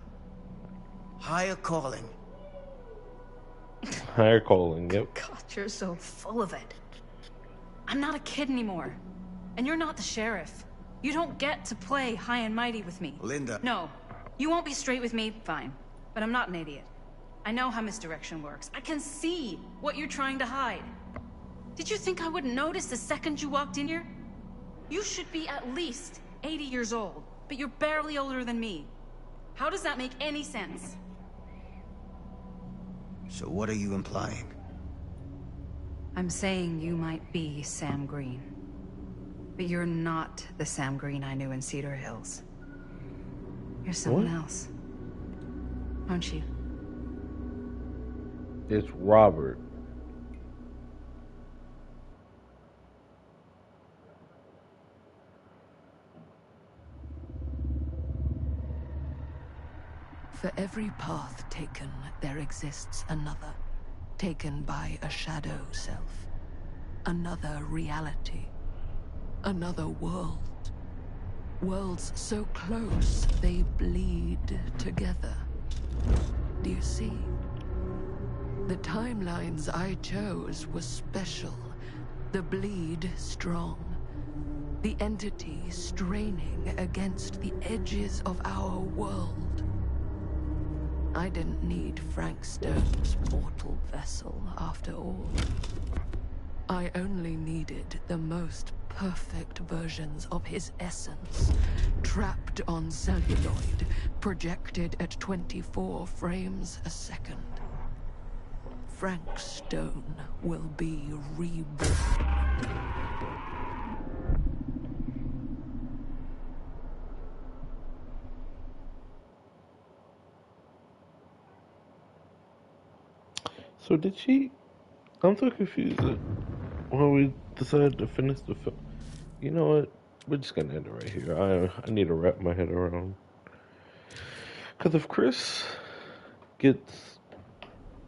higher calling. Higher calling, yep. God, you're so full of it. I'm not a kid anymore. And you're not the sheriff. You don't get to play high and mighty with me. Linda. No. You won't be straight with me, fine. But I'm not an idiot. I know how misdirection works. I can see what you're trying to hide. Did you think I wouldn't notice the second you walked in here? You should be at least 80 years old, but you're barely older than me. How does that make any sense? So what are you implying? I'm saying you might be Sam Green. But you're not the Sam Green I knew in Cedar Hills. You're someone else. Aren't you? It's Robert. For every path taken, there exists another, taken by a shadow self. Another reality. Another world. Worlds so close, they bleed together. Do you see? The timelines I chose were special. The bleed strong. The entity straining against the edges of our world. I didn't need Frank Stone's mortal vessel, after all. I only needed the most perfect versions of his essence, trapped on celluloid, projected at 24 frames a second. Frank Stone will be reborn. So did she... I'm so confused when we decided to finish the film. You know what? We're just gonna end it right here. I need to wrap my head around. Because if Chris gets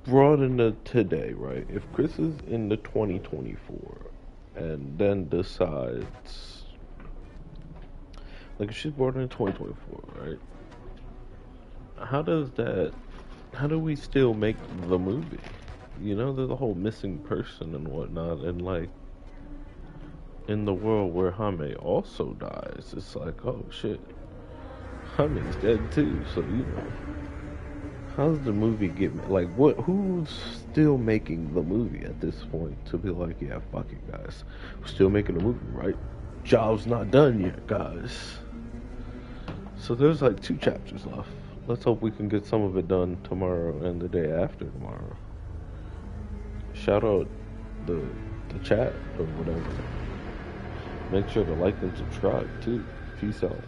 brought into today, right? If Chris is in the 2024 and then decides, like if she's born in 2024, right? How do we still make the movie? You know, there's a whole missing person and whatnot, and like in the world where Jaime also dies, it's like, oh shit, Jaime's dead too. So you know, how's the movie get like? Who's still making the movie at this point to be like, yeah, fuck it, guys, we're still making the movie, right? Job's not done yet, guys. So there's like 2 chapters left. Let's hope we can get some of it done tomorrow and the day after tomorrow. Shout out the chat or whatever. Make sure to like and subscribe too. Peace out.